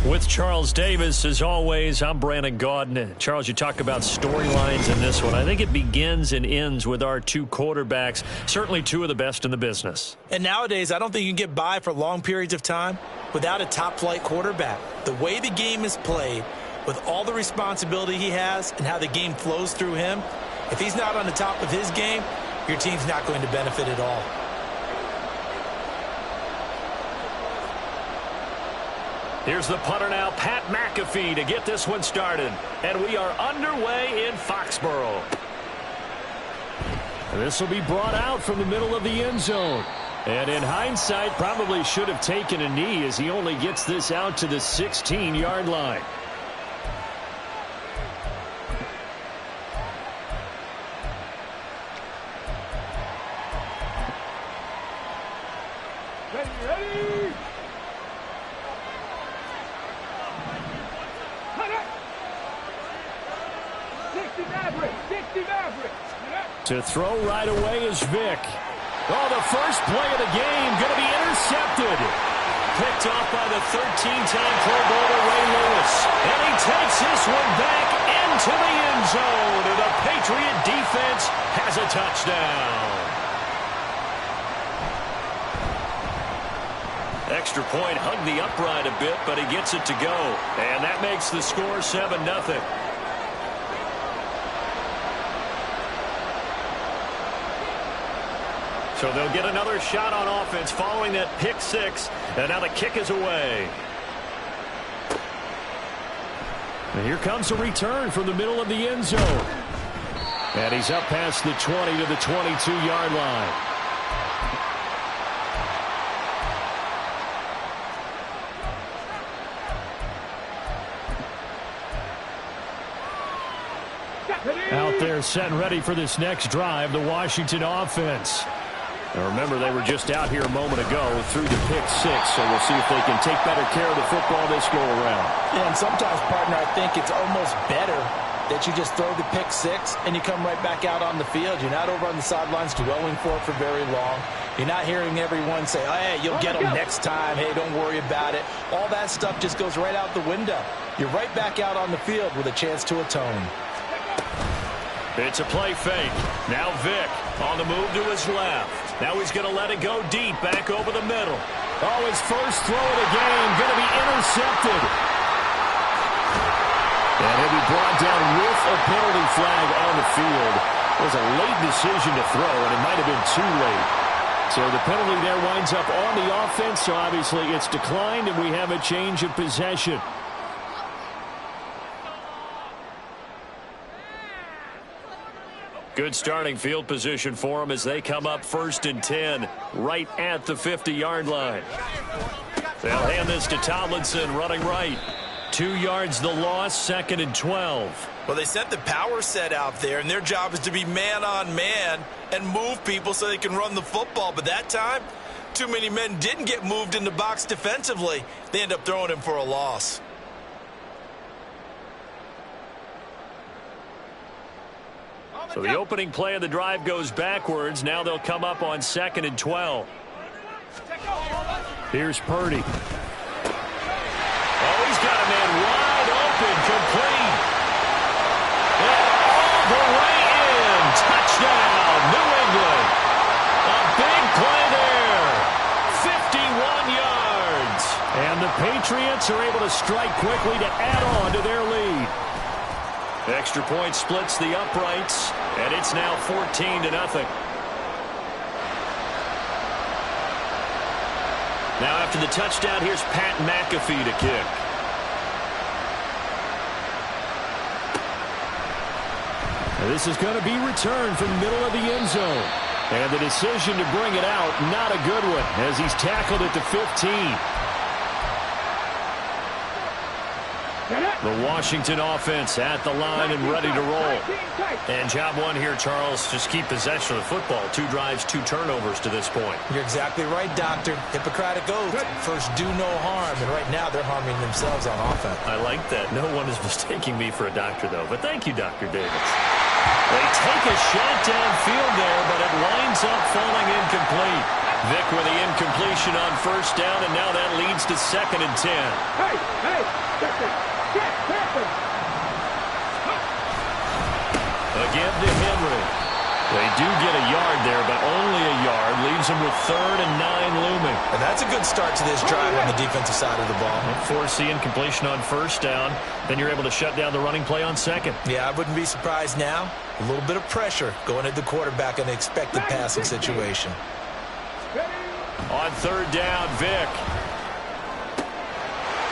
With Charles Davis, as always, I'm Brandon Gaudin. Charles, you talk about storylines in this one. I think it begins and ends with our two quarterbacks, certainly two of the best in the business. And nowadays, I don't think you can get by for long periods of time without a top-flight quarterback. The way the game is played, with all the responsibility he has and how the game flows through him, if he's not on the top of his game, your team's not going to benefit at all. Here's the punter now, Pat McAfee, to get this one started. And we are underway in Foxborough. This will be brought out from the middle of the end zone. And in hindsight, probably should have taken a knee as he only gets this out to the 16-yard line. To throw right away is Vick. Oh, the first play of the game going to be intercepted. Picked off by the 13-time Pro Bowler Ray Lewis. And he takes this one back into the end zone. And the Patriot defense has a touchdown. Extra point hugged the upright a bit, but he gets it to go. And that makes the score 7-0. So they'll get another shot on offense following that pick six. And now the kick is away. And here comes a return from the middle of the end zone. And he's up past the 20 to the 22-yard line. Out there set and ready for this next drive, the Washington offense. And remember, they were just out here a moment ago through the pick six, so we'll see if they can take better care of the football this go-around. Yeah, and sometimes, partner, I think it's almost better that you just throw the pick six and you come right back out on the field. You're not over on the sidelines dwelling for it for very long. You're not hearing everyone say, oh, hey, you'll get them next time. Hey, don't worry about it. All that stuff just goes right out the window. You're right back out on the field with a chance to atone. It's a play fake. Now Vick on the move to his left. Now he's going to let it go deep, back over the middle. Oh, his first throw of the game going to be intercepted. And he'll be brought down with a penalty flag on the field. It was a late decision to throw, and it might have been too late. So the penalty there winds up on the offense, so obviously it's declined, and we have a change of possession. Good starting field position for them as they come up 1st and 10 right at the 50-yard line. They'll hand this to Tomlinson running right. 2 yards the loss, 2nd and 12. Well, they sent the power set out there, and their job is to be man-on-man and move people so they can run the football. But that time, too many men didn't get moved in the box defensively. They end up throwing him for a loss. So the opening play of the drive goes backwards. Now they'll come up on 2nd and 12. Here's Purdy. Oh, he's got a man wide open, complete. And all the way in. Touchdown, New England. A big play there. 51 yards. And the Patriots are able to strike quickly to add on to their lead. Extra point splits the uprights, and it's now 14-0. Now after the touchdown, here's Pat McAfee to kick. And this is going to be returned from the middle of the end zone. And the decision to bring it out, not a good one, as he's tackled at the 15. The Washington offense at the line and ready to roll. And job one here, Charles, just keep possession of the football. 2 drives, 2 turnovers to this point. You're exactly right, Doctor. Hippocratic oath. First, do no harm. And right now, they're harming themselves on offense. I like that. No one is mistaking me for a doctor, though. But thank you, Dr. Davis. They take a shot downfield there, but it winds up falling incomplete. Vic with the incompletion on first down, and now that leads to 2nd and 10. Again to Henry. They do get a yard there, but only a yard. Leaves them with 3rd and 9 looming. And that's a good start to this drive on the defensive side of the ball. Force the incompletion on first down. Then you're able to shut down the running play on 2nd. Yeah, I wouldn't be surprised now. A little bit of pressure going at the quarterback in an expected passing situation. On 3rd down, Vic.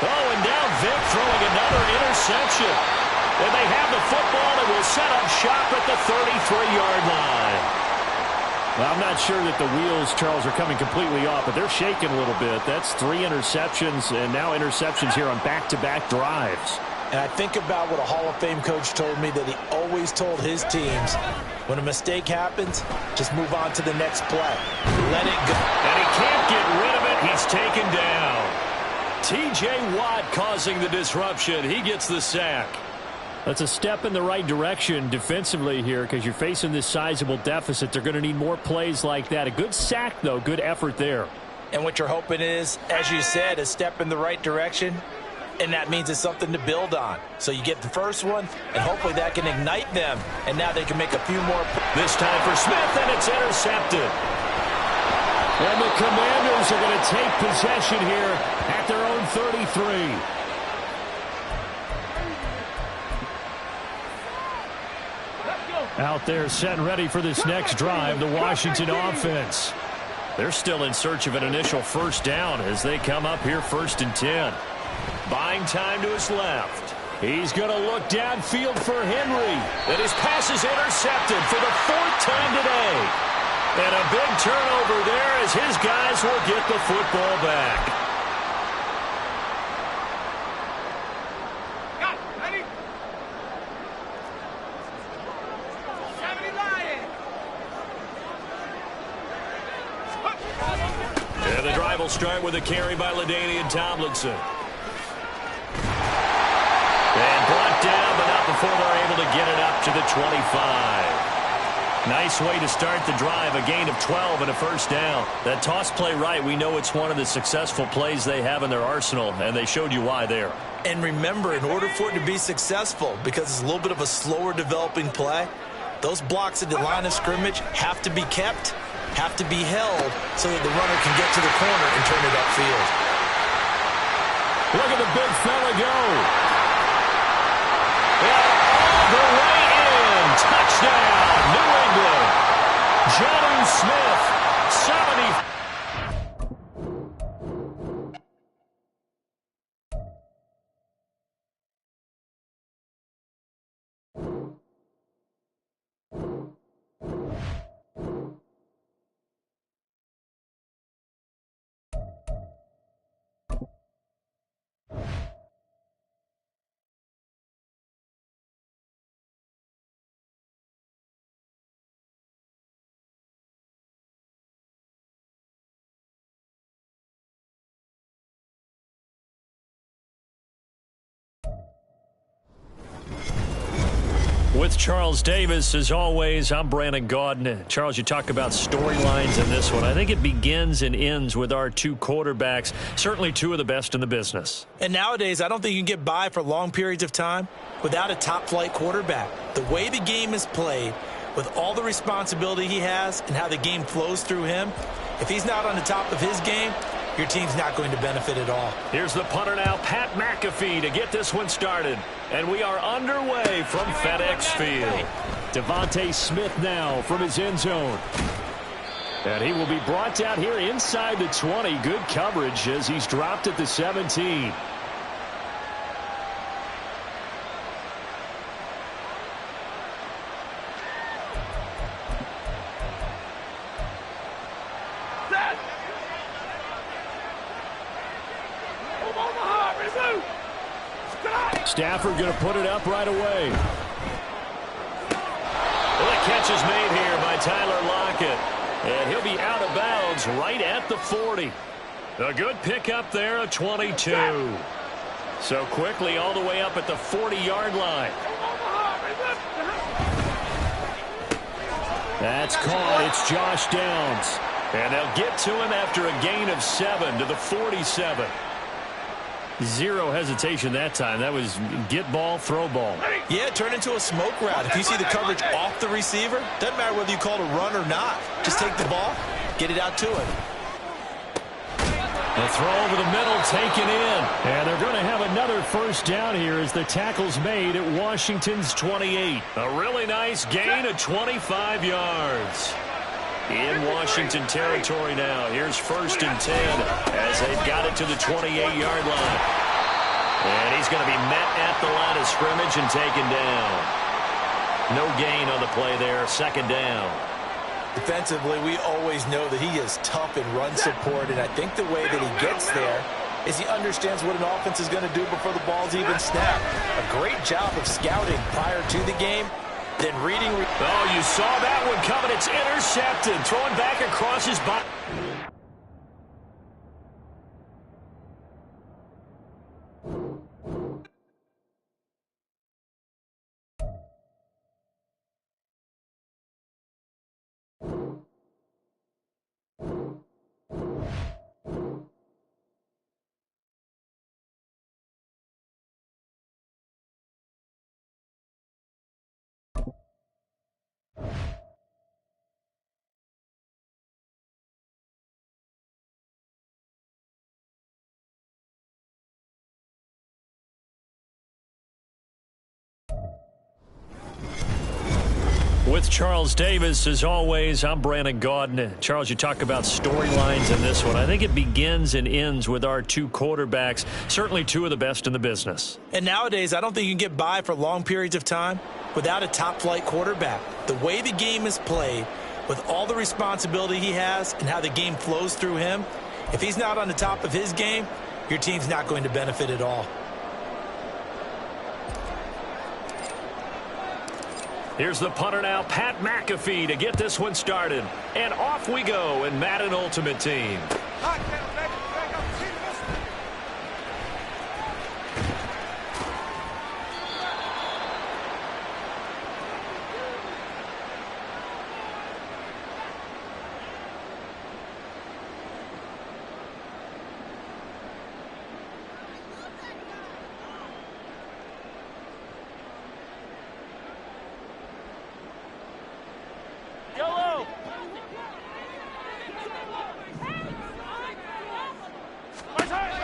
Oh, and now Vic throwing another interception. And they have the football and will set up shop at the 33-yard line. Well, I'm not sure that the wheels, Charles, are coming completely off, but they're shaking a little bit. That's 3 interceptions and now interceptions here on back-to-back drives. And I think about what a Hall of Fame coach told me that he always told his teams, when a mistake happens, just move on to the next play. Let it go. And he can't get rid of it. He's taken down. T.J. Watt causing the disruption. He gets the sack. That's a step in the right direction defensively here because you're facing this sizable deficit. They're going to need more plays like that. A good sack, though. Good effort there. And what you're hoping is, as you said, a step in the right direction. And that means it's something to build on. So you get the first one, and hopefully that can ignite them. And now they can make a few more. This time for Smith, and it's intercepted. And the Commanders are going to take possession here at their own 33. Out there set and ready for this next drive, the Washington offense. They're still in search of an initial first down as they come up here 1st and 10. Buying time to his left. He's going to look downfield for Henry. And his pass is intercepted for the 4th time today. And a big turnover there as his guys will get the football back. And the drive will start with a carry by LaDainian Tomlinson. And brought down, but not before they're able to get it up to the 25. Nice way to start the drive, a gain of 12 and a first down. That toss play right, we know it's one of the successful plays they have in their arsenal, and they showed you why there. And remember, in order for it to be successful, because it's a little bit of a slower developing play, those blocks at the line of scrimmage have to be kept, have to be held, so that the runner can get to the corner and turn it upfield. Look at the big fella go. And all the way in. Touchdown, New England. Jonnu Smith, 70. With Charles Davis, as always, I'm Brandon Gaudin. Charles, you talk about storylines in this one. I think it begins and ends with our 2 quarterbacks, certainly 2 of the best in the business. And nowadays, I don't think you can get by for long periods of time without a top-flight quarterback. The way the game is played, with all the responsibility he has and how the game flows through him, if he's not on the top of his game, your team's not going to benefit at all. Here's the punter now, Pat McAfee, to get this one started. And we are underway from FedEx Field. Devontae Smith now from his end zone. And he will be brought down here inside the 20. Good coverage as he's dropped at the 17. Stafford going to put it up right away. Well, the catch is made here by Tyler Lockett. And he'll be out of bounds right at the 40. A good pickup there, a 22. So quickly all the way up at the 40-yard line. That's caught. It's Josh Downs. And they'll get to him after a gain of 7 to the 47. Zero hesitation that time. That was get ball, throw ball. Yeah, turn into a smoke route. If you see the coverage off the receiver, doesn't matter whether you call it a run or not. Just take the ball, get it out to him. The throw over the middle taken in. And they're going to have another first down here as the tackle's made at Washington's 28. A really nice gain of 25 yards. In Washington territory now. Here's 1st and 10 as they've got it to the 28-yard line. And he's going to be met at the line of scrimmage and taken down. No gain on the play there. 2nd down. Defensively, we always know that he is tough in run support, and I think the way that he gets there is he understands what an offense is going to do before the ball's even snapped. A great job of scouting prior to the game, then reading. Oh, you saw that one coming. It's intercepted. Throwing back across his body. With Charles Davis, as always, I'm Brandon Gaudin. Charles, you talk about storylines in this one. I think it begins and ends with our 2 quarterbacks, certainly 2 of the best in the business. And nowadays, I don't think you can get by for long periods of time without a top-flight quarterback. The way the game is played, with all the responsibility he has and how the game flows through him, if he's not on the top of his game, your team's not going to benefit at all. Here's the punter now, Pat McAfee, to get this one started. And off we go in Madden Ultimate Team.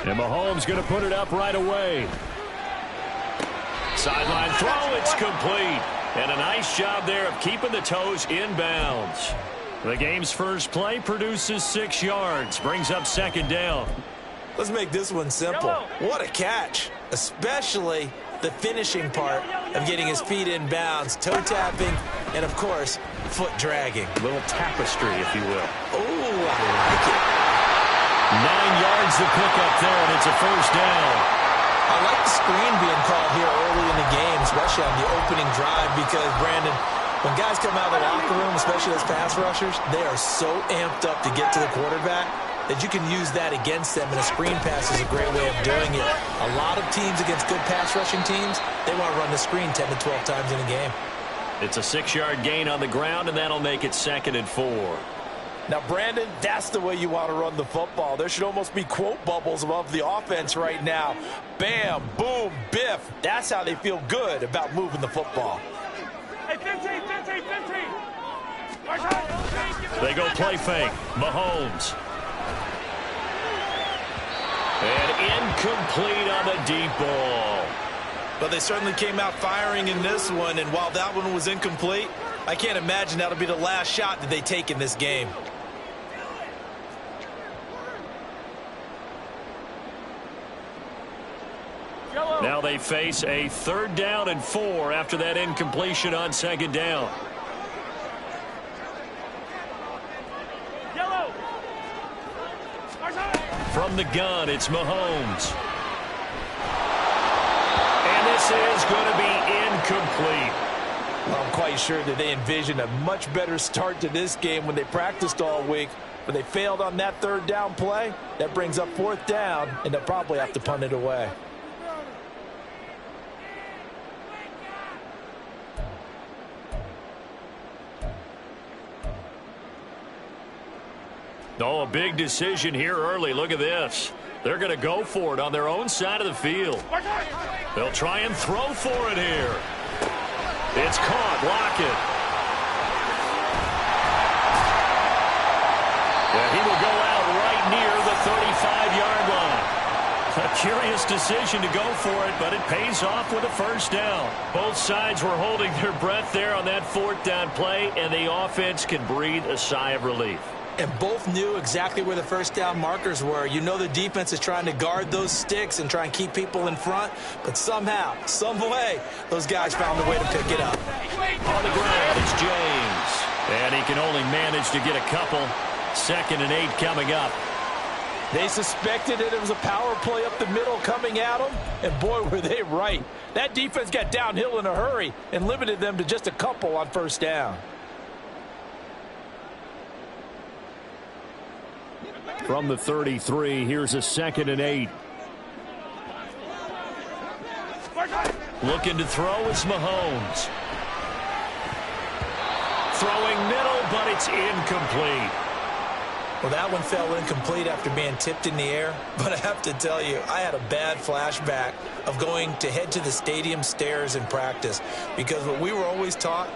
And Mahomes going to put it up right away. Sideline throw, it's complete. And a nice job there of keeping the toes in bounds. The game's first play produces 6 yards, brings up 2nd down. Let's make this one simple. What a catch, especially the finishing part of getting his feet in bounds, toe tapping, and of course, foot dragging. A little tapestry, if you will. Oh, I like it. 9 yards to pick up there, and it's a 1st down. I like the screen being called here early in the game, especially on the opening drive, because, Brandon, when guys come out of the locker room, especially as pass rushers, they are so amped up to get to the quarterback that you can use that against them, and a screen pass is a great way of doing it. A lot of teams against good pass rushing teams, they want to run the screen 10 to 12 times in a game. It's a 6-yard gain on the ground, and that'll make it 2nd and 4. Now, Brandon, that's the way you want to run the football. There should almost be quote bubbles above the offense right now. Bam, boom, biff. That's how they feel good about moving the football. Hey, 15. They go play fake. Mahomes. And incomplete on the deep ball. But they certainly came out firing in this one, and while that one was incomplete, I can't imagine that'll be the last shot that they take in this game. Now they face a 3rd down and 4 after that incompletion on 2nd down. From the gun, it's Mahomes. And this is going to be incomplete. Well, I'm quite sure that they envisioned a much better start to this game when they practiced all week. But they failed on that 3rd down play. That brings up 4th down, and they'll probably have to punt it away. Oh, a big decision here early. Look at this. They're going to go for it on their own side of the field. They'll try and throw for it here. It's caught. Lockett. Yeah, he will go out right near the 35-yard line. A curious decision to go for it, but it pays off with a first down. Both sides were holding their breath there on that fourth down play, and the offense can breathe a sigh of relief. And both knew exactly where the first down markers were. You know the defense is trying to guard those sticks and try and keep people in front, but somehow, some way, those guys found a way to pick it up. On the ground, it's James. And he can only manage to get a couple. 2nd and 8 coming up. They suspected it was a power play up the middle coming at them, and boy, were they right. That defense got downhill in a hurry and limited them to just a couple on first down. From the 33, here's a 2nd and 8. Looking to throw is Mahomes. Throwing middle, but it's incomplete. Well, that one fell incomplete after being tipped in the air. But I have to tell you, I had a bad flashback of going to head to the stadium stairs in practice. Because what we were always taught,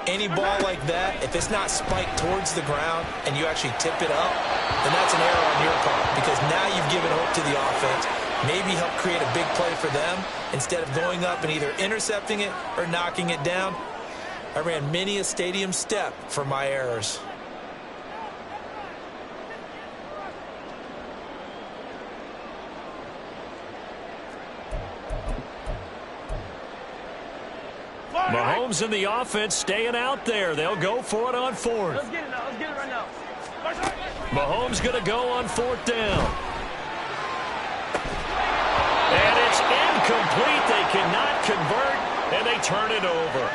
any ball like that, if it's not spiked towards the ground and you actually tip it up, then that's an error on your part. Because now you've given hope to the offense. Maybe help create a big play for them instead of going up and either intercepting it or knocking it down. I ran many a stadium step for my errors. Mahomes and the offense staying out there. They'll go for it on 4th. Let's get it now. Let's get it right now. Mahomes going to go on 4th down. And it's incomplete. They cannot convert, and they turn it over.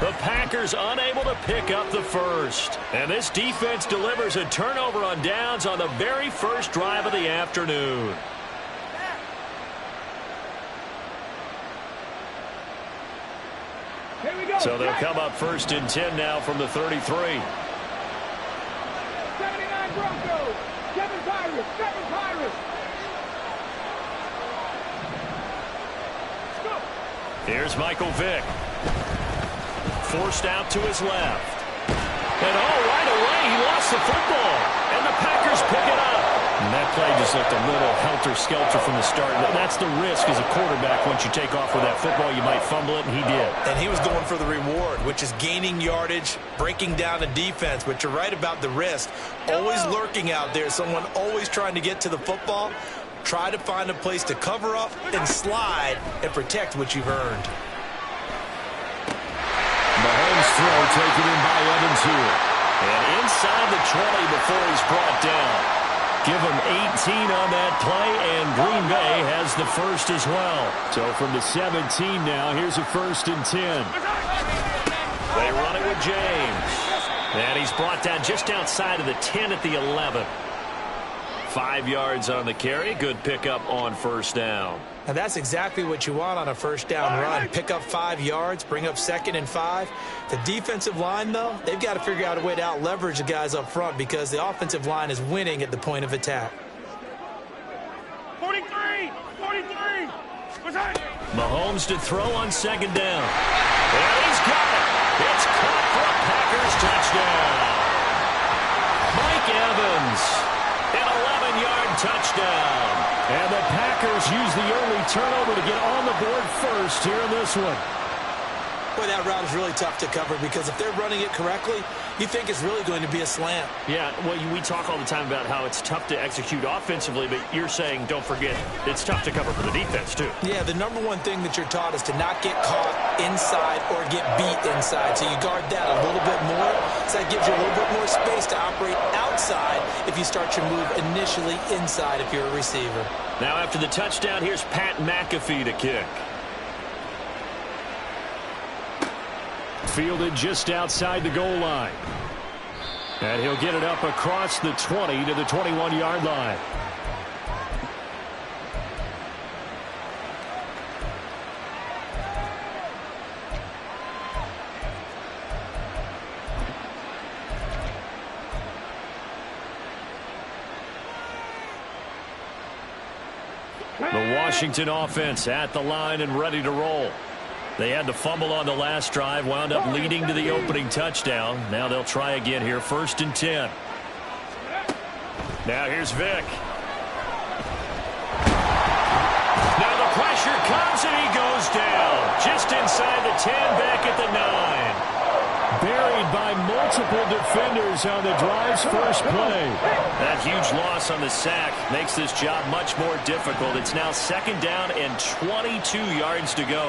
The Packers unable to pick up the first. And this defense delivers a turnover on downs on the very first drive of the afternoon. So they'll come up 1st and 10 now from the 33. 79 Broncos. Kevin Pirates. Kevin Pirates. Let's go. Here's Michael Vick. Forced out to his left. And right away he lost the football. And the Packers pick it up. And that play just looked a little helter-skelter from the start. That's the risk as a quarterback. Once you take off with that football, you might fumble it, and he did. And he was going for the reward, which is gaining yardage, breaking down the defense. But you're right about the risk. Always lurking out there, someone always trying to get to the football. Try to find a place to cover up and slide and protect what you've earned. Mahomes' throw taken in by Evans here. And inside the 20 before he's brought down. Give him 18 on that play, and Green Bay has the first as well. So from the 17 now, here's a 1st and 10. They run it with James. And he's brought down just outside of the 10 at the 11. 5 yards on the carry. Good pickup on first down. Now that's exactly what you want on a first down run. Pick up 5 yards, bring up 2nd and 5. The defensive line, though, they've got to figure out a way to out-leverage the guys up front because the offensive line is winning at the point of attack. 43. 43. What's that? Mahomes to throw on 2nd down. And he's got it. It's caught for a Packers touchdown. Mike Evans, an 11-yard touchdown. And the Packers use the early turnover to get on the board first here in this one. Boy, that route is really tough to cover because if they're running it correctly, you think it's really going to be a slant. Yeah, well, we talk all the time about how it's tough to execute offensively, but you're saying, don't forget, it's tough to cover for the defense, too. Yeah, the number one thing that you're taught is to not get caught inside or get beat inside. So you guard that a little bit more. So that gives you a little bit more space to operate outside if you start your move initially inside if you're a receiver. Now after the touchdown, here's Pat McAfee to kick. Fielded just outside the goal line. And he'll get it up across the 20 to the 21-yard line. The Washington offense at the line and ready to roll. They had the fumble on the last drive, wound up leading to the opening touchdown. Now they'll try again here, 1st and 10. Now here's Vick. Now the pressure comes and he goes down. Just inside the 10, back at the 9. Buried by multiple defenders on the drive's first play. That huge loss on the sack makes this job much more difficult. It's now 2nd down and 22 yards to go.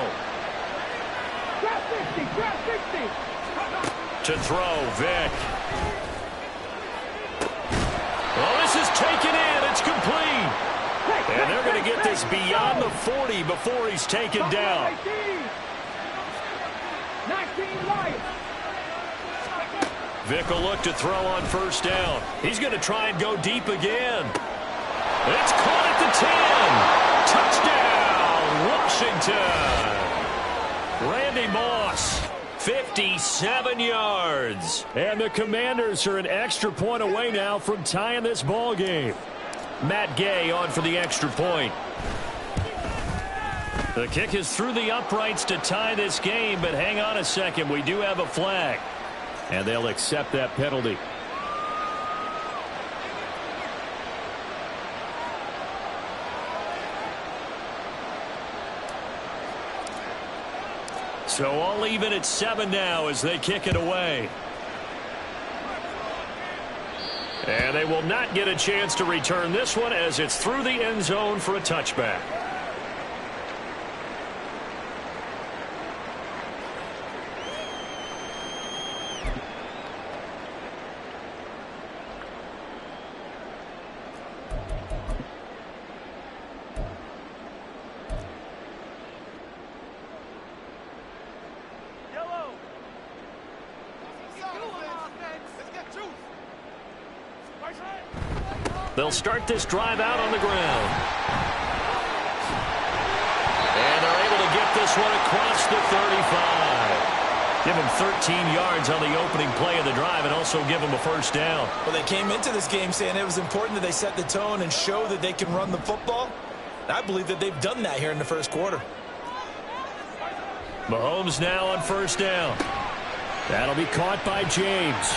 To throw, Vick. Well, this is taken in. It's complete. And they're going to get this beyond the 40 before he's taken down. 19 Lions. Vick will look to throw on 1st down. He's going to try and go deep again. It's caught at the 10. Touchdown, Washington. Randy Moss, 57 yards. And the Commanders are an extra point away now from tying this ball game. Matt Gay on for the extra point. The kick is through the uprights to tie this game, but hang on a second. We do have a flag. And they'll accept that penalty. So all even at 7 now as they kick it away. And they will not get a chance to return this one as it's through the end zone for a touchback. They'll start this drive out on the ground. And they're able to get this one across the 35. Give them 13 yards on the opening play of the drive and also give them a 1st down. Well, they came into this game saying it was important that they set the tone and show that they can run the football. I believe that they've done that here in the 1st quarter. Mahomes now on 1st down. That'll be caught by James.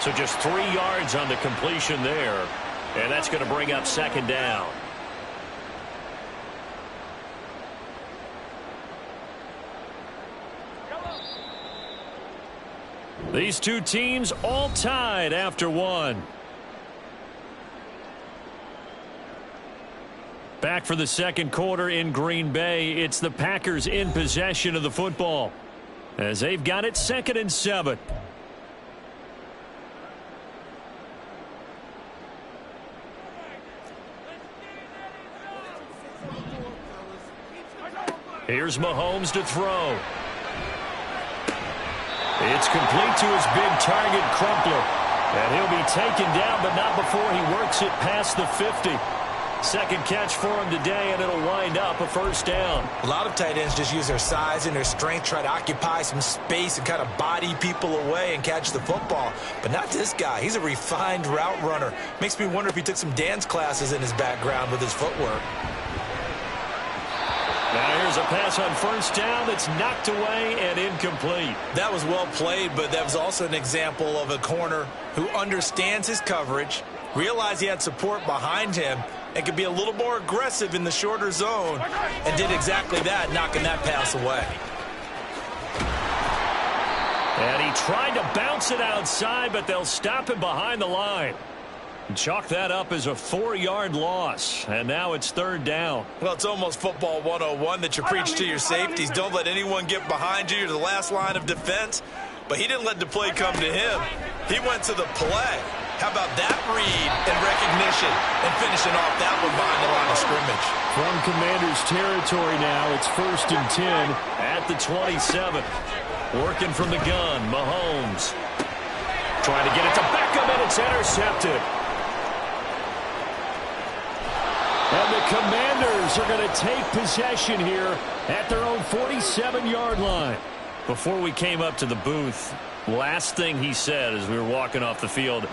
So just 3 yards on the completion there. And that's going to bring up 2nd down. These two teams all tied after 1. Back for the 2nd quarter in Green Bay. It's the Packers in possession of the football as they've got it 2nd and 7. Here's Mahomes to throw. It's complete to his big target, Crumpler. And he'll be taken down, but not before he works it past the 50. 2nd catch for him today, and it'll wind up a 1st down. A lot of tight ends just use their size and their strength, try to occupy some space and kind of body people away and catch the football. But not this guy. He's a refined route runner. Makes me wonder if he took some dance classes in his background with his footwork. Now here's a pass on 1st down that's knocked away and incomplete. That was well played, but that was also an example of a corner who understands his coverage, realized he had support behind him, and could be a little more aggressive in the shorter zone, and did exactly that, knocking that pass away. And he tried to bounce it outside, but they'll stop him behind the line. Chalk that up as a 4-yard loss, and now it's 3rd down. Well, it's almost football 101 that you preach to your safeties. Don't let anyone get behind you. You're the last line of defense. But he didn't let the play come to him. He went to the play. How about that read and recognition and finishing off that one behind the line of scrimmage? From Commanders territory now, it's 1st and 10 at the 27. Working from the gun, Mahomes. Trying to get it to Beckham, and it's intercepted. And the Commanders are going to take possession here at their own 47-yard line. Before we came up to the booth, last thing he said as we were walking off the field,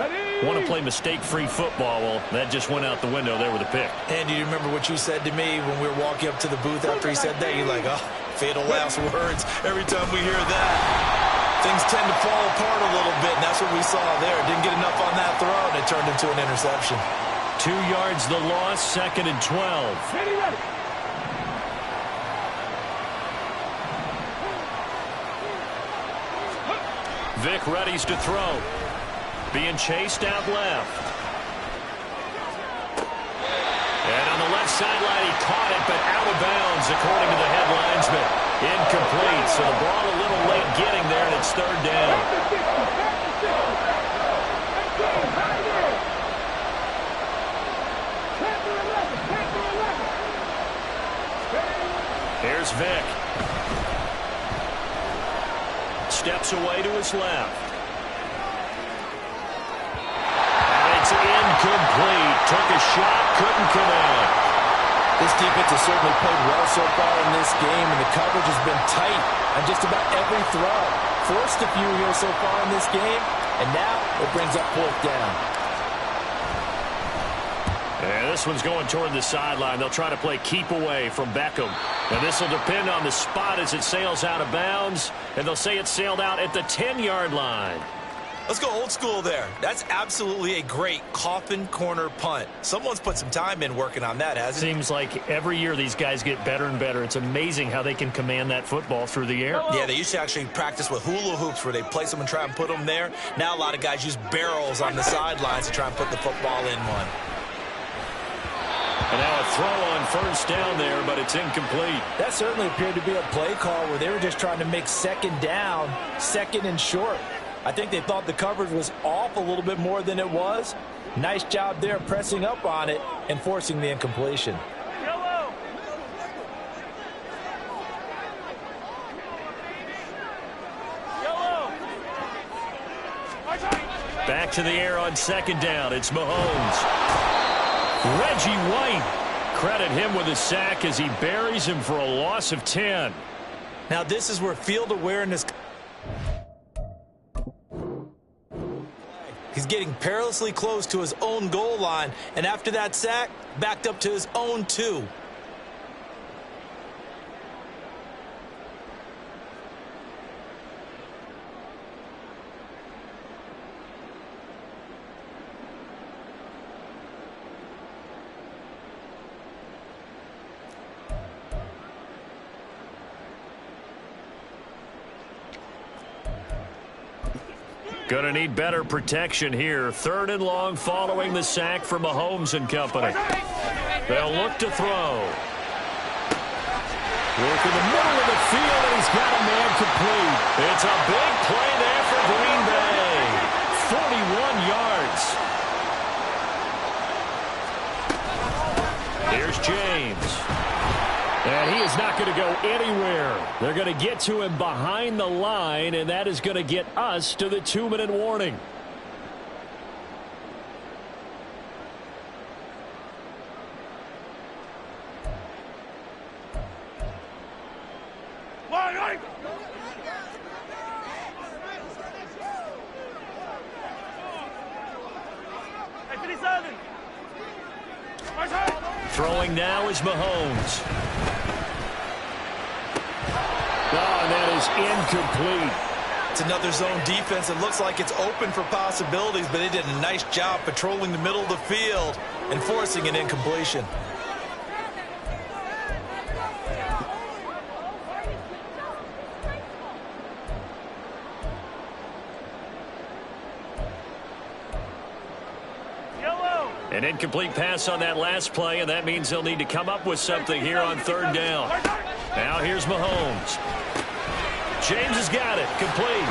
want to play mistake-free football. Well, that just went out the window there with a pick. And do you remember what you said to me when we were walking up to the booth after he said that? You're like, oh, fatal last words. Every time we hear that, things tend to fall apart a little bit, and that's what we saw there. Didn't get enough on that throw, and it turned into an interception. 2 yards the loss, 2nd and 12. Ready, ready. Vic readies to throw. Being chased out left. And on the left sideline, he caught it, but out of bounds, according to the head linesman. Incomplete, so the ball a little late getting there, and it's 3rd down. Here's Vic. Steps away to his left. And it's incomplete. Took a shot, couldn't connect. This defense has certainly played well so far in this game, and the coverage has been tight on just about every throw. Forced a few here so far in this game, and now it brings up 4th down. And this one's going toward the sideline. They'll try to play keep away from Beckham. And this will depend on the spot as it sails out of bounds. And they'll say it sailed out at the 10-yard line. Let's go old school there. That's absolutely a great coffin corner punt. Someone's put some time in working on that, hasn't it? Seems like every year these guys get better and better. It's amazing how they can command that football through the air. Yeah, they used to actually practice with hula hoops where they place them and try and put them there. Now a lot of guys use barrels on the sidelines to try and put the football in one. And now a throw on 1st down there, but it's incomplete. That certainly appeared to be a play call where they were just trying to make 2nd down, 2nd and short. I think they thought the coverage was off a little bit more than it was. Nice job there pressing up on it and forcing the incompletion. Yellow. Yellow. Back to the air on 2nd down. It's Mahomes. Reggie White. Credit him with a sack as he buries him for a loss of 10. Now this is where field awareness... He's getting perilously close to his own goal line, and after that sack, backed up to his own 2. Gonna need better protection here. 3rd and long following the sack from Mahomes and company. They'll look to throw. Work in the middle of the field, and he's got a man complete. It's a big play there for Green Bay. 41 yards. Here's James. And he is not going to go anywhere. They're going to get to him behind the line, and that is going to get us to the 2-minute warning. Throwing now is Mahomes. Oh, and that is incomplete. It's another zone defense. It looks like it's open for possibilities, but they did a nice job patrolling the middle of the field and forcing an incompletion. An incomplete pass on that last play, and that means they'll need to come up with something here on 3rd down. Now here's Mahomes. James has got it. Complete.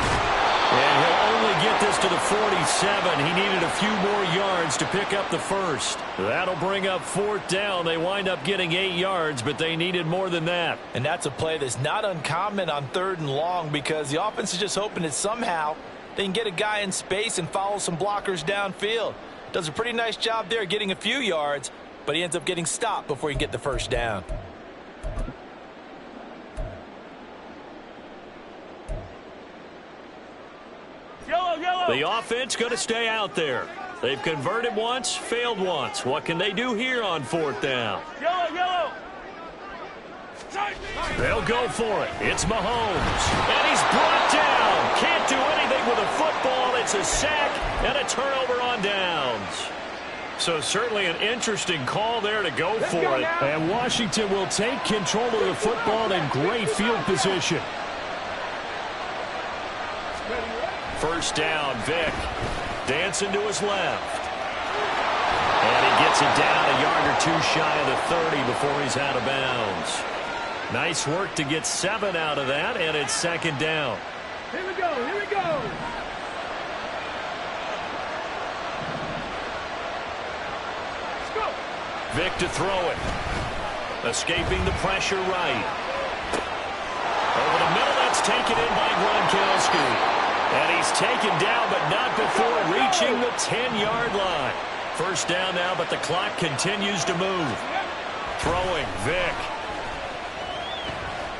And he'll only get this to the 47. He needed a few more yards to pick up the 1st. That'll bring up 4th down. They wind up getting 8 yards, but they needed more than that. And that's a play that's not uncommon on 3rd and long because the offense is just hoping that somehow they can get a guy in space and follow some blockers downfield. Does a pretty nice job there getting a few yards, but he ends up getting stopped before he can get the 1st down. The offense going to stay out there. They've converted once, failed once. What can they do here on 4th down? Yellow, yellow. They'll go for it. It's Mahomes. And he's brought down. Can't do anything with a football. It's a sack and a turnover on downs. So certainly an interesting call there to go for it. And Washington will take control of the football in great field position. First down, Vic. Dancing to his left. And he gets it down a yard or two shy of the 30 before he's out of bounds. Nice work to get 7 out of that, and it's 2nd down. Here we go, here we go. Let's go. Vic to throw it. Escaping the pressure right. Over the middle, that's taken in by Gronkowski. And he's taken down, but not before reaching the 10-yard line. First down now, but the clock continues to move. Throwing, Vic.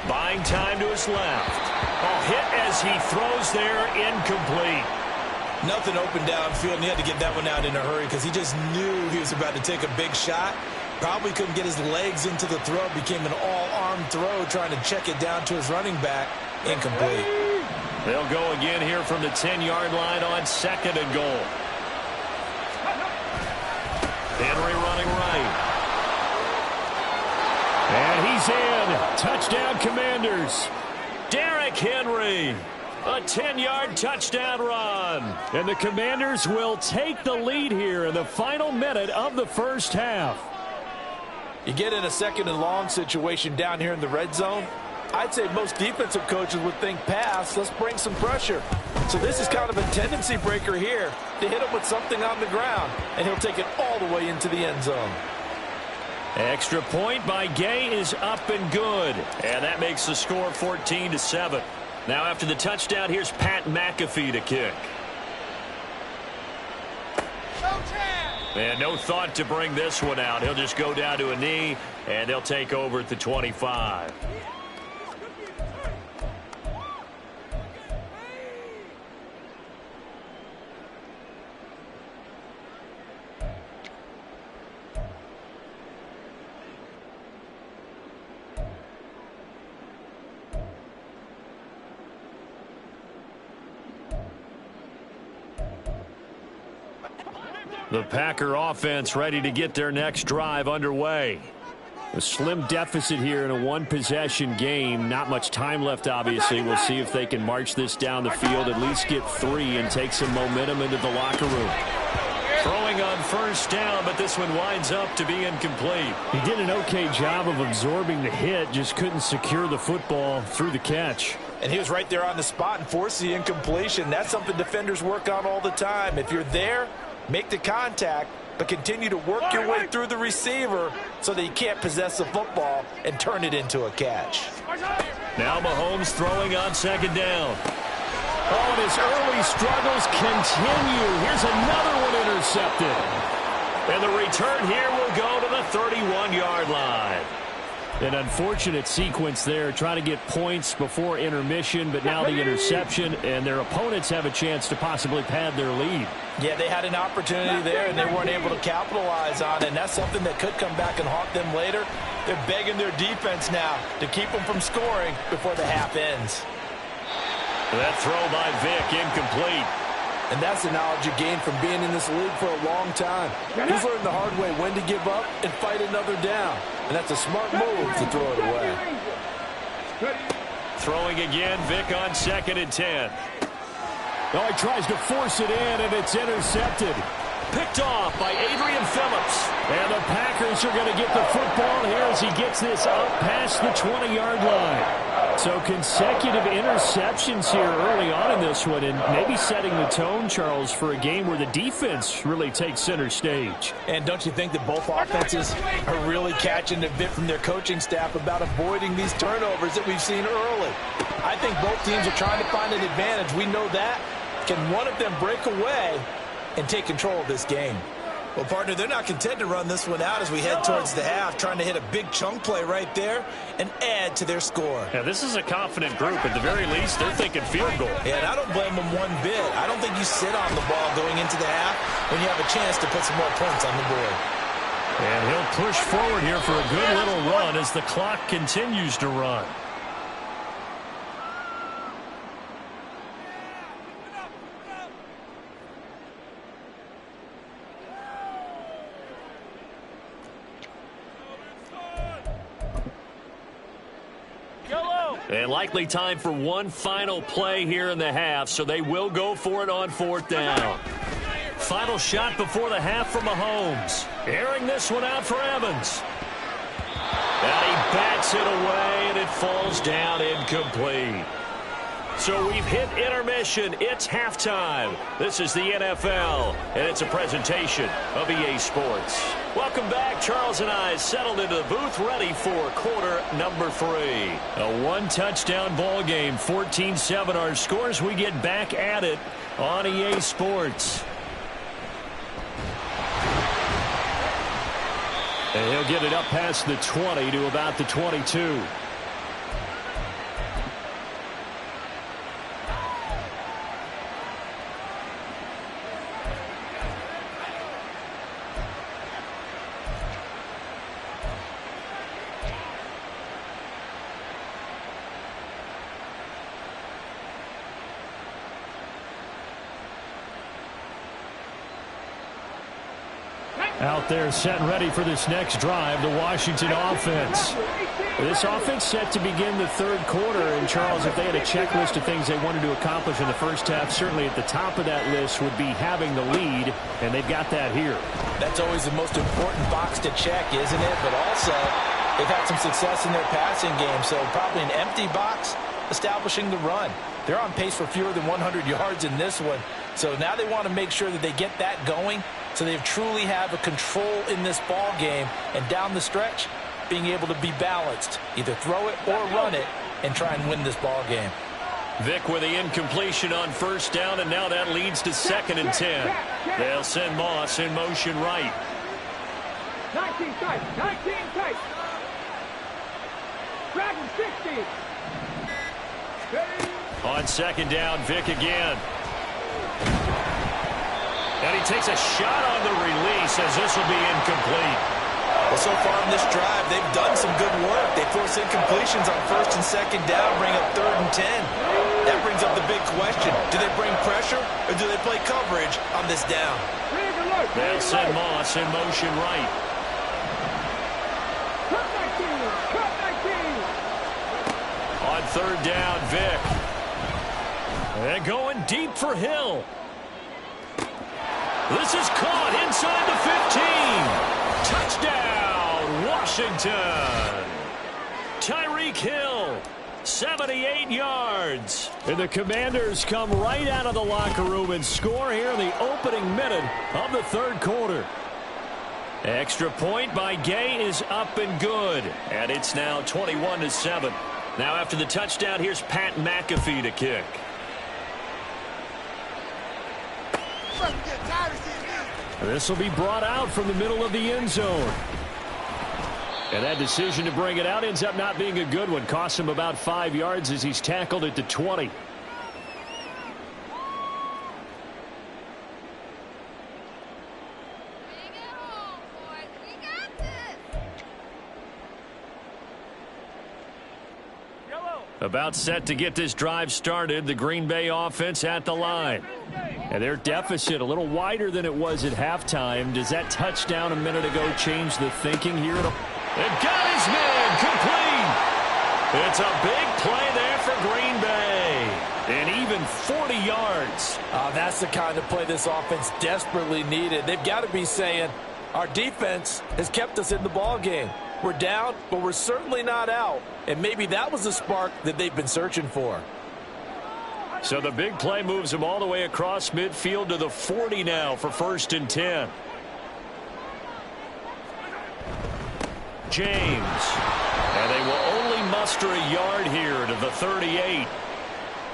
Buying time to his left. A hit as he throws there, incomplete. Nothing open downfield, and he had to get that one out in a hurry because he just knew he was about to take a big shot. Probably couldn't get his legs into the throw. Became an all-arm throw, trying to check it down to his running back. Incomplete. They'll go again here from the 10-yard line on 2nd and goal. Henry running right. And he's in. Touchdown, Commanders. Derrick Henry. A 10-yard touchdown run. And the Commanders will take the lead here in the final minute of the first half. You get in a 2nd and long situation down here in the red zone. I'd say most defensive coaches would think pass. Let's bring some pressure. So this is kind of a tendency breaker here to hit him with something on the ground. And he'll take it all the way into the end zone. Extra point by Gay is up and good. And that makes the score 14-7. Now after the touchdown, here's Pat McAfee to kick. And no thought to bring this one out. He'll just go down to a knee, and they'll take over at the 25. The Packer offense ready to get their next drive underway. A slim deficit here in a one-possession game. Not much time left, obviously. We'll see if they can march this down the field, at least get 3 and take some momentum into the locker room. Throwing on first down, but this one winds up to be incomplete. He did an okay job of absorbing the hit, just couldn't secure the football through the catch. And he was right there on the spot and forced the incompletion. That's something defenders work on all the time. If you're there, make the contact, but continue to work your way through the receiver so that you can't possess the football and turn it into a catch. Now Mahomes throwing on 2nd down. Oh, and his early struggles continue. Here's another one intercepted. And the return here will go to the 31-yard line. An unfortunate sequence there, trying to get points before intermission, but now the interception, and their opponents have a chance to possibly pad their lead. Yeah, they had an opportunity there, and they weren't able to capitalize on it, and that's something that could come back and haunt them later. They're begging their defense now to keep them from scoring before the half ends. That throw by Vic, incomplete. And that's the knowledge you gain from being in this league for a long time. He's learned the hard way when to give up and fight another down. And that's a smart move to throw it away. Throwing again, Vic on 2nd and 10. Oh, he tries to force it in, and it's intercepted. Picked off by Adrian Phillips. And the Packers are going to get the football here as he gets this up past the 20-yard line. So consecutive interceptions here early on in this one, and maybe setting the tone, Charles, for a game where the defense really takes center stage. And don't you think that both offenses are really catching a bit from their coaching staff about avoiding these turnovers that we've seen early? I think both teams are trying to find an advantage. We know that. Can one of them break away and take control of this game? Well, partner, they're not content to run this one out as we head towards the half, trying to hit a big chunk play right there and add to their score. Yeah, this is a confident group. At the very least, they're thinking field goal. Yeah, and I don't blame them one bit. I don't think you sit on the ball going into the half when you have a chance to put some more points on the board. And he'll push forward here for a good little run as the clock continues to run. And likely time for one final play here in the half, so they will go for it on 4th down. Final shot before the half from Mahomes. Airing this one out for Evans. And he bats it away, and it falls down incomplete. So we've hit intermission. It's halftime. This is the NFL, and it's a presentation of EA Sports. Welcome back. Charles and I settled into the booth, ready for quarter number 3. A one-touchdown ball game, 14-7 our scores. We get back at it on EA Sports. And he'll get it up past the 20 to about the 22. Out there set and ready for this next drive, the Washington offense. This offense set to begin the third quarter. And, Charles, if they had a checklist of things they wanted to accomplish in the first half, certainly at the top of that list would be having the lead, and they've got that here. That's always the most important box to check, isn't it? But also, they've had some success in their passing game, so probably an empty box establishing the run. They're on pace for fewer than 100 yards in this one. So now they want to make sure that they get that going so they truly have a control in this ball game. And down the stretch, being able to be balanced. Either throw it or run it and try and win this ball game. Vic with the incompletion on 1st down, and now that leads to 2nd and 10. They'll send Moss in motion right. 19 tight, 19 tight. Dragon 60. On 2nd down, Vic again. And he takes a shot on the release as this will be incomplete. Well, so far in this drive, they've done some good work. They force incompletions on 1st and 2nd down, bring up 3rd and 10. That brings up the big question. Do they bring pressure or do they play coverage on this down? They'll send Moss in motion right. Cut 19, cut 19. On 3rd down, Vic. And going deep for Hill. This is caught inside the 15. Touchdown, Washington. Tyreek Hill, 78 yards. And the Commanders come right out of the locker room and score here in the opening minute of the 3rd quarter. Extra point by Gay is up and good. And it's now 21-7. Now after the touchdown, here's Pat McAfee to kick. This will be brought out from the middle of the end zone. And that decision to bring it out ends up not being a good one. Costs him about 5 yards as he's tackled at the 20. About set to get this drive started. The Green Bay offense at the line. And their deficit a little wider than it was at halftime. Does that touchdown a minute ago change the thinking here? And got his man complete. It's a big play there for Green Bay. And even 40 yards. That's the kind of play this offense desperately needed. They've got to be saying, our defense has kept us in the ball game. We're down, but we're certainly not out. And maybe that was the spark that they've been searching for. So the big play moves them all the way across midfield to the 40 now for 1st and 10. James. And they will only muster a yard here to the 38.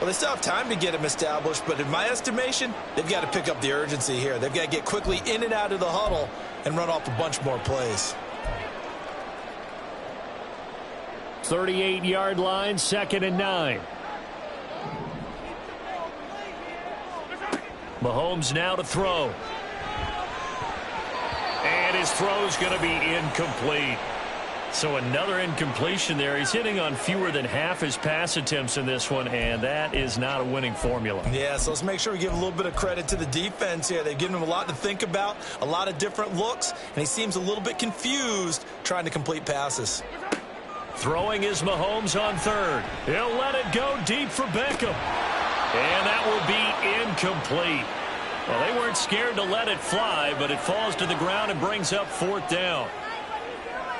Well, they still have time to get him established, but in my estimation, they've got to pick up the urgency here. They've got to get quickly in and out of the huddle and run off a bunch more plays. 38-yard line, 2nd and 9. Mahomes now to throw. And his throw's going to be incomplete. So another incompletion there. He's hitting on fewer than half his pass attempts in this one, and that is not a winning formula. Yeah, so let's make sure we give a little bit of credit to the defense here. They've given him a lot to think about, a lot of different looks, and he seems a little bit confused trying to complete passes. Throwing is Mahomes on 3rd. He'll let it go deep for Beckham. And that will be incomplete. Well, they weren't scared to let it fly, but it falls to the ground and brings up 4th down.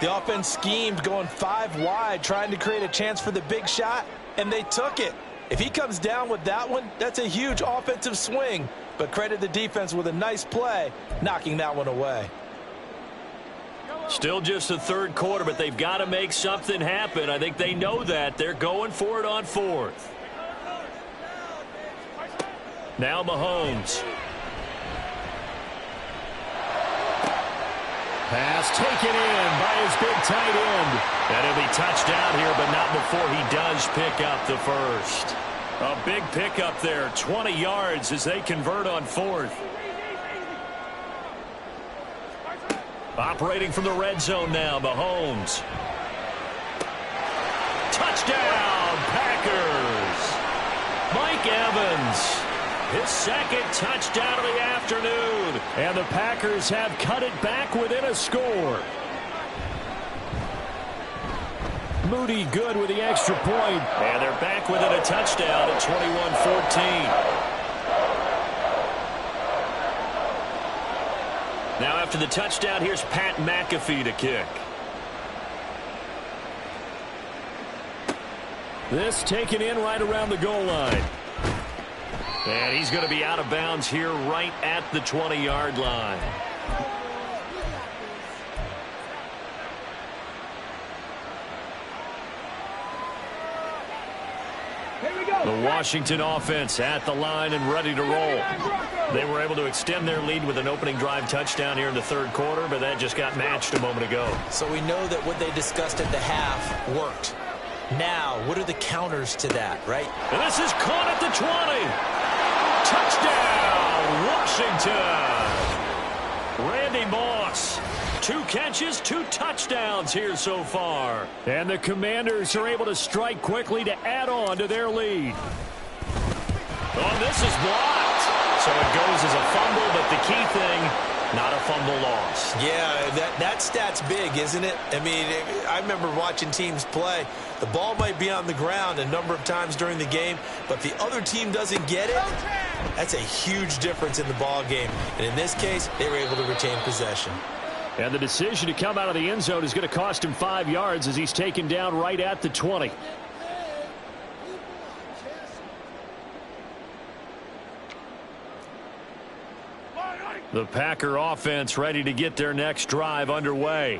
The offense schemed going 5 wide, trying to create a chance for the big shot, and they took it. If he comes down with that one, that's a huge offensive swing. But credit the defense with a nice play, knocking that one away. Still just the 3rd quarter, but they've got to make something happen. I think they know that. They're going for it on 4th. Now Mahomes. Pass taken in by his big tight end. And he'll be touchdown here, but not before he does pick up the first. A big pickup there, 20 yards as they convert on 4th. Operating from the red zone now, Mahomes. Touchdown, Packers. Mike Evans. His 2nd touchdown of the afternoon. And the Packers have cut it back within a score. Moody good with the extra point. And they're back within a touchdown at 21-14. Now after the touchdown, here's Pat McAfee to kick. This taken in right around the goal line. And he's going to be out of bounds here right at the 20-yard line. The Washington offense at the line and ready to roll. They were able to extend their lead with an opening drive touchdown here in the 3rd quarter, but that just got matched a moment ago. So we know that what they discussed at the half worked. Now, what are the counters to that, right? And this is caught at the 20. Touchdown, Washington. Randy Moss. 2 catches, 2 touchdowns here so far. And the Commanders are able to strike quickly to add on to their lead. Oh, this is blocked. So it goes as a fumble, but the key thing, not a fumble loss. Yeah, that stat's big, isn't it? I mean, I remember watching teams play. The ball might be on the ground a number of times during the game, but if the other team doesn't get it, that's a huge difference in the ball game. And in this case, they were able to retain possession. And the decision to come out of the end zone is going to cost him 5 yards as he's taken down right at the 20. The Packer offense ready to get their next drive underway.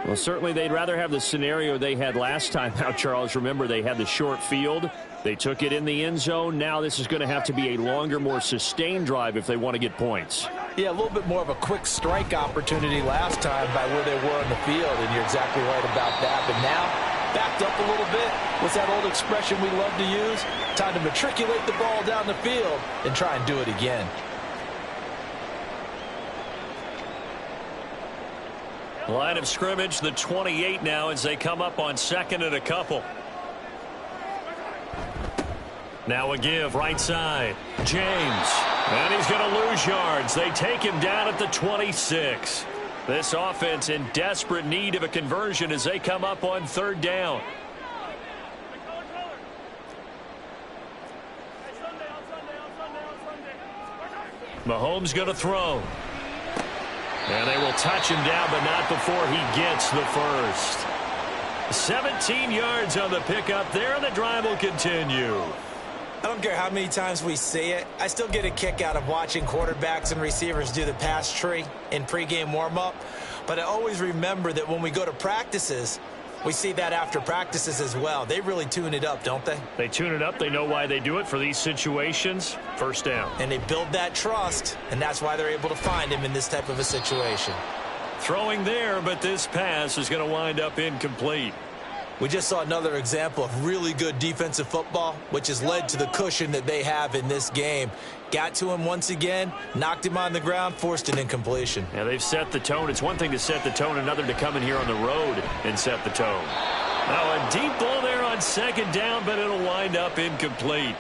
Well, certainly they'd rather have the scenario they had last time out, Charles. Remember, they had the short field. They took it in the end zone. Now this is going to have to be a longer, more sustained drive if they want to get points. Yeah, a little bit more of a quick strike opportunity last time by where they were on the field, and you're exactly right about that. But now, backed up a little bit. What's that old expression we love to use? Time to matriculate the ball down the field and try and do it again. Line of scrimmage, the 28 now as they come up on 2nd and a couple. Now a give, right side. James. And he's going to lose yards. They take him down at the 26. This offense in desperate need of a conversion as they come up on 3rd down. Mahomes going to throw. And they will touch him down, but not before he gets the first. 17 yards on the pickup there, and the drive will continue. I don't care how many times we see it. I still get a kick out of watching quarterbacks and receivers do the pass tree in pregame warm-up. But I always remember that when we go to practices, We see that after practices as well. They really tune it up, don't they? They tune it up. They know why they do it for these situations. First down. And they build that trust, and that's why they're able to find him in this type of a situation. Throwing there, but this pass is going to wind up incomplete. We just saw another example of really good defensive football, which has led to the cushion that they have in this game. Got to him once again, knocked him on the ground, forced an incompletion. Yeah, they've set the tone. It's one thing to set the tone, another to come in here on the road and set the tone. Now a deep ball there on second down, but it'll wind up incomplete.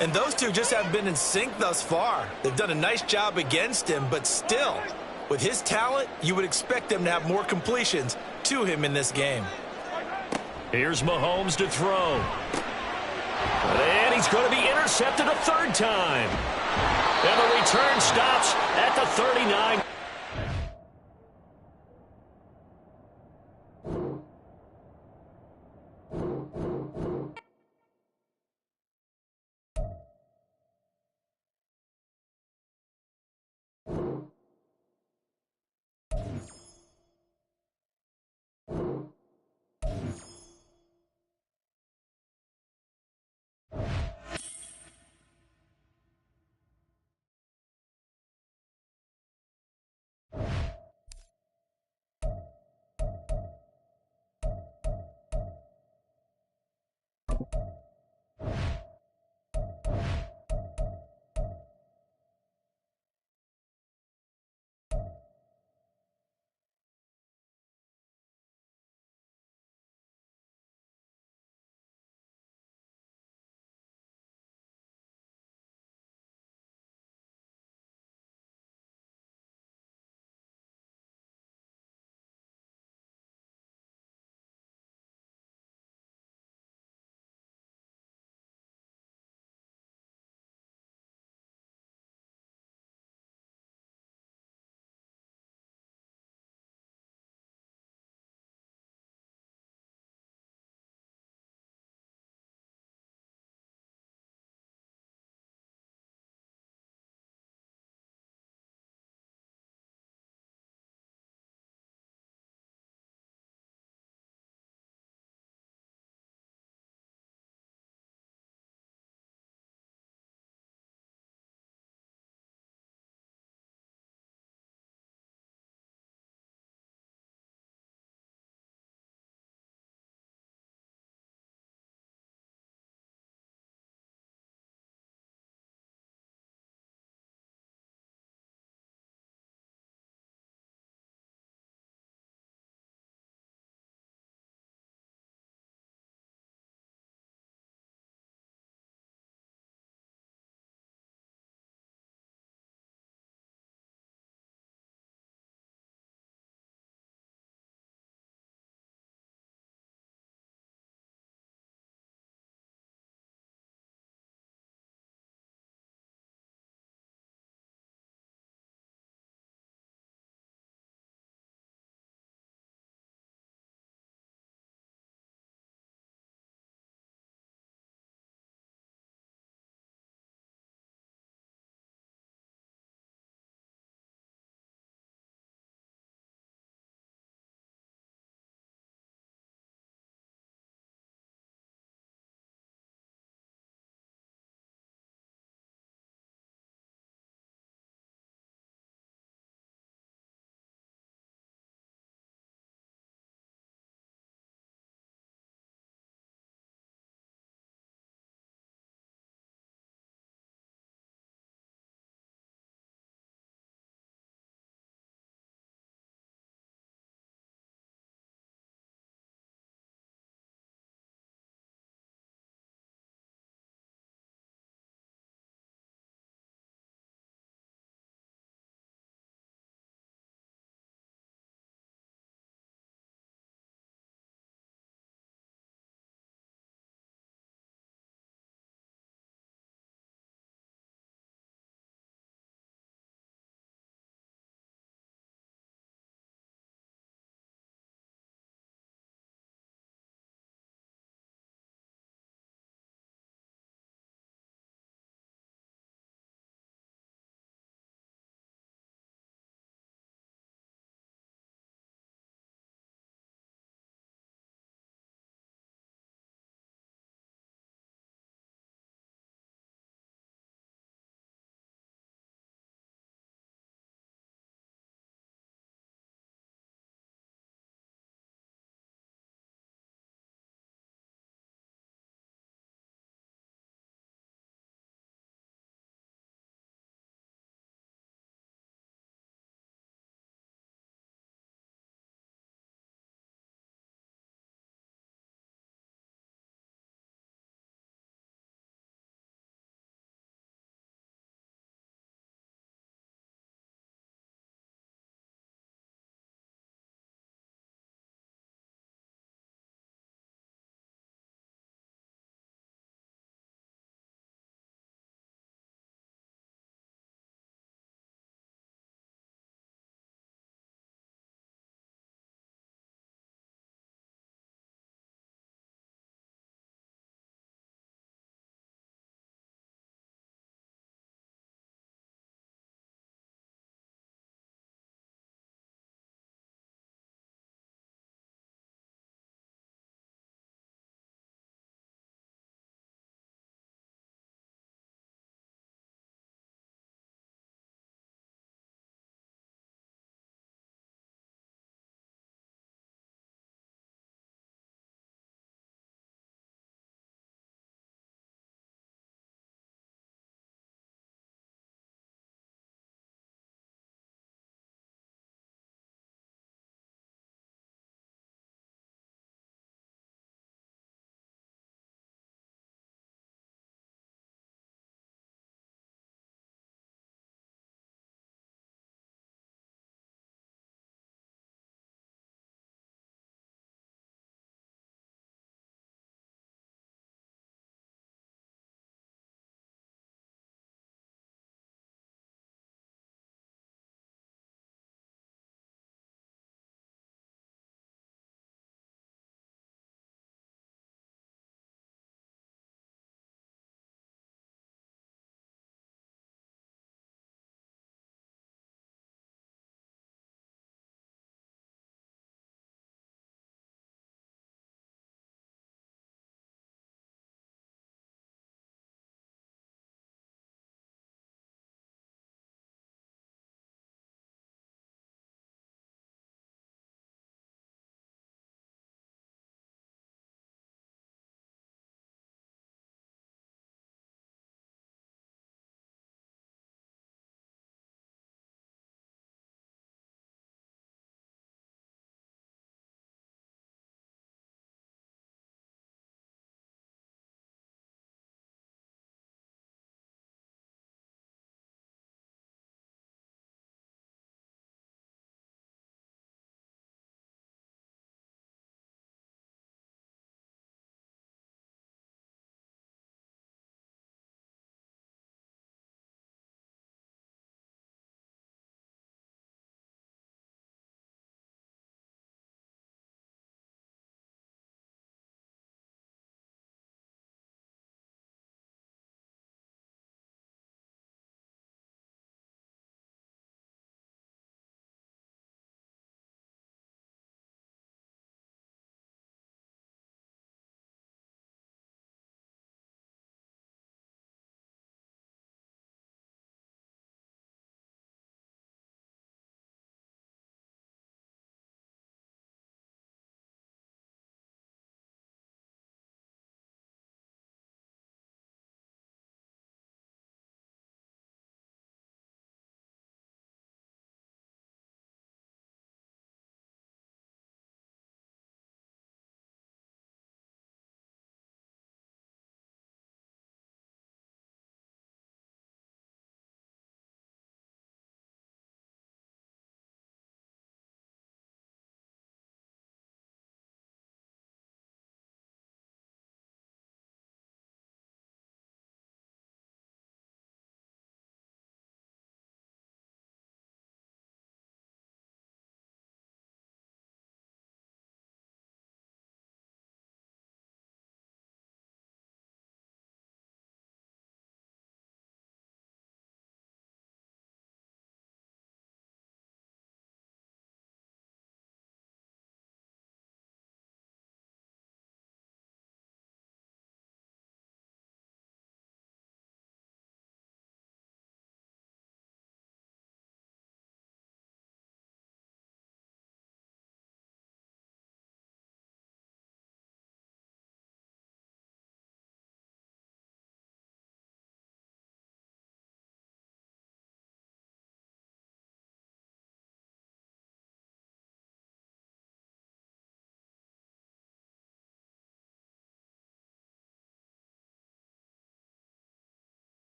And those two just haven't been in sync thus far. They've done a nice job against him, but still, with his talent, you would expect them to have more completions to him in this game. Here's Mahomes to throw. And he's going to be intercepted a third time. And the return stops at the 39.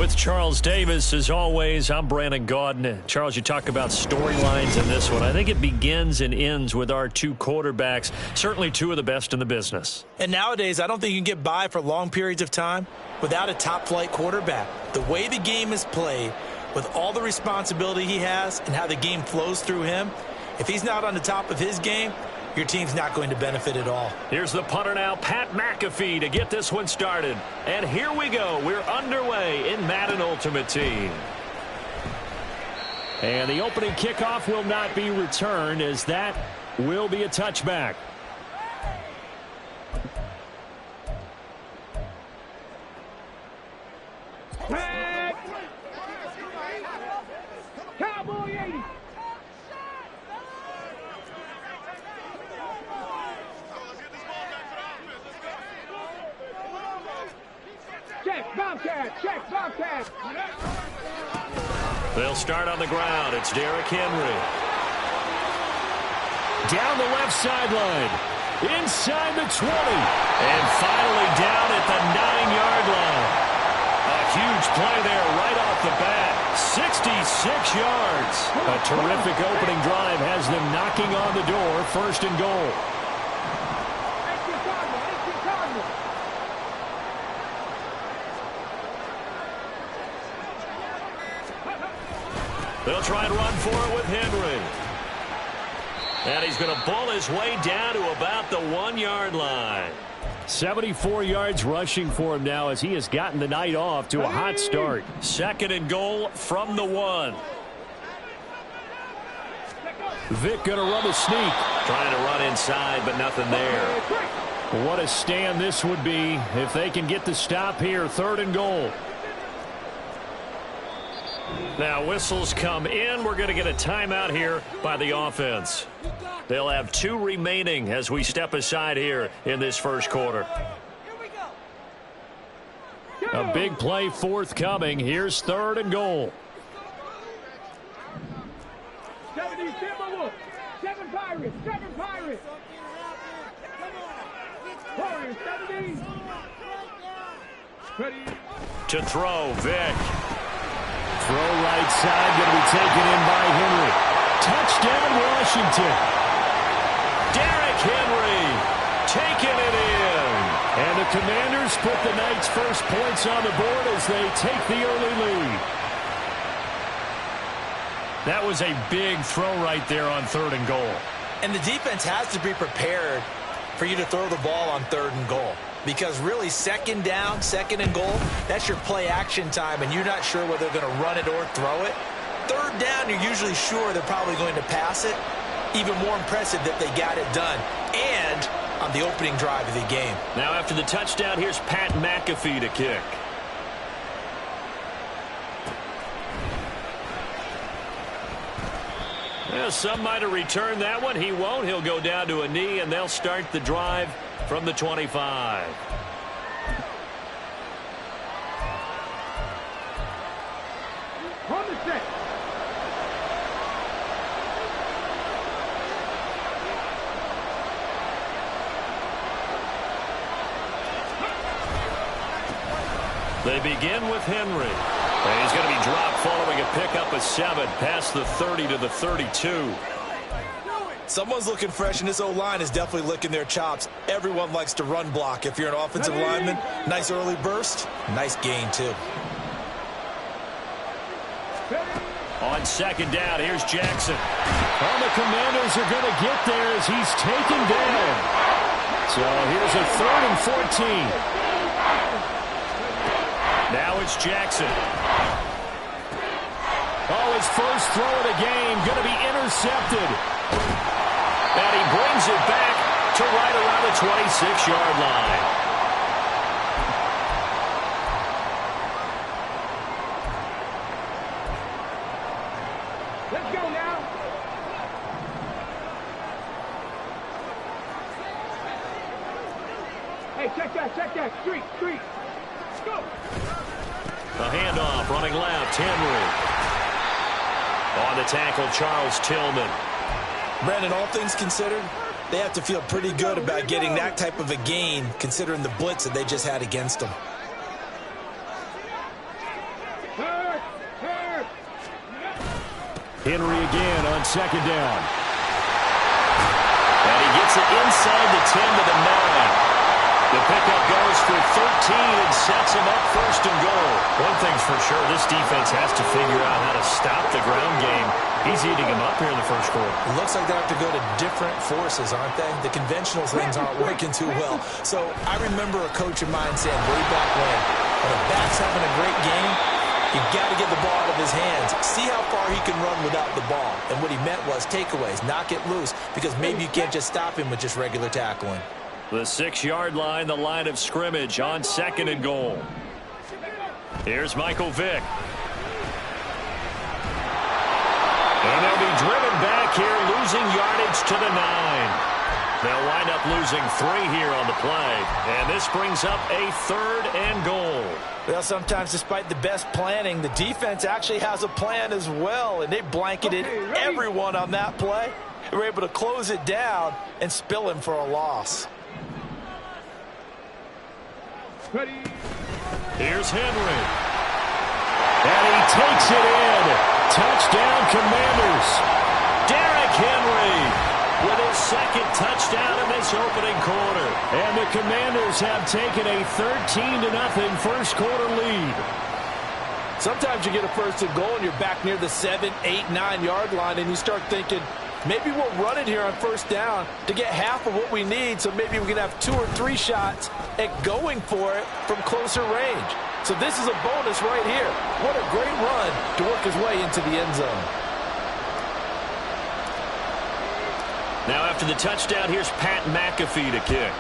With Charles Davis, as always, I'm Brandon Gaudin. Charles, you talk about storylines in this one. I think it begins and ends with our two quarterbacks, certainly two of the best in the business. And nowadays, I don't think you can get by for long periods of time without a top-flight quarterback. The way the game is played, with all the responsibility he has and how the game flows through him, if he's not on the top of his game, your team's not going to benefit at all. Here's the punter now, Pat McAfee, to get this one started. And here we go. We're underway in Madden Ultimate Team. And the opening kickoff will not be returned, as that will be a touchback. Cowboy 80. Check, Bobcat, check, Bobcat. They'll start on the ground. It's Derrick Henry. Down the left sideline. Inside the 20. And finally down at the 9-yard line. A huge play there right off the bat. 66 yards. A terrific opening drive has them knocking on the door. 1st and goal. They'll try and run for it with Henry. And he's going to bull his way down to about the 1-yard line. 74 yards rushing for him now as he has gotten the night off to a hot start. 2nd and goal from the 1. Vic going to run a sneak. Trying to run inside, but nothing there. What a stand this would be if they can get the stop here. 3rd and goal. Now whistles come in. We're going to get a timeout here by the offense. They'll have 2 remaining as we step aside here in this 1st quarter. A big play forthcoming. Here's 3rd and goal. 70, 7 Pirates, 7 Pirates. Warriors, 70. Ready. To throw, Vic. Throw right side, going to be taken in by Henry. Touchdown, Washington. Derrick Henry taking it in. And the Commanders put the night's first points on the board as they take the early lead. That was a big throw right there on 3rd and goal. And the defense has to be prepared for you to throw the ball on 3rd and goal. Because really, 2nd down, 2nd and goal, that's your play action time, and you're not sure whether they're going to run it or throw it. 3rd down, you're usually sure they're probably going to pass it. Even more impressive that they got it done. And on the opening drive of the game. Now after the touchdown, here's Pat McAfee to kick. Well, some might have returned that one. He won't. He'll go down to a knee, and they'll start the drive from the 25. On the set. They begin with Henry. And he's going to be dropped following a pickup of 7 past the 30 to the 32. Someone's looking fresh, and this O-line is definitely licking their chops. Everyone likes to run block. If you're an offensive lineman, nice early burst, nice gain, too. On 2nd down, here's Jackson. Well, the Commanders are going to get there as he's taken down. So here's a 3rd and 14. Now it's Jackson. Oh, his first throw of the game going to be intercepted. And he brings it back to right around the 26-yard line. Let's go now. Hey, check that. Street. Let's go. A handoff, running left, Henry. On the tackle, Charles Tillman. Brandon, all things considered, they have to feel pretty good about getting that type of a gain, considering the blitz that they just had against them. Henry again on second down. And he gets it inside the 10 to the 9. The pickup goes for 13 and sets him up first and goal. One thing's for sure, this defense has to figure out how to stop the ground game. He's eating him up here in the first quarter. It looks like they have to go to different forces, aren't they? The conventional things aren't working too well. So I remember a coach of mine saying way back when a back's having a great game, you've got to get the ball out of his hands. See how far he can run without the ball. And what he meant was takeaways, knock it loose, because maybe you can't just stop him with just regular tackling. The 6-yard line, the line of scrimmage on second and goal. Here's Michael Vick. And they'll be driven back here, losing yardage to the 9. They'll wind up losing 3 here on the play. And this brings up a 3rd and goal. Well, sometimes despite the best planning, the defense actually has a plan as well. And they blanketed everyone on that play. They were able to close it down and spill him for a loss. Here's Henry. And he takes it in. Touchdown, Commanders. Derrick Henry with his 2nd touchdown in this opening quarter. And the Commanders have taken a 13-0 first quarter lead. Sometimes you get a first and goal and you're back near the 7, 8, 9-yard line and you start thinking, maybe we'll run it here on first down to get half of what we need, so maybe we can have 2 or 3 shots at going for it from closer range. So this is a bonus right here. What a great run to work his way into the end zone. Now after the touchdown, here's Pat McAfee to kick.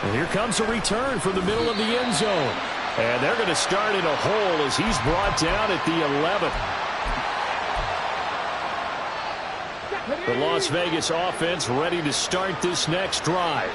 And here comes a return from the middle of the end zone. And they're going to start in a hole as he's brought down at the 11th. The Las Vegas offense ready to start this next drive.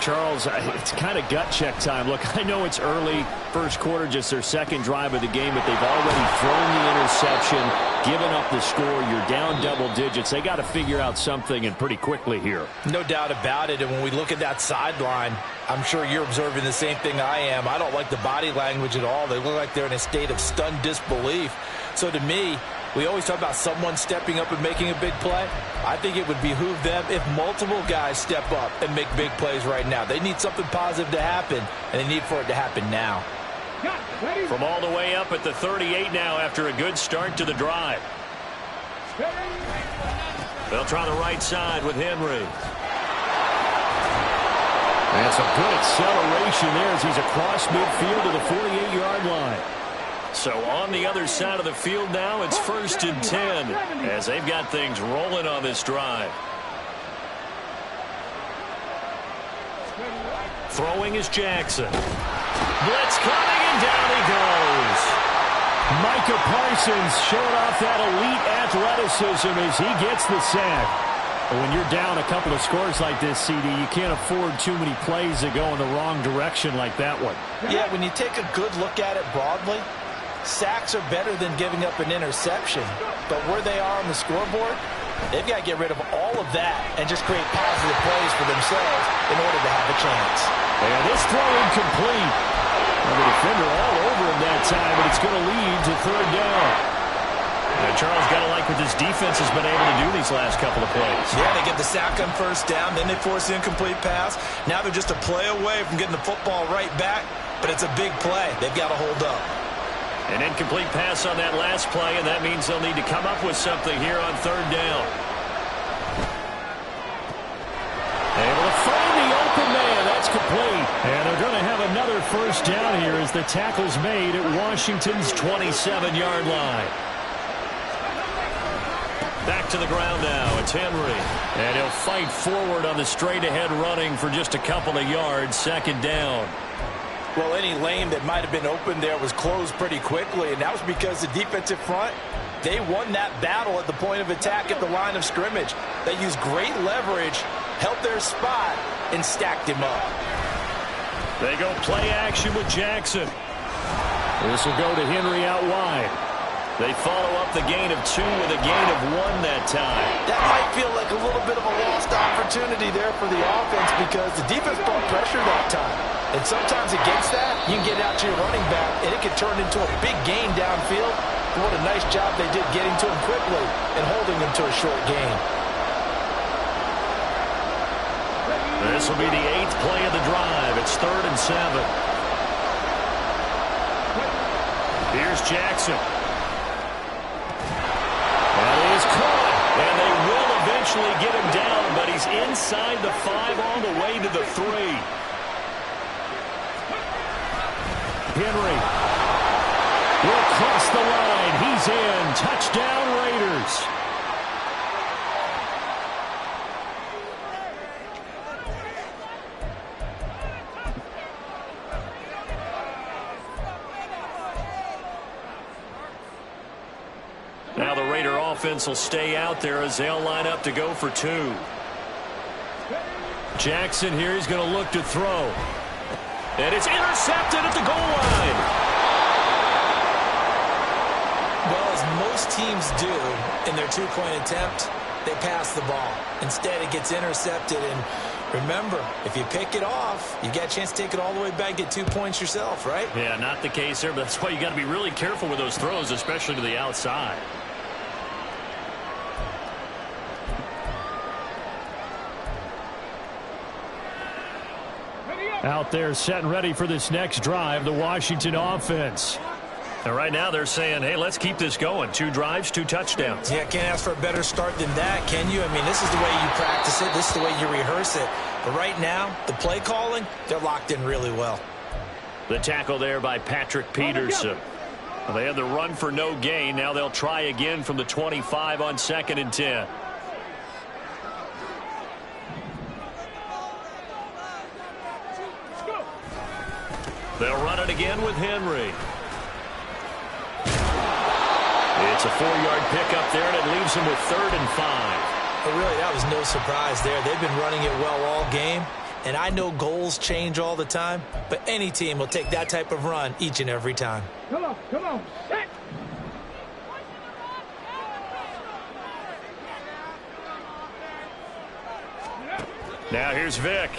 Charles, it's kind of gut check time. Look, I know it's early, first quarter, just their 2nd drive of the game, but they've already thrown the interception, given up the score. You're down double digits. They got to figure out something, and pretty quickly here. No doubt about it, and when we look at that sideline, I'm sure you're observing the same thing I am. I don't like the body language at all. They look like they're in a state of stunned disbelief. So to me, we always talk about someone stepping up and making a big play. I think it would behoove them if multiple guys step up and make big plays right now. They need something positive to happen, and they need for it to happen now. From all the way up at the 38 now after a good start to the drive. They'll try the right side with Henry. That's a good acceleration there as he's across midfield to the 48-yard line. So on the other side of the field now, it's 1st and 10 as they've got things rolling on this drive. Throwing is Jackson. Blitz coming, and down he goes. Micah Parsons showing off that elite athleticism as he gets the sack. When you're down a couple of scores like this, CD, you can't afford too many plays that go in the wrong direction like that one. Yeah, when you take a good look at it broadly, sacks are better than giving up an interception. But where they are on the scoreboard, they've got to get rid of all of that and just create positive plays for themselves in order to have a chance. And this throw incomplete. And the defender all over him that time, but it's going to lead to 3rd down. And Charles, got to like what this defense has been able to do these last couple of plays. Yeah, they get the sack on first down, then they force the incomplete pass. Now they're just a play away from getting the football right back, but it's a big play. They've got to hold up. An incomplete pass on that last play, and that means they'll need to come up with something here on 3rd down. Able to find the open man. That's complete. And they're going to have another first down here as the tackle's made at Washington's 27-yard line. Back to the ground now. It's Henry. And he'll fight forward on the straight-ahead running for just a couple of yards. 2nd down. Well, any lane that might have been open there was closed pretty quickly, and that was because the defensive front, they won that battle at the point of attack at the line of scrimmage. They used great leverage, held their spot, and stacked him up. They go play action with Jackson. This will go to Henry out wide. They follow up the gain of 2 with a gain of 1 that time. That might feel like a little bit of a lost opportunity there for the offense because the defense brought pressure that time. And sometimes against that, you can get out to your running back, and it can turn into a big gain downfield. But what a nice job they did getting to him quickly and holding him to a short gain. This will be the 8th play of the drive. It's 3rd and 7. Here's Jackson. That is caught. And they will eventually get him down, but he's inside the 5 all the way to the 3. Henry will cross the line. He's in. Touchdown, Raiders. Now the Raider offense will stay out there as they'll line up to go for 2. Jackson here, he's going to look to throw. And it's intercepted at the goal line. Well, as most teams do in their two-point attempt, they pass the ball. Instead, it gets intercepted. And remember, if you pick it off, you get a chance to take it all the way back, get 2 points yourself, right? Yeah, not the case there, but that's why you got to be really careful with those throws, especially to the outside. Out there set and ready for this next drive, the Washington offense. And right now they're saying, hey, let's keep this going. 2 drives, 2 touchdowns. Yeah, can't ask for a better start than that, can you? I mean, this is the way you practice it. This is the way you rehearse it. But right now, the play calling, they're locked in really well. The tackle there by Patrick Peterson. Well, they had the run for no gain. Now they'll try again from the 25 on 2nd and 10. They'll run it again with Henry. It's a 4-yard pickup there, and it leaves him with 3rd and 5. But really, that was no surprise there. They've been running it well all game. And I know goals change all the time, but any team will take that type of run each and every time. Come on, come on. Set. Now here's Vic.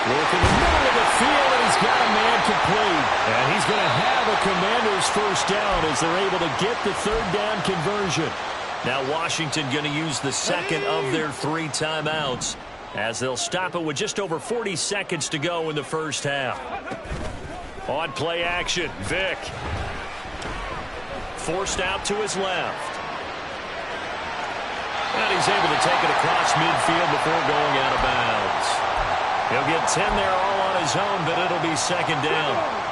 Look in the middle of the field, and he's got a man complete. And he's going to have a Commanders first down as they're able to get the 3rd down conversion. Now Washington going to use the 2nd of their 3 timeouts as they'll stop it with just over 40 seconds to go in the first half. On play action, Vic. Forced out to his left. And he's able to take it across midfield before going out of bounds. He'll get 10 there all on his own, but it'll be 2nd down.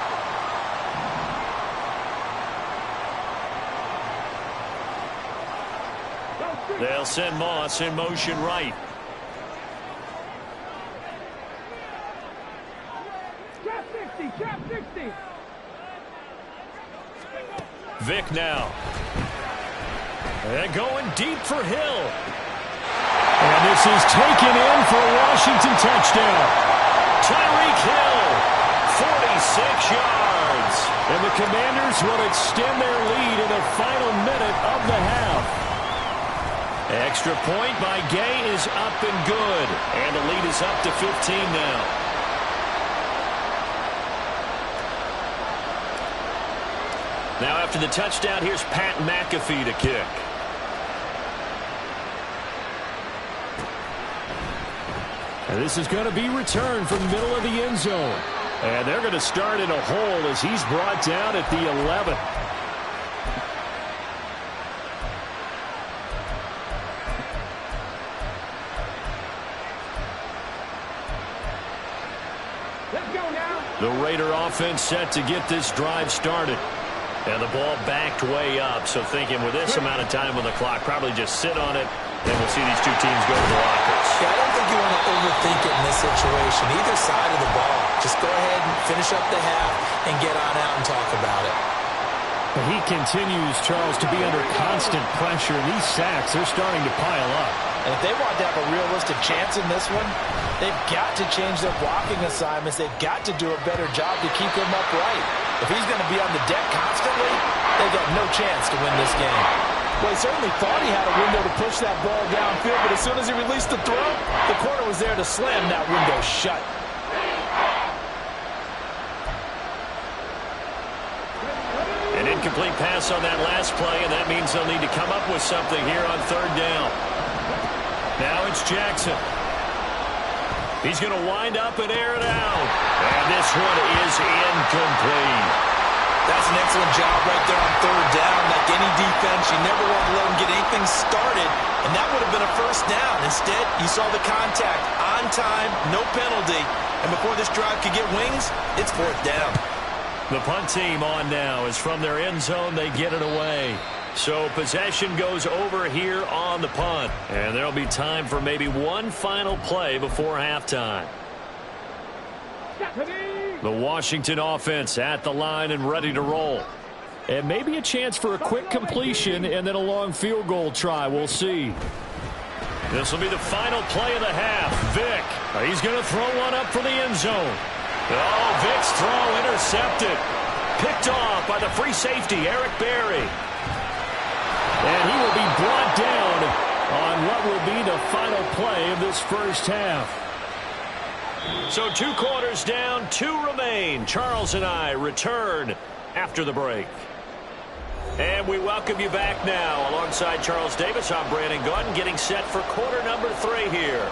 They'll send Moss in motion right. Trap 60, trap 60. Vic now. And going deep for Hill. And this is taken in for a Washington touchdown. Tyreek Hill, 46 yards. And the Commanders will extend their lead in the final minute of the half. Extra point by Gay is up and good. And the lead is up to 15 now. Now after the touchdown, here's Pat McAfee to kick. And this is going to be returned from the middle of the end zone. And they're going to start in a hole as he's brought down at the 11. Let's go now. The Raider offense set to get this drive started. And the ball backed way up, so thinking with this amount of time on the clock, probably just sit on it, and we'll see these 2 teams go to the lockers. Yeah, I don't think you want to overthink it in this situation. Either side of the ball. Just go ahead and finish up the half and get on out and talk about it. He continues, Charles, to be under constant pressure, and these sacks are starting to pile up. And if they want to have a realistic chance in this one, they've got to change their blocking assignments. They've got to do a better job to keep him upright. If he's going to be on the deck constantly, they've got no chance to win this game. Well, he certainly thought he had a window to push that ball downfield, but as soon as he released the throw, the corner was there to slam that window shut. An incomplete pass on that last play, and that means they'll need to come up with something here on third down. Now it's Jackson. He's going to wind up and air it out. And this one is incomplete. That's an excellent job right there on third down. Like any defense, you never want to let them get anything started, and that would have been a first down. Instead, you saw the contact on time, no penalty, and before this drive could get wings, it's fourth down. The punt team on now is from their end zone. They get it away. So possession goes over here on the punt, and there'll be time for maybe one final play before halftime. The Washington offense at the line and ready to roll. And maybe a chance for a quick completion and then a long field goal try. We'll see. This will be the final play of the half. Vick, he's going to throw one up for the end zone. Oh, Vick's throw intercepted. Picked off by the free safety, Eric Berry. And he will be brought down on what will be the final play of this first half. So 2 quarters down, 2 remain. Charles and I return after the break. And we welcome you back now. Alongside Charles Davis, I'm Brandon Gaudin, getting set for quarter number 3 here.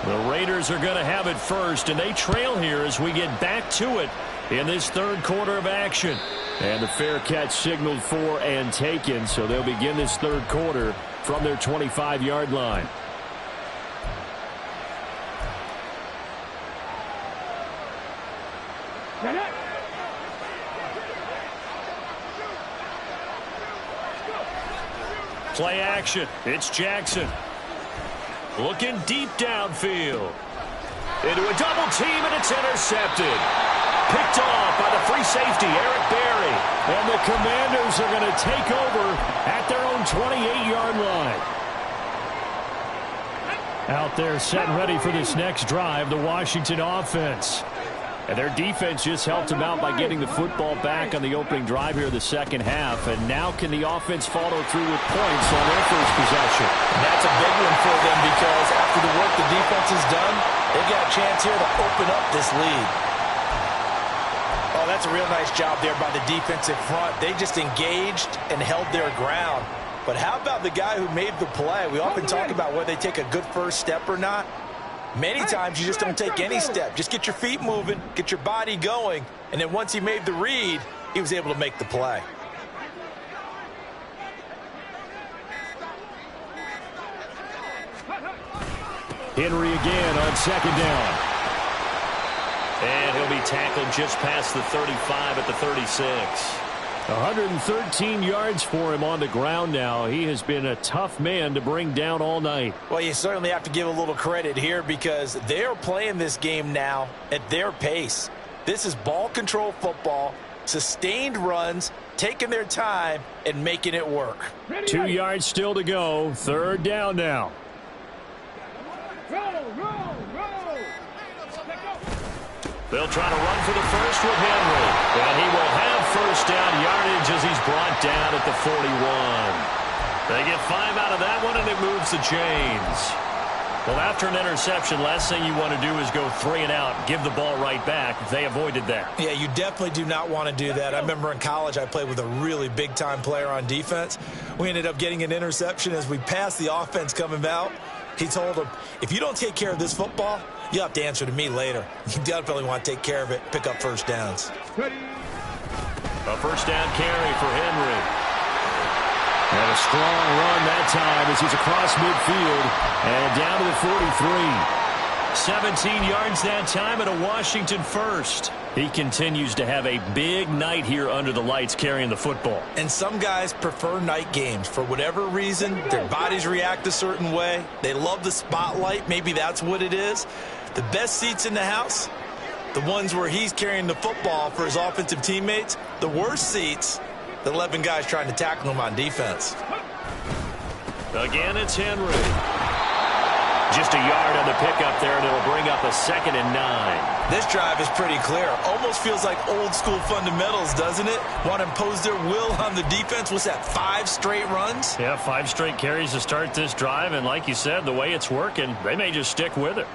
The Raiders are going to have it first, and they trail here as we get back to it in this third quarter of action. And the fair catch signaled for and taken, so they'll begin this third quarter from their 25-yard line. Play action. It's Jackson. Looking deep downfield. Into a double team, and it's intercepted. Picked off by the free safety, Eric Berry. And the Commanders are going to take over at their own 28-yard line. Out there set and ready for this next drive, the Washington offense. And their defense just helped them out by getting the football back on the opening drive here in the second half. And now can the offense follow through with points on their first possession? And that's a big one for them because after the work the defense has done, they've got a chance here to open up this lead. Oh, that's a real nice job there by the defensive front. They just engaged and held their ground. But how about the guy who made the play? We often talk about whether they take a good first step or not. Many times you just don't take any step. Just get your feet moving, get your body going, and then once he made the read, he was able to make the play. Henry again on second down. And he'll be tackled just past the 35 at the 36. 113 yards for him on the ground now. He has been a tough man to bring down all night. Well, you certainly have to give a little credit here because they're playing this game now at their pace. This is ball control football, sustained runs, taking their time and making it work. 2 yards still to go. Third down now. They'll try to run for the first with Henry. And he will have first down yardage as he's brought down at the 41. They get 5 out of that one, and it moves the chains. Well, after an interception, last thing you want to do is go 3 and out, give the ball right back. They avoided that. Yeah, you definitely do not want to do that. I remember in college I played with a really big-time player on defense. We ended up getting an interception as we passed the offense coming out. He told him, if you don't take care of this football, you'll have to answer to me later. You definitely want to take care of it, pick up first downs. A first down carry for Henry. And a strong run that time as he's across midfield and down to the 43. 17 yards that time and a Washington first. He continues to have a big night here under the lights carrying the football. And some guys prefer night games. For whatever reason, their bodies react a certain way. They love the spotlight. Maybe that's what it is. The best seats in the house, the ones where he's carrying the football for his offensive teammates. The worst seats, the 11 guys trying to tackle him on defense. Again, it's Henry. Just a yard on the pickup there, and it'll bring up a 2nd and 9. This drive is pretty clear. Almost feels like old school fundamentals, doesn't it? Want to impose their will on the defense. What's that, 5 straight runs? Yeah, 5 straight carries to start this drive, and like you said, the way it's working, they may just stick with it.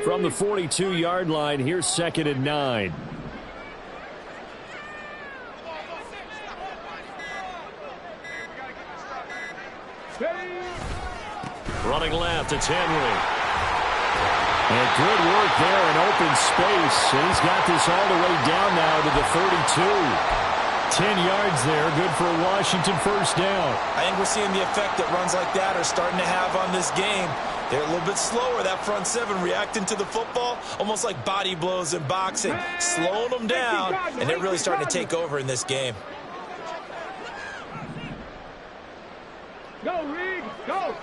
From the 42-yard line, here's 2nd and 9. Running left, it's Henry. And good work there in open space. And he's got this all the way down now to the 32. 10 yards there, good for a Washington first down. I think we're seeing the effect that runs like that are starting to have on this game. They're a little bit slower, that front 7 reacting to the football, almost like body blows in boxing, slowing them down, and they're really starting to take over in this game. Go, Reed, go.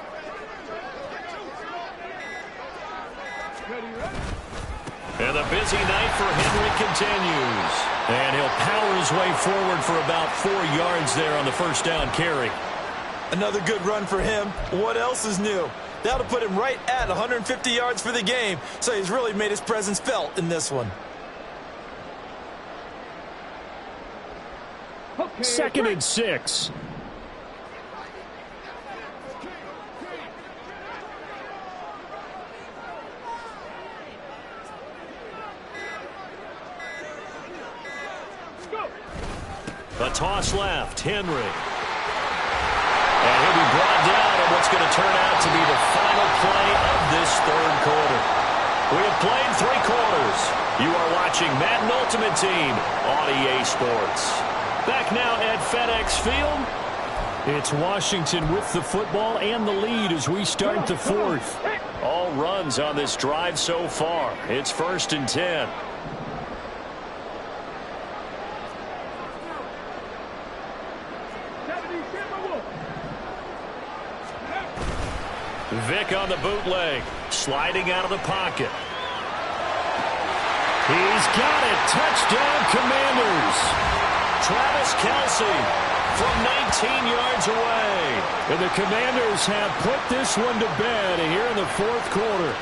And the busy night for Henry continues. And he'll power his way forward for about 4 yards there on the first down carry. Another good run for him. What else is new? That'll put him right at 150 yards for the game. So he's really made his presence felt in this one. Okay, 2nd and 6. A toss left, Henry. And he'll be brought down in what's going to turn out to be the final play of this 3rd quarter. We have played 3 quarters. You are watching Madden Ultimate Team on EA Sports. Back now at FedEx Field. It's Washington with the football and the lead as we start the 4th. All runs on this drive so far. It's 1st and 10. Vick on the bootleg, sliding out of the pocket. He's got it. Touchdown, Commanders. Travis Kelce from 19 yards away. And the Commanders have put this one to bed here in the 4th quarter.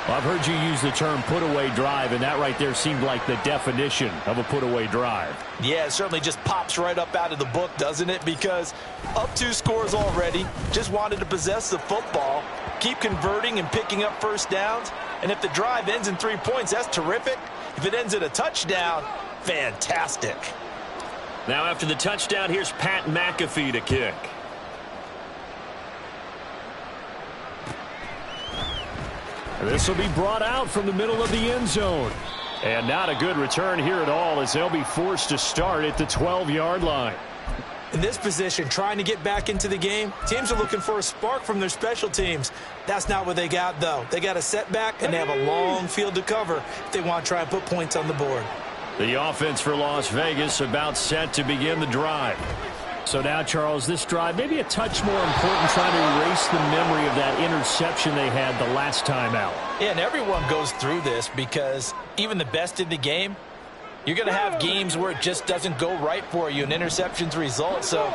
Well, I've heard you use the term put-away drive, and that right there seemed like the definition of a put-away drive. Yeah, it certainly just pops right up out of the book, doesn't it? Because up 2 scores already, just wanted to possess the football, keep converting and picking up first downs. And if the drive ends in 3 points, that's terrific. If it ends in a touchdown, fantastic. Now after the touchdown, here's Pat McAfee to kick. This will be brought out from the middle of the end zone. And not a good return here at all as they'll be forced to start at the 12-yard line. In this position, trying to get back into the game, teams are looking for a spark from their special teams. That's not what they got, though. They got a setback, and they have a long field to cover if they want to try and put points on the board. The offense for Las Vegas about set to begin the drive. So now, Charles, this drive maybe a touch more important, trying to erase the memory of that interception they had the last time out. Yeah, and everyone goes through this because even the best in the game, you're going to have games where it just doesn't go right for you and interceptions result. So,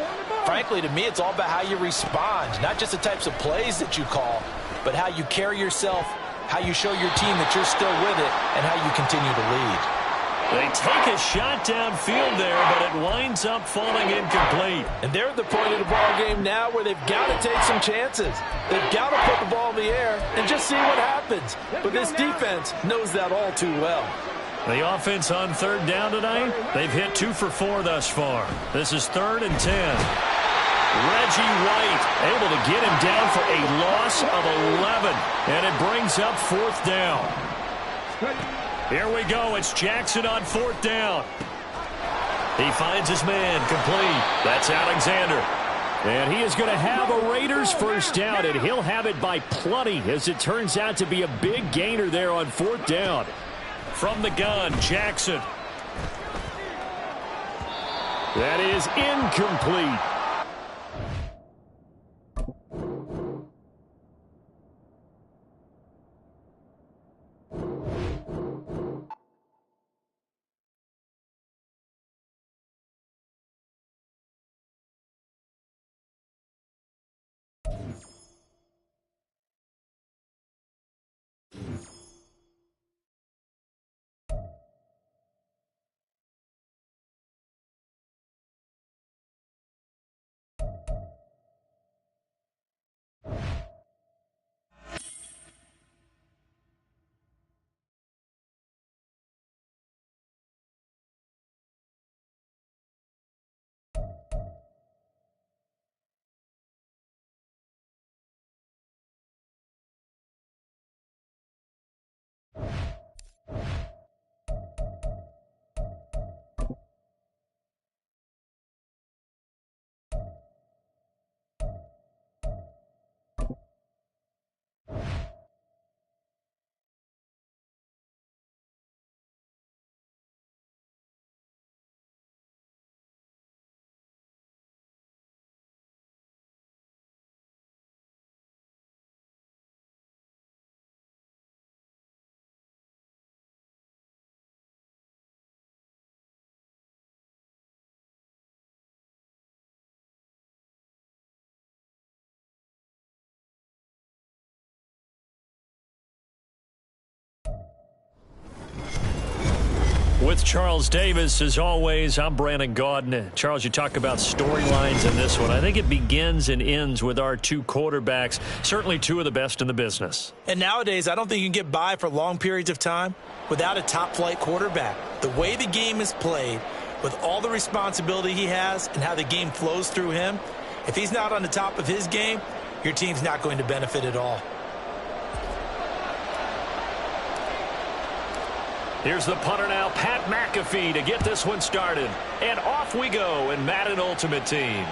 frankly, to me, it's all about how you respond, not just the types of plays that you call, but how you carry yourself, how you show your team that you're still with it, and how you continue to lead. They take a shot downfield there, but it winds up falling incomplete. And they're at the point of the ball game now where they've got to take some chances. They've got to put the ball in the air and just see what happens. But this defense knows that all too well. The offense on 3rd down tonight, they've hit 2 for 4 thus far. This is 3rd and 10. Reggie White able to get him down for a loss of 11. And it brings up 4th down. Here we go. It's Jackson on 4th down. He finds his man complete. That's Alexander. And he is going to have a Raiders first down, and he'll have it by plenty as it turns out to be a big gainer there on 4th down. From the gun, Jackson. That is incomplete. with Charles Davis. As always, I'm Brandon Gaudin. Charles, you talk about storylines in this one. I think it begins and ends with our two quarterbacks, certainly two of the best in the business. And nowadays, I don't think you can get by for long periods of time without a top-flight quarterback. The way the game is played, with all the responsibility he has and how the game flows through him, if he's not on the top of his game, your team's not going to benefit at all. Here's the punter now, Pat McAfee, to get this one started. And off we go in Madden Ultimate Team.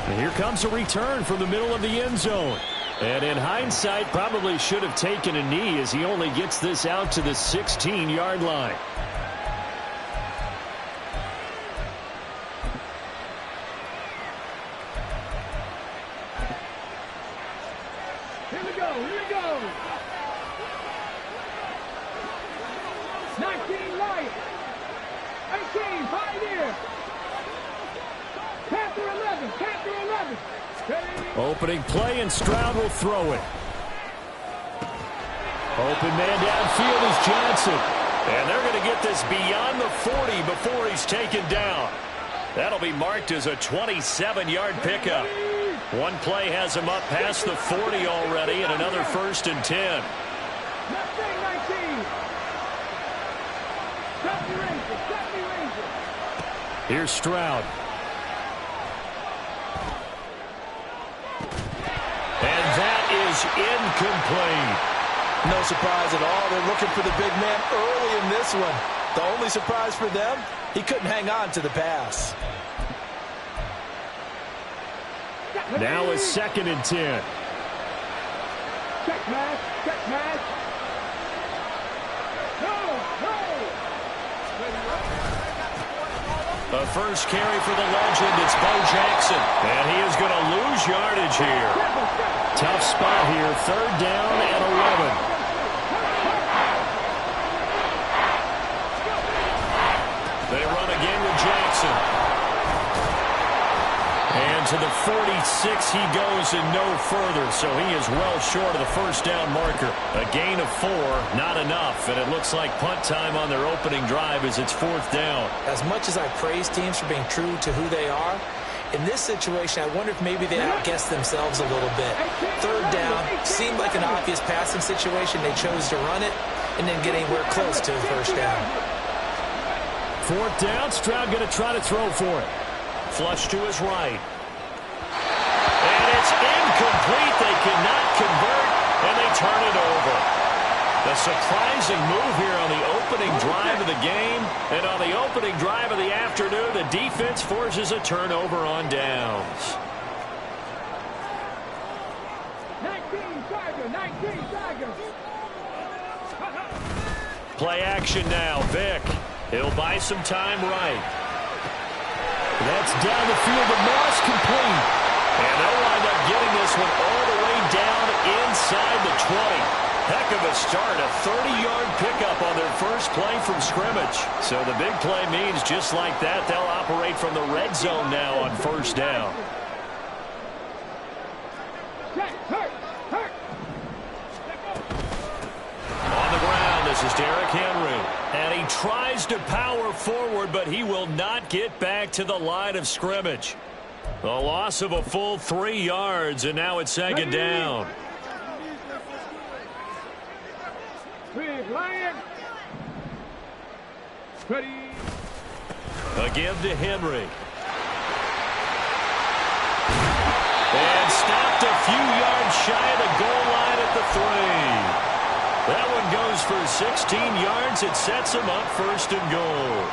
And here comes a return from the middle of the end zone. And in hindsight, probably should have taken a knee as he only gets this out to the 16-yard line. Here we go, here we go. 19 Lions. 18 Pioneer. Panther 11, Panther 11. Ready? Opening play, and Stroud will throw it. Open man downfield is Johnson. And they're going to get this beyond the 40 before he's taken down. That'll be marked as a 27-yard pickup. One play has him up past the 40 already, and another 1st and 10. Left wing 19. Stop the Ranger, stop the Ranger. Here's Stroud. And that is incomplete. No surprise at all. They're looking for the big man early in this one. The only surprise for them, he couldn't hang on to the pass. Now a 2nd and 10. Check pass, check pass. The first carry for the legend, it's Bo Jackson. And he is going to lose yardage here. Tough spot here, 3rd down and 11. They run again with Jackson. And to the 46 he goes and no further, so he is well short of the 1st down marker. A gain of 4, not enough, and it looks like punt time on their opening drive as it's 4th down. As much as I praise teams for being true to who they are, in this situation, I wonder if maybe they outguessed themselves a little bit. 3rd down seemed like an obvious passing situation. They chose to run it and then get anywhere close to the 1st down. 4th down, Stroud going to try to throw for it. Flush to his right. And it's incomplete. They cannot convert, and they turn it over. A surprising move here on the opening drive of the game. And on the opening drive of the afternoon, the defense forces a turnover on downs. 19 Tiger, 19 Tiger. Play action now, Vic. He'll buy some time right. That's down the field to Moss, complete. And they'll wind up getting this one all the way down inside the 20. Heck of a start, a 30-yard pickup on their first play from scrimmage. So the big play means just like that, they'll operate from the red zone now on 1st down. On the ground, this is Derrick Henry. And he tries to power forward, but he will not get back to the line of scrimmage. A loss of a full 3 yards, and now it's 2nd down. Big Lion. Ready. A give to Henry. And stopped a few yards shy of the goal line at the 3. That one goes for 16 yards. It sets him up 1st and goal.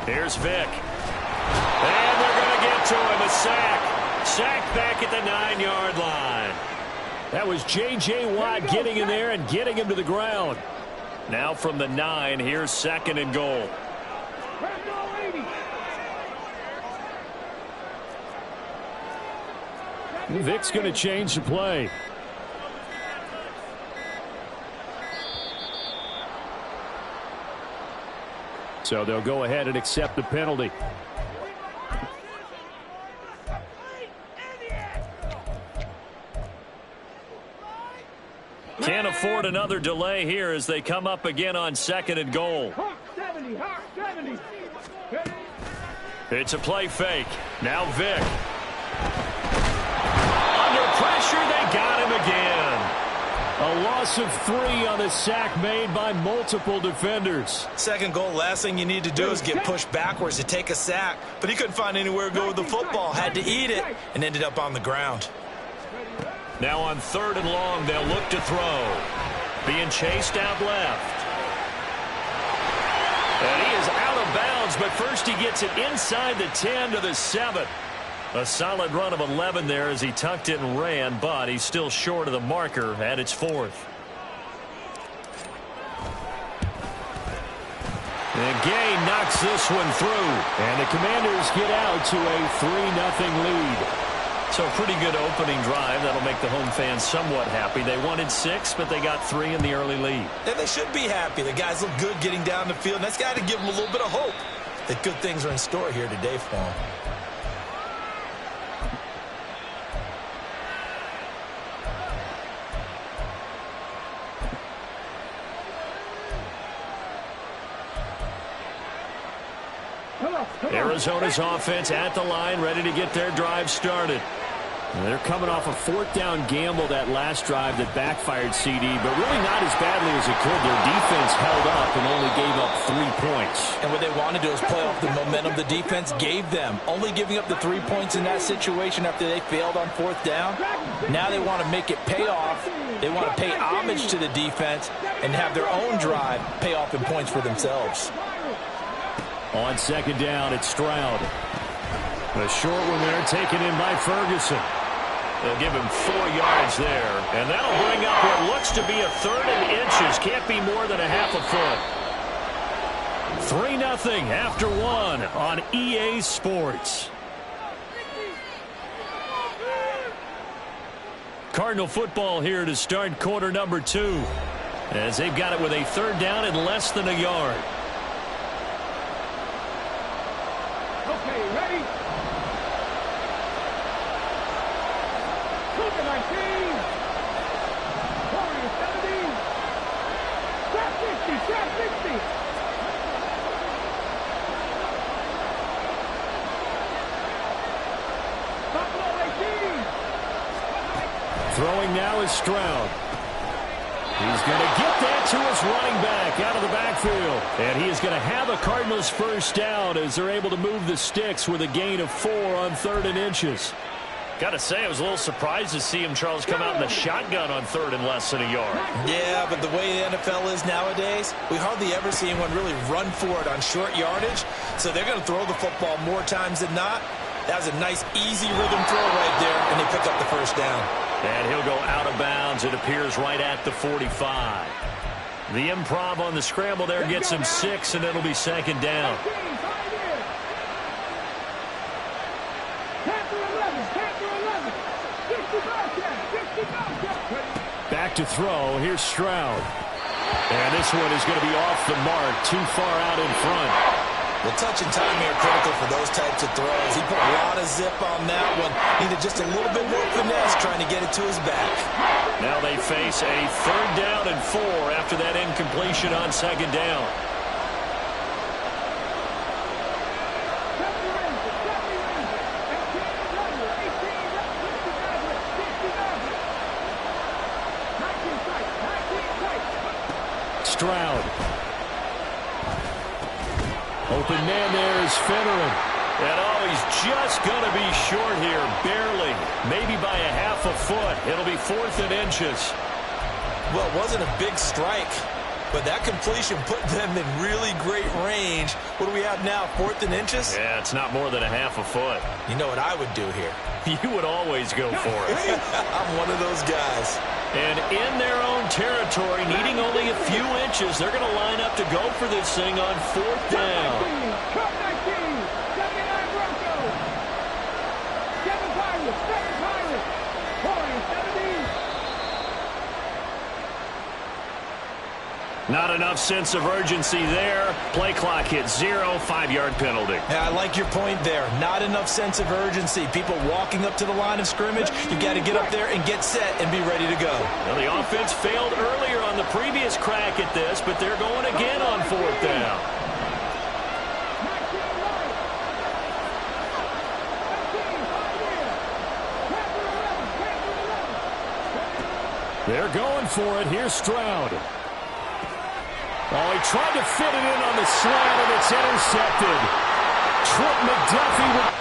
Here's Vic. And they're going to get to him. A sack. Sack back at the 9-yard line. That was J.J. Watt getting in there and getting him to the ground. Now from the 9, here's 2nd and goal. Vic's going to change the play. So they'll go ahead and accept the penalty. Can't afford another delay here as they come up again on 2nd and goal. Hawk 70, Hawk 70. It's a play fake. Now Vick. Under pressure, they got him again. A loss of 3 on the sack made by multiple defenders. 2nd goal, last thing you need to do is get pushed backwards to take a sack. But he couldn't find anywhere to go with the football. Had to eat it and ended up on the ground. Now on 3rd and long, they'll look to throw. Being chased out left. And he is out of bounds, but first he gets it inside the 10 to the 7. A solid run of 11 there as he tucked it and ran, but he's still short of the marker at its 4th. And Gay knocks this one through. And the Commanders get out to a 3-0 lead. So a pretty good opening drive. That'll make the home fans somewhat happy. They wanted 6, but they got 3 in the early lead. And they should be happy. The guys look good getting down the field. And that's got to give them a little bit of hope that good things are in store here today for them. Arizona's offense at the line, ready to get their drive started. They're coming off a 4th down gamble that last drive that backfired CD, but really not as badly as it could. Their defense held up and only gave up 3 points. And what they want to do is play off the momentum the defense gave them. Only giving up the 3 points in that situation after they failed on 4th down. Now they want to make it pay off. They want to pay homage to the defense and have their own drive pay off in points for themselves. On 2nd down, it's Stroud. The short one there taken in by Ferguson. They'll give him 4 yards there. And that'll bring up what looks to be a 3rd and inches. Can't be more than a half a foot. 3-0 after 1 on EA Sports. Cardinal football here to start quarter number 2. As they've got it with a 3rd down and less than a yard. Okay, ready? Cougar 19. Warrior 70. Trap 60, trap 60. Buffalo 18. Throwing now is Stroud. He's going to get that to his running back out of the backfield. And he is going to have a Cardinals 1st down as they're able to move the sticks with a gain of 4 on 3rd and inches. Got to say, I was a little surprised to see him, Charles, come out in the shotgun on 3rd and less than a yard. Yeah, but the way the NFL is nowadays, we hardly ever see anyone really run for it on short yardage. So they're going to throw the football more times than not. That was a nice, easy rhythm throw right there, and they pick up the 1st down. And he'll go out of bounds. It appears right at the 45. The improv on the scramble there gets him 6, and it'll be 2nd down. Back to throw. Here's Stroud. And this one is going to be off the mark, too far out in front. The touch and time here critical for those types of throws. He put a lot of zip on that one. Needed just a little bit more finesse trying to get it to his back. Now they face a 3rd down and 4 after that incompletion on 2nd down. Stroud. Open man there is Finneran. And oh, he's just going to be short here, barely. Maybe by a half a foot. It'll be 4th and inches. Well, it wasn't a big strike, but that completion put them in really great range. What do we have now, 4th and inches? Yeah, it's not more than a half a foot. You know what I would do here? You would always go for it. I'm one of those guys. And in their own territory, needing only a few inches, they're going to line up to go for this thing on 4th down. Trap 19. 79 Broncos. 7 Pirates. 7 Pirates. Warrior 70. Not enough sense of urgency there. Play clock hits 0, 5-yard penalty. Yeah, I like your point there. Not enough sense of urgency. People walking up to the line of scrimmage, you got to get up there and get set and be ready to go. Well, the offense failed earlier on the previous crack at this, but they're going again on 4th down. They're going for it. Here's Stroud. Oh, he tried to fit it in on the slant, and it's intercepted. Trent McDuffie with...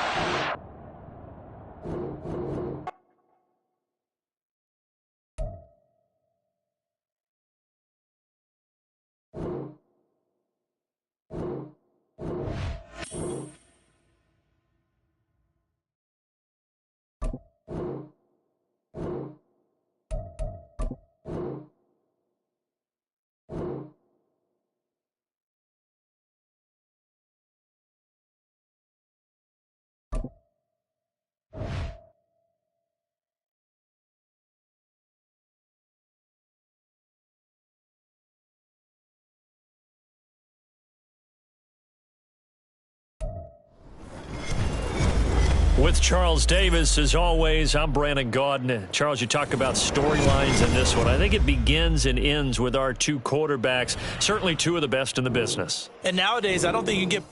With Charles Davis, as always, I'm Brandon Gaudin. Charles, you talk about storylines in this one. I think it begins and ends with our two quarterbacks, certainly two of the best in the business. And nowadays, I don't think you can get...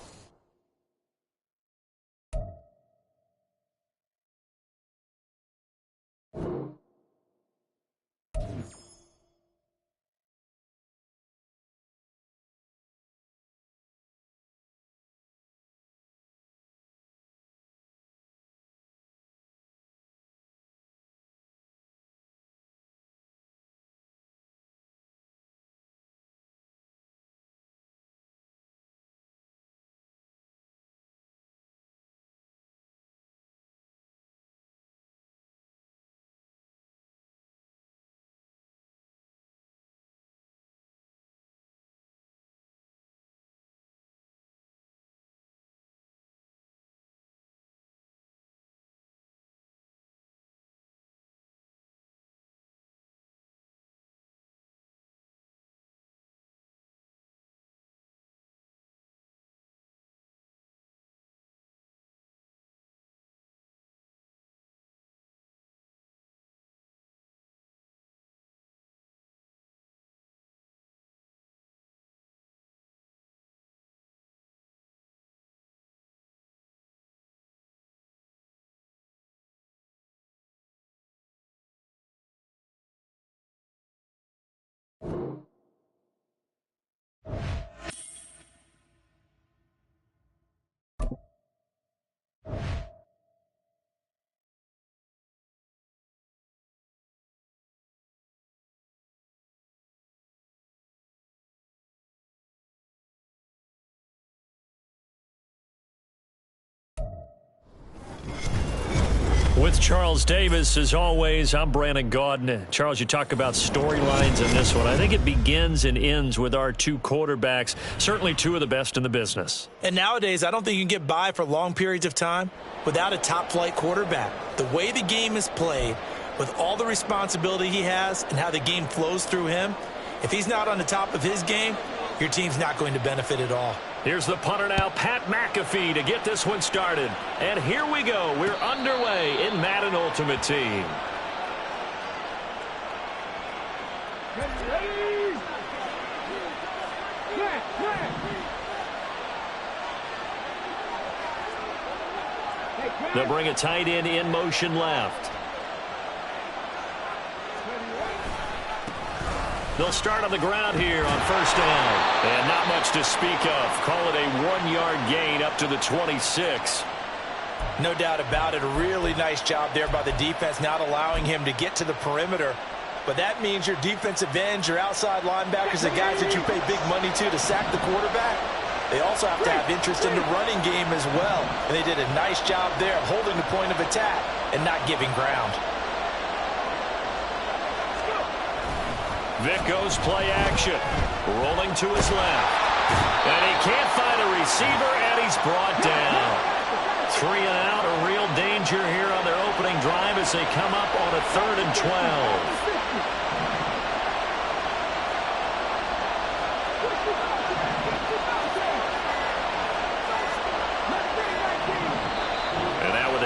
With Charles Davis, as always, I'm Brandon Gaudin. Charles, you talk about storylines in this one. I think it begins and ends with our two quarterbacks, certainly two of the best in the business. And nowadays, I don't think you can get by for long periods of time without a top-flight quarterback. The way the game is played, with all the responsibility he has and how the game flows through him, if he's not on the top of his game, your team's not going to benefit at all. Here's the punter now, Pat McAfee, to get this one started. And here we go. We're underway in Madden Ultimate Team. They'll bring a tight end in motion left. They'll start on the ground here on first down. And not much to speak of. Call it a 1-yard gain up to the 26. No doubt about it. A really nice job there by the defense, not allowing him to get to the perimeter. But that means your defensive ends, your outside linebackers, the guys that you pay big money to sack the quarterback, they also have to have interest in the running game as well. And they did a nice job there of holding the point of attack and not giving ground. Vic goes play action. Rolling to his left. And he can't find a receiver, and he's brought down. 3 and out, a real danger here on their opening drive as they come up on a 3rd and 12.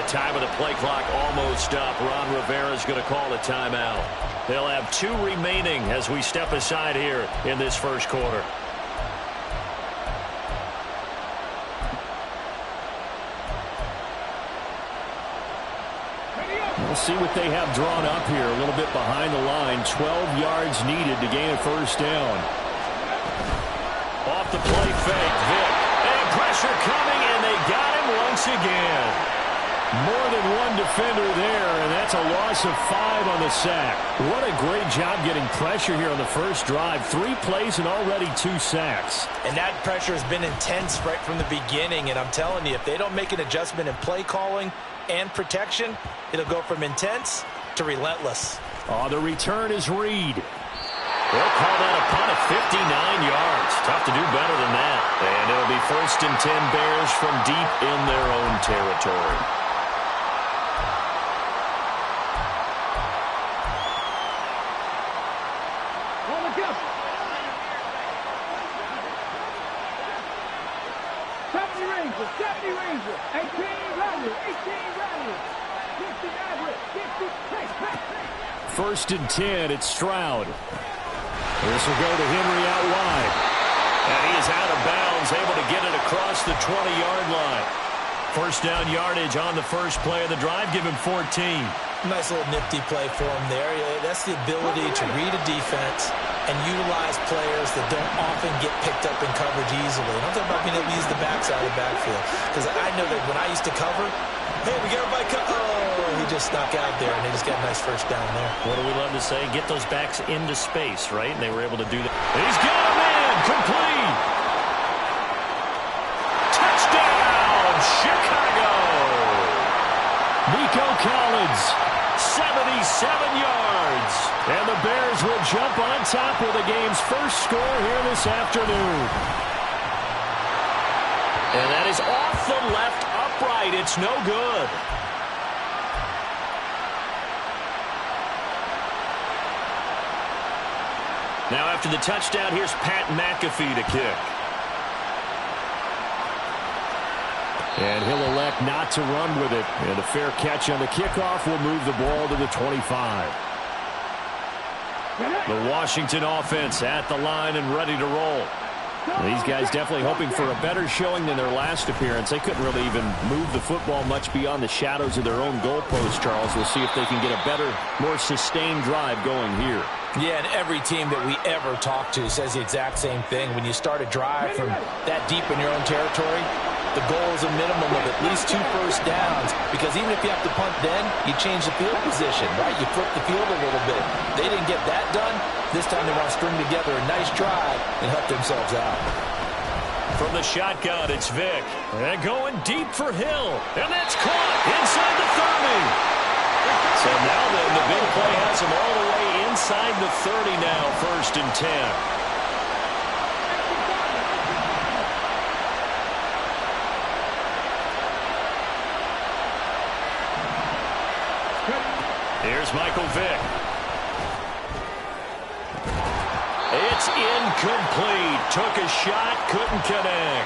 time of the play clock almost up. Ron Rivera's going to call a timeout. They'll have 2 remaining as we step aside here in this first quarter. We'll see what they have drawn up here. A little bit behind the line. 12 yards needed to gain a first down. Off the play fake, Vic. And pressure coming, and they got him once again. More than one defender there, and that's a loss of 5 on the sack. What a great job getting pressure here on the first drive. 3 plays and already 2 sacks. And that pressure has been intense right from the beginning, and I'm telling you, if they don't make an adjustment in play calling and protection, it'll go from intense to relentless. Oh, the return is Reed. They'll call that a punt of 59 yards. Tough to do better than that. And it'll be 1st and 10 Bears from deep in their own territory. On the jump. 70 Rangers, 70 Rangers. 18 Rangers, 18 Rangers. 50 average, 50, hey. 1st and 10, it's Stroud. This will go to Henry out wide. And he is out of bounds, able to get it across the 20-yard line. First down yardage on the first play of the drive. Give him 14. Nice little nifty play for him there. That's the ability to read a defense and utilize players that don't often get picked up in coverage easily. And I'm talking about being able to use the backside of the backfield. Because I know that when I used to cover, hey, we got everybody he just snuck out there, and they just got a nice first down there. What do we love to say? Get those backs into space, right? And they were able to do that. He's got a man. Complete. Touchdown, Chicago. Nico Collins. 77 yards. And the Bears will jump on top with the game's first score here this afternoon. And that is off the left upright. It's no good. Now after the touchdown, here's Pat McAfee to kick. And he'll elect not to run with it. And a fair catch on the kickoff will move the ball to the 25. The Washington offense at the line and ready to roll. These guys definitely hoping for a better showing than their last appearance. They couldn't really even move the football much beyond the shadows of their own goalpost, Charles. We'll see if they can get a better, more sustained drive going here. Yeah, and every team that we ever talk to says the exact same thing. When you start a drive from that deep in your own territory, the goal is a minimum of at least 2 first downs, because even if you have to punt then, you change the field position, right? You flip the field a little bit. They didn't get that done. This time they want to string together a nice drive and help themselves out. From the shotgun, it's Vic. And going deep for Hill. And that's caught inside the 30. So now then, the big play has him all the way inside the 30 now, 1st and 10. Here's Michael Vick. It's incomplete. Took a shot, couldn't connect.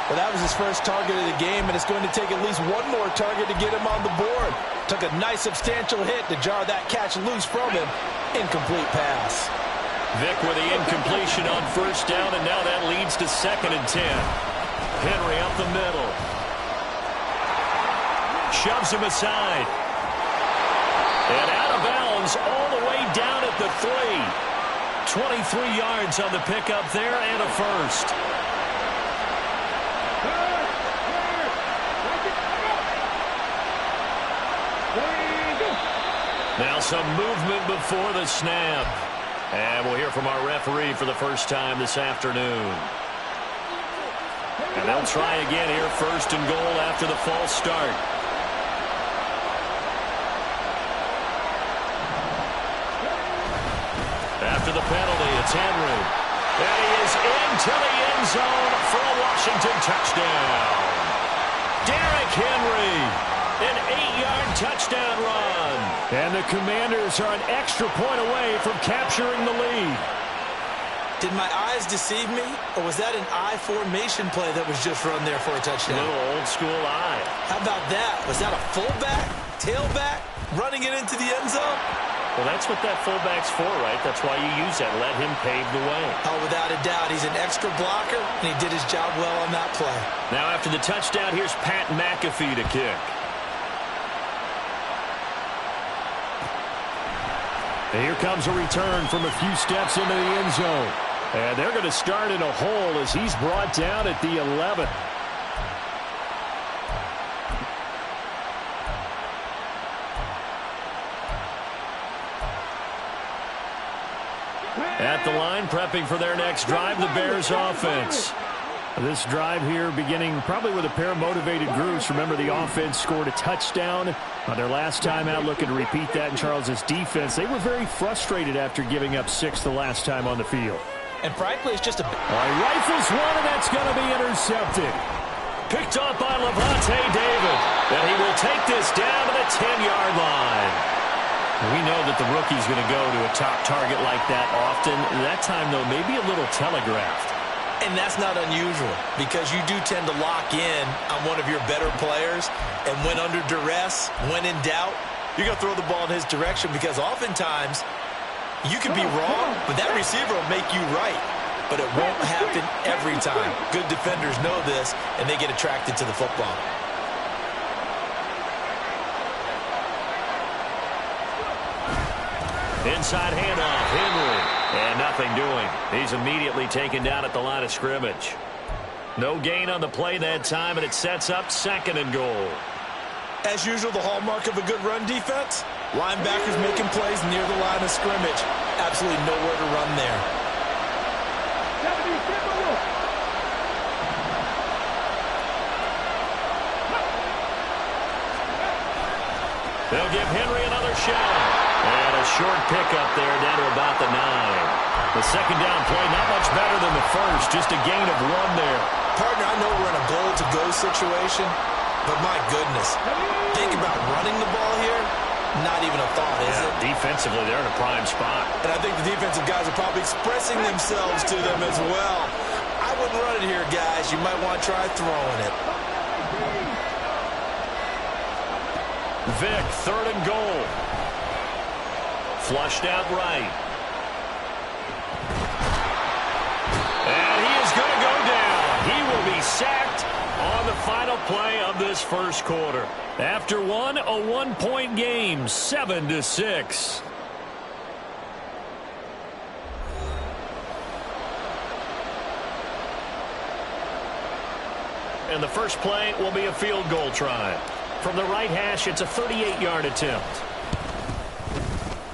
Well, that was his first target of the game, and it's going to take at least one more target to get him on the board. Took a nice substantial hit to jar that catch loose from him. Incomplete pass. Vick with the incompletion on first down, and now that leads to 2nd and 10. Henry up the middle. Shoves him aside. And out of bounds all the way down at the 3. 23 yards on the pickup there and a first. Now some movement before the snap. And we'll hear from our referee for the first time this afternoon. And they'll try again here, 1st and goal after the false start. After the penalty, it's Henry. And he is into the end zone for a Washington touchdown. Derrick Henry, an 8-yard touchdown run. And the Commanders are an extra point away from capturing the lead. Did my eyes deceive me, or was that an I formation play that was just run there for a touchdown? A little old school I. How about that? Was that a fullback, tailback, running it into the end zone? Well, that's what that fullback's for, right? That's why you use that. Let him pave the way. Oh, without a doubt. He's an extra blocker, and he did his job well on that play. Now, after the touchdown, here's Pat McAfee to kick. And here comes a return from a few steps into the end zone. And they're going to start in a hole as he's brought down at the 11. At the line, prepping for their next drive, the Bears offense. This drive here beginning probably with a pair of motivated groups. Remember, the offense scored a touchdown on their last time out, looking to repeat that in Charles's defense. They were very frustrated after giving up 6 the last time on the field. And frankly, it's just a... Rifles one, and that's going to be intercepted. Picked up by Levante David. And he will take this down to the 10-yard line. We know that the rookie's going to go to a top target like that often. That time, though, maybe a little telegraphed. And that's not unusual because you do tend to lock in on one of your better players, and when under duress, when in doubt, you're going to throw the ball in his direction because oftentimes you could be wrong, but that receiver will make you right. But it won't happen every time. Good defenders know this, and they get attracted to the football. Inside handoff, Henry. And nothing doing. He's immediately taken down at the line of scrimmage. No gain on the play that time, and it sets up 2nd and goal. As usual, the hallmark of a good run defense, linebackers making plays near the line of scrimmage. Absolutely nowhere to run there. They'll give Henry another shot. And a short pickup there down to about the 9. The second down play, not much better than the first, just a gain of 1 there. Partner, I know we're in a goal-to-go situation, but my goodness, think about running the ball here, not even a thought, is it? Defensively, they're in a prime spot. And I think the defensive guys are probably expressing themselves to them as well. I wouldn't run it here, guys. You might want to try throwing it. Vick, 3rd and goal. Flushed out right. And he is going to go down. He will be sacked on the final play of this first quarter. After one, a 1-point game, 7-6. And the first play will be a field goal try. From the right hash, it's a 38-yard attempt.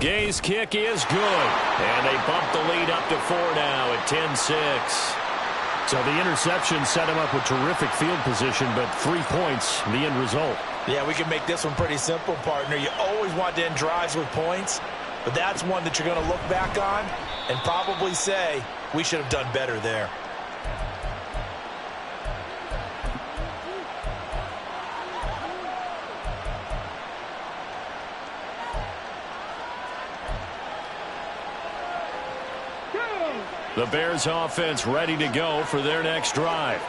Gay's kick is good. And they bump the lead up to 4 now at 10-6. So the interception set him up with terrific field position, but 3 points, the end result. Yeah, we can make this one pretty simple, partner. You always want to end drives with points, but that's one that you're going to look back on and probably say, we should have done better there. The Bears offense ready to go for their next drive.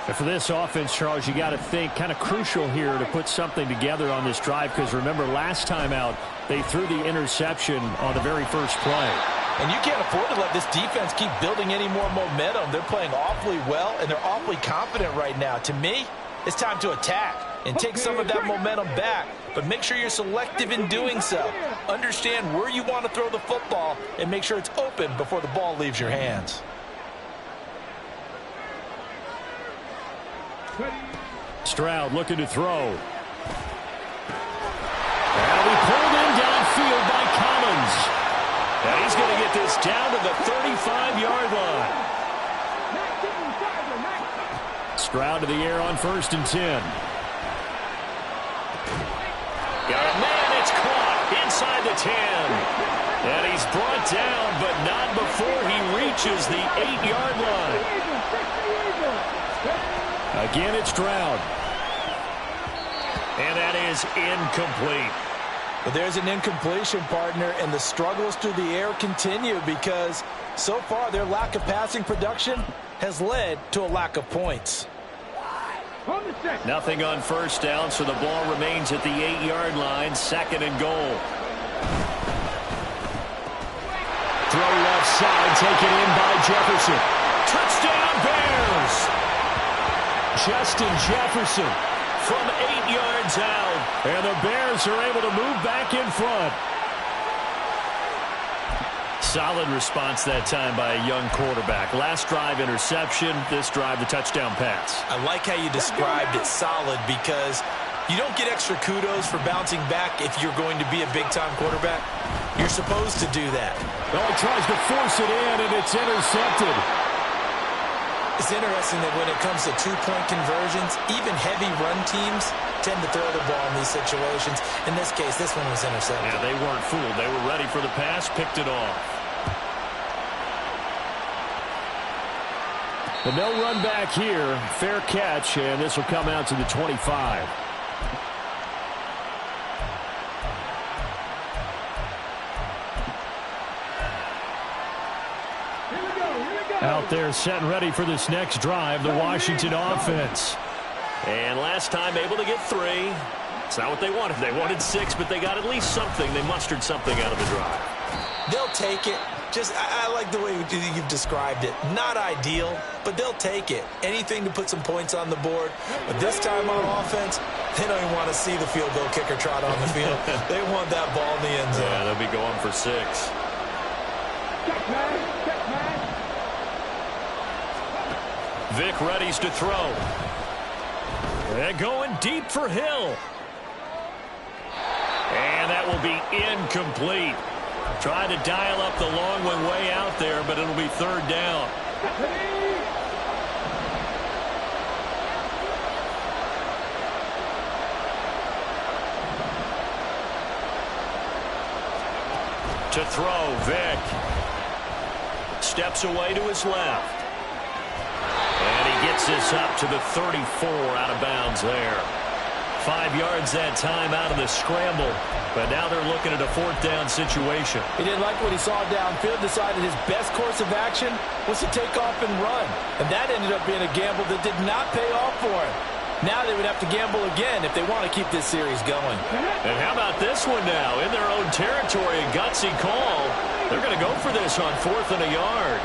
And for this offense, Charles, you got to think kind of crucial here to put something together on this drive because remember last time out they threw the interception on the very first play. And you can't afford to let this defense keep building any more momentum. They're playing awfully well and they're awfully confident right now. To me, it's time to attack and take some of that momentum back. But make sure you're selective in doing so. Understand where you want to throw the football and make sure it's open before the ball leaves your hands. Stroud looking to throw. And we pulled in downfield by Collins. And he's going to get this down to the 35-yard line. Stroud to the air on 1st and 10. Got a man, it's caught inside the 10. And he's brought down, but not before he reaches the 8-yard line. Again, it's Stroud. And that is incomplete. But there's an incompletion, partner, and the struggles through the air continue because So far, their lack of passing production has led to a lack of points. Nothing on first down, so the ball remains at the 8-yard line, 2nd and goal. Throw left side, taken in by Jefferson. Touchdown, Bears! Justin Jefferson from 8 yards out. And the Bears are able to move back in front. Solid response that time by a young quarterback. Last drive, interception. This drive, the touchdown pass. I like how you described it, solid, because you don't get extra kudos for bouncing back if you're going to be a big-time quarterback. You're supposed to do that. Oh, he tries to force it in, and it's intercepted. It's interesting that when it comes to two-point conversions, even heavy run teams tend to throw the ball in these situations. In this case, this one was intercepted. Yeah, they weren't fooled. They were ready for the pass, picked it off. But no run back here. Fair catch, and this will come out to the 25. Out there setting ready for this next drive, the Washington offense. And last time able to get 3. It's not what they wanted. They wanted 6, but they got at least something. They mustered something out of the drive. They'll take it. I like the way you've described it. Not ideal, but they'll take it. Anything to put some points on the board. But this time on offense, they don't even want to see the field goal kicker trot on the field. They want that ball in the end zone. Yeah, they'll be going for 6. Vic readies to throw. And going deep for Hill. And that will be incomplete. Trying to dial up the long one way out there, but it'll be 3rd down. To throw, Vic. Steps away to his left. And he gets this up to the 34, out of bounds there. 5 yards that time out of the scramble. But now they're looking at a 4th down situation. He didn't like what he saw downfield, decided his best course of action was to take off and run. And that ended up being a gamble that did not pay off for him. Now they would have to gamble again if they want to keep this series going. And how about this one now? In their own territory, a gutsy call. They're going to go for this on 4th and a yard.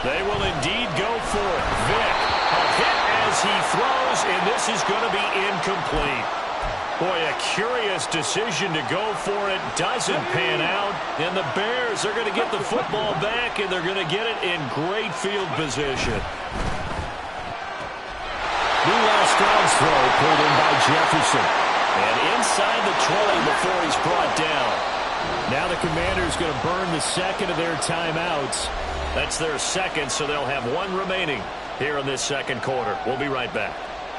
They will indeed go for it. Vic, a hit as he throws, and this is going to be incomplete. Boy, a curious decision to go for it. Doesn't pan out. And the Bears are going to get the football back, and they're going to get it in great field position. New last downs throw pulled in by Jefferson. And inside the 20 before he's brought down. Now the Commanders going to burn the 2nd of their timeouts. That's their 2nd, so they'll have 1 remaining here in this 2nd quarter. We'll be right back.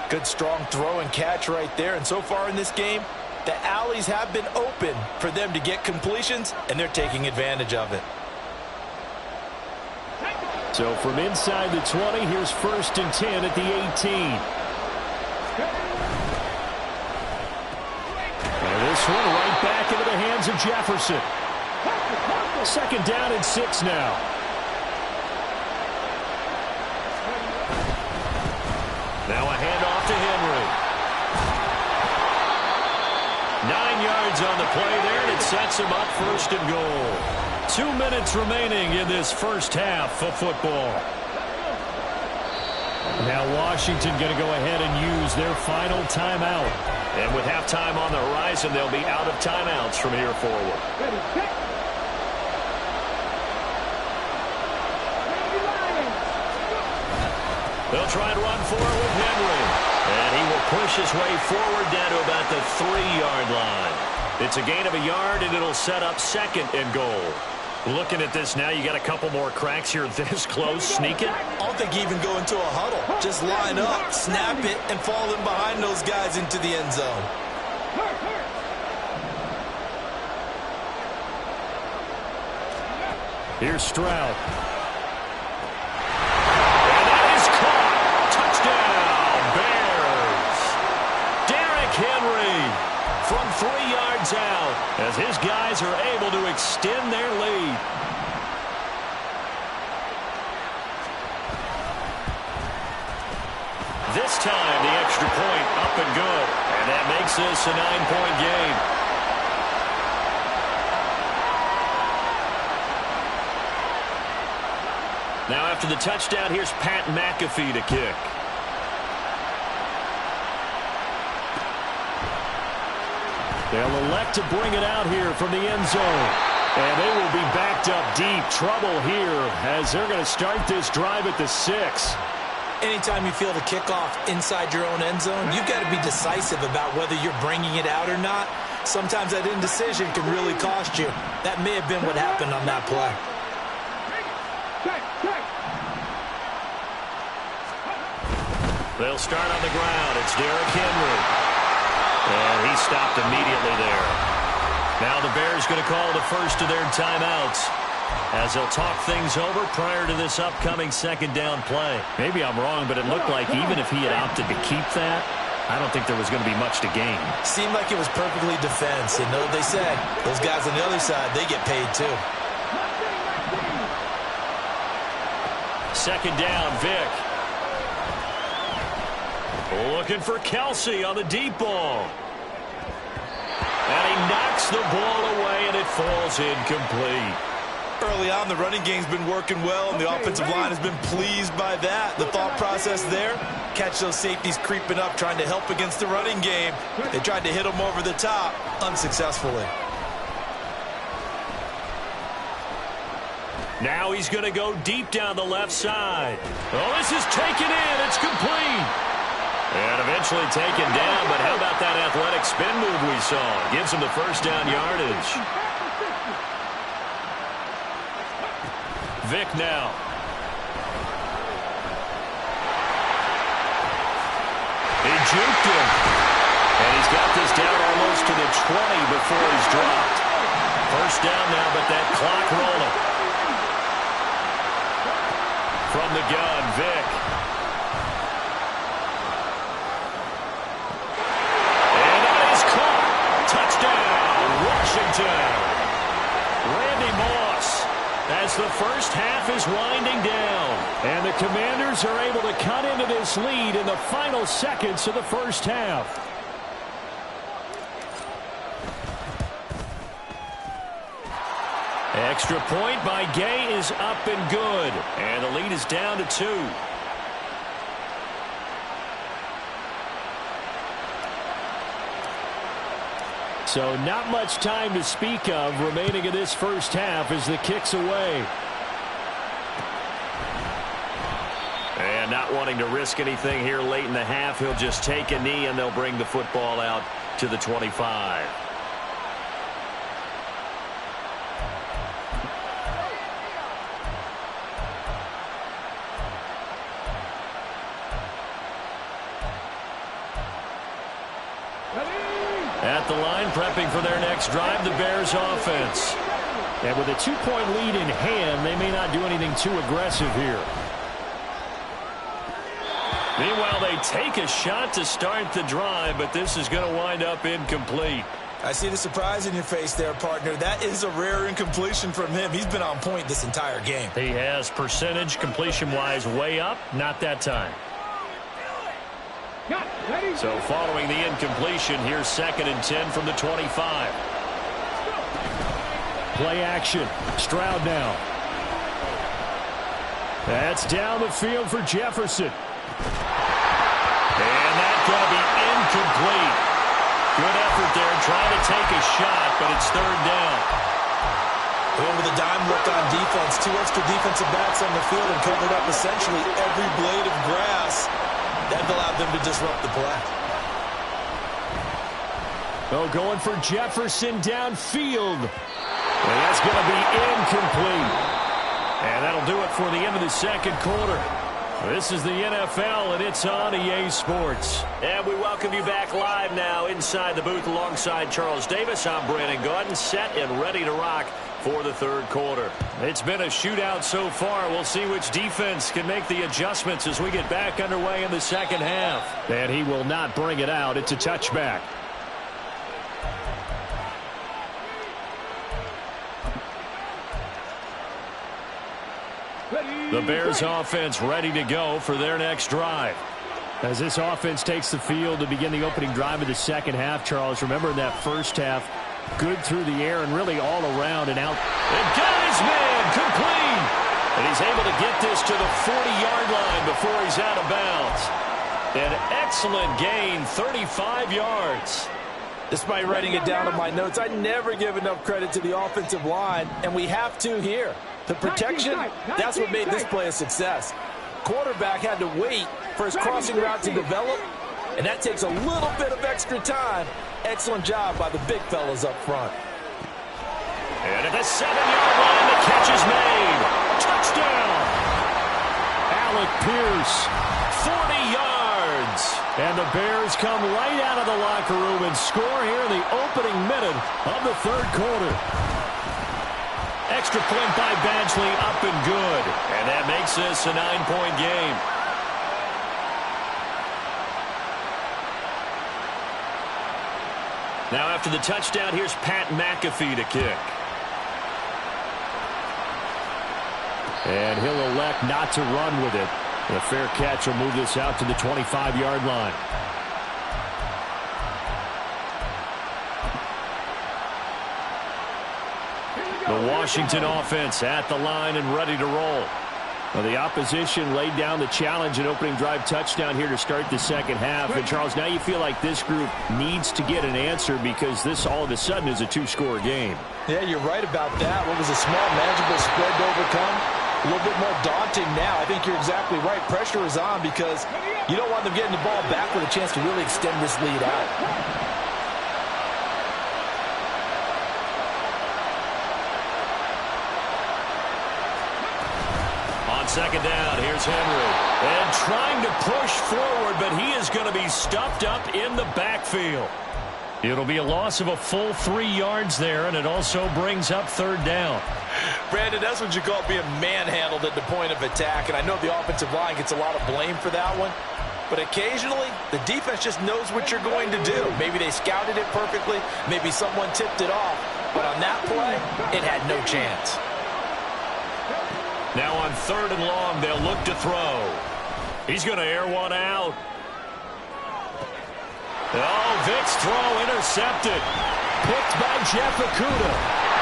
Good strong throw and catch right there. And so far in this game, the alleys have been open for them to get completions, and they're taking advantage of it. So from inside the 20, here's 1st and 10 at the 18. And this one right back into the hands of Jefferson. 2nd down and 6 now. Now a handoff to Henry. 9 yards on the play there, and it sets him up 1st and goal. 2 minutes remaining in this first half of football. Now Washington going to go ahead and use their final timeout. And with halftime on the horizon, they'll be out of timeouts from here forward. They'll try and run for it with Henry. And he will push his way forward down to about the 3-yard line. It's a gain of a yard, and it'll set up 2nd and goal. Looking at this now, you got a couple more cracks here this close. Sneak it. I don't think even go into a huddle. Just line up, snap it, and fall in behind those guys into the end zone. Here's Stroud. And that is caught. Touchdown, Bears. Derrick Henry from 3 yards out as his guys are able to extend their lead. This time, the extra point up and good. And that makes this a 9-point game. Now, after the touchdown, here's Pat McAfee to kick. They'll elect to bring it out here from the end zone. And they will be backed up deep. Trouble here as they're going to start this drive at the 6. Anytime you feel the kickoff inside your own end zone, you've got to be decisive about whether you're bringing it out or not. Sometimes that indecision can really cost you. That may have been what happened on that play. They'll start on the ground. It's Derrick Henry. And he stopped immediately there. Now the Bears going to call the first of their timeouts as they'll talk things over prior to this upcoming second down play. Maybe I'm wrong, but it looked like even if he had opted to keep that, I don't think there was going to be much to gain. Seemed like it was perfectly defense. You know what they say? Those guys on the other side, they get paid too. Second down, Vic. Looking for Kelsey on the deep ball. And he knocks the ball away, and it falls incomplete. Early on, the running game's been working well, and the offensive line has been pleased by that. The thought process there, catch those safeties creeping up, trying to help against the running game. They tried to hit them over the top, unsuccessfully. Now he's going to go deep down the left side. Oh, this is taken in. It's complete. And eventually taken down, but how about that athletic spin move we saw? Gives him the first down yardage. Vic now. He juked him. And he's got this down almost to the 20 before he's dropped. First down now, but that clock rolling. From the gun, Vic. And that is caught. Touchdown, Washington. Randy Moss, as the first half is winding down. And the Commanders are able to cut into this lead in the final seconds of the first half. Extra point by Gay is up and good. And the lead is down to 2. So not much time to speak of remaining in this first half as the kick's away. And not wanting to risk anything here late in the half, he'll just take a knee and they'll bring the football out to the 25. At the line, prepping for their next drive, the Bears offense. And with a 2-point lead in hand, they may not do anything too aggressive here. Meanwhile, they take a shot to start the drive, but this is going to wind up incomplete. I see the surprise in your face there, partner. That is a rare incompletion from him. He's been on point this entire game. He has percentage completion-wise way up, not that time. So following the incompletion, here's 2nd and 10 from the 25. Play action. Stroud now. That's down the field for Jefferson. And that's going to be incomplete. Good effort there trying to take a shot, but it's 3rd down. Going with a dime look on defense. 2 extra defensive backs on the field and covered up essentially every blade of grass. That allowed them to disrupt the play. Oh, going for Jefferson downfield. And that's going to be incomplete. And that'll do it for the end of the second quarter. This is the NFL, and it's on EA Sports. And we welcome you back live now inside the booth alongside Charles Davis. I'm Brandon Gaudin, set and ready to rock for the third quarter. It's been a shootout so far. We'll see which defense can make the adjustments as we get back underway in the second half. And he will not bring it out. It's a touchback. The Bears offense ready to go for their next drive. As this offense takes the field to begin the opening drive of the second half, Charles, remember in that first half, good through the air and really all around and out. And got his man complete. And he's able to get this to the 40-yard line before he's out of bounds. An excellent gain, 35 yards. Despite writing it down in my notes, I never give enough credit to the offensive line, and we have to here. The protection, that's what made this play a success. Quarterback had to wait for his crossing route to develop, and that takes a little bit of extra time. Excellent job by the big fellas up front. And at the 7-yard line, the catch is made. Touchdown! Alec Pierce. 40 yards. And the Bears come right out of the locker room and score here in the opening minute of the third quarter. Extra point by Badgley, up and good. And that makes this a 9-point game. Now after the touchdown, here's Pat McAfee to kick. And he'll elect not to run with it. And a fair catch will move this out to the 25-yard line. The Washington offense at the line and ready to roll. Well, the opposition laid down the challenge and opening drive touchdown here to start the second half. And, Charles, now you feel like this group needs to get an answer because this all of a sudden is a two-score game. Yeah, you're right about that. What was a small, manageable spread to overcome? A little bit more daunting now. I think you're exactly right. Pressure is on because you don't want them getting the ball back with a chance to really extend this lead out. On second down, here's Henry. And trying to push forward, but he is going to be stuffed up in the backfield. It'll be a loss of a full 3 yards there, and it also brings up third down. Brandon, that's what you call being manhandled at the point of attack, and I know the offensive line gets a lot of blame for that one, but occasionally the defense just knows what you're going to do. Maybe they scouted it perfectly, maybe someone tipped it off, but on that play, it had no chance. Now on third and long, they'll look to throw. He's going to air one out. Oh, Vic's throw intercepted. Picked by Jeff Okudah.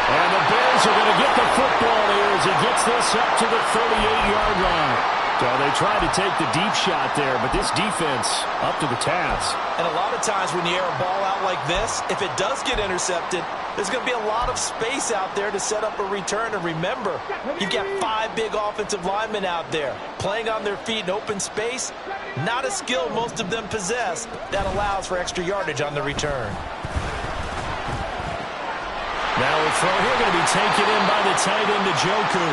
And the Bears are going to get the football here as he gets this up to the 38-yard line. So they tried to take the deep shot there, but this defense up to the task. And a lot of times when you air a ball out like this, if it does get intercepted, there's going to be a lot of space out there to set up a return. And remember, you've got 5 big offensive linemen out there playing on their feet in open space. Not a skill most of them possess that allows for extra yardage on the return. Now a throw here going to be taken in by the tight end Njoku.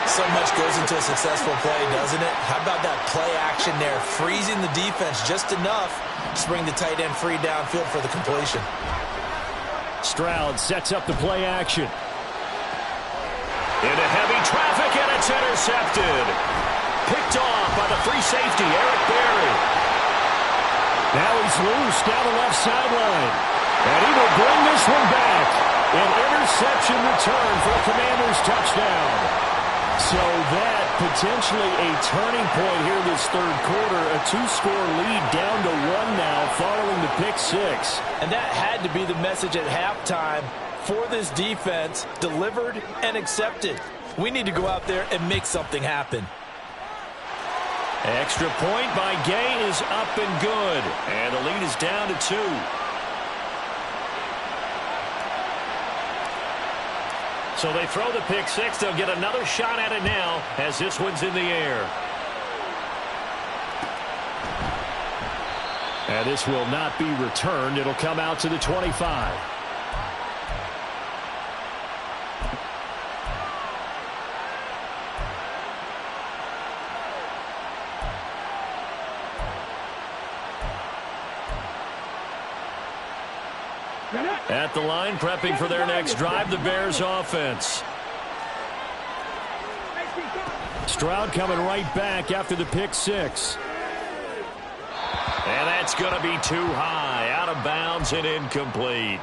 So much goes into a successful play, doesn't it? How about that play action there, freezing the defense just enough to bring the tight end free downfield for the completion. Stroud sets up the play action. Into heavy traffic, and it's intercepted. Picked off by the free safety, Eric Berry. Now he's loose down the left sideline. And he will bring this one back. An interception return for the Commanders' touchdown. So that potentially a turning point here this third quarter. A 2-score lead down to 1 now following the pick 6. And that had to be the message at halftime for this defense, delivered and accepted. We need to go out there and make something happen. Extra point by Gay is up and good. And the lead is down to 2. So they throw the pick 6. They'll get another shot at it now as this one's in the air. And this will not be returned. It'll come out to the 25. At the line, prepping for their next drive, the Bears offense. Stroud coming right back after the pick 6. And that's going to be too high, out of bounds and incomplete.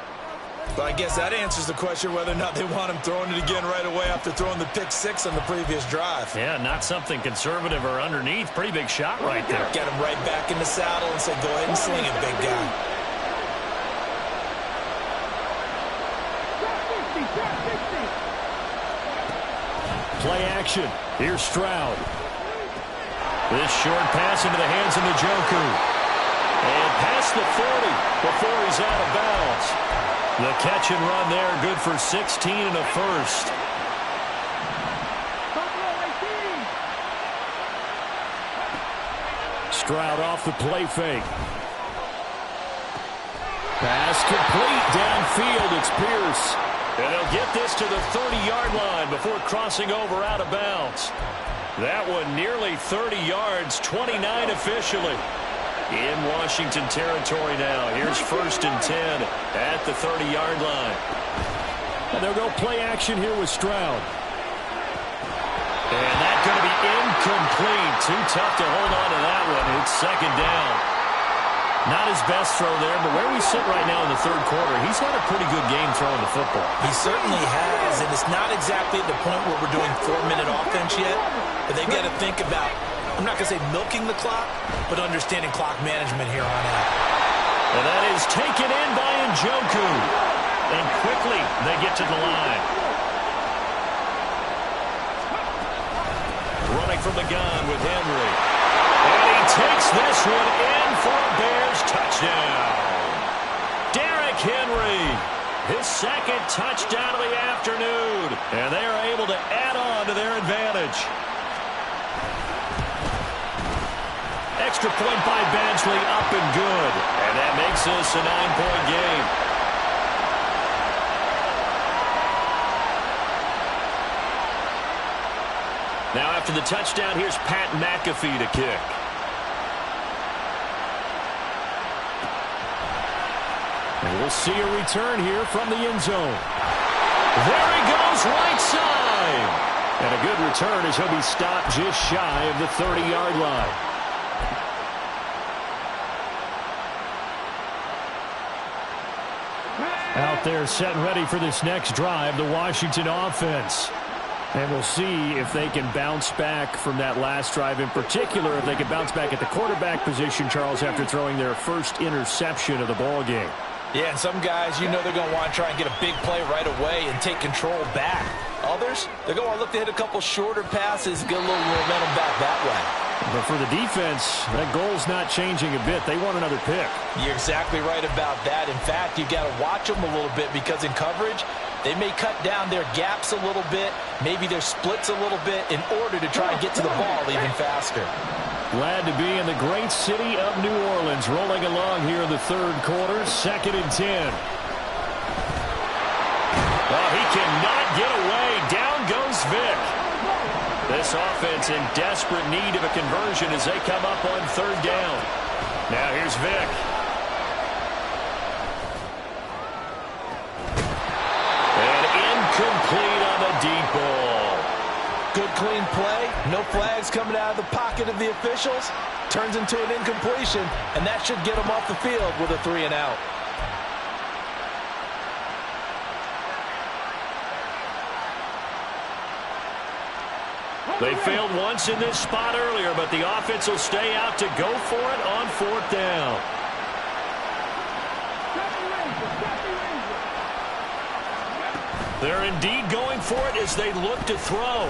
But I guess that answers the question whether or not they want him throwing it again right away after throwing the pick six on the previous drive. Yeah, not something conservative or underneath. Pretty big shot right there. Get him right back in the saddle and say, go ahead and sling it, big guy. Play action. Here's Stroud. This short pass into the hands of Njoku. And past the 40 before he's out of bounds. The catch and run there, good for 16 and a first. Stroud off the play fake. Pass complete downfield. It's Pierce. And they'll get this to the 30-yard line before crossing over out of bounds. That one nearly 30 yards, 29 officially. In Washington territory now. Here's 1st and 10 at the 30-yard line. And they'll go play action here with Stroud. And that's going to be incomplete. Too tough to hold on to that one. It's 2nd down. Not his best throw there, but where we sit right now in the 3rd quarter, he's had a pretty good game throwing the football. He certainly has, and it's not exactly at the point where we're doing 4-minute offense yet, but they've got to think about, I'm not going to say milking the clock, but understanding clock management here on out. And that is taken in by Njoku. And quickly they get to the line. Running from the gun with Henry. And he takes this one in for a Bears touchdown. Derrick Henry, his 2nd touchdown of the afternoon. And they are able to add on to their advantage. Extra point by Badgley, up and good. And that makes this a 9-point game. Now after the touchdown, here's Pat McAfee to kick. And we'll see a return here from the end zone. There he goes, right side. And a good return as he'll be stopped just shy of the 30-yard line. Out there set and ready for this next drive, the Washington offense. And we'll see if they can bounce back from that last drive, in particular if they can bounce back at the quarterback position, Charles, after throwing their first interception of the ball game. Yeah, and some guys, you know they're going to want to try and get a big play right away and take control back. Others, they're going to look to hit a couple shorter passes, get a little momentum back that way. But for the defense, that goal's not changing a bit. They want another pick. You're exactly right about that. In fact, you've got to watch them a little bit because in coverage, they may cut down their gaps a little bit, maybe their splits a little bit in order to try and get to the ball even faster. Glad to be in the great city of New Orleans, rolling along here in the 3rd quarter, 2nd and 10. Oh, he cannot get away. Down goes Vic. This offense in desperate need of a conversion as they come up on 3rd down. Now here's Vic. And incomplete on the deep ball. Good clean play. No flags coming out of the pocket of the officials. Turns into an incompletion, and that should get them off the field with a 3-and-out. They failed once in this spot earlier, but the offense will stay out to go for it on 4th down. They're indeed going for it as they look to throw.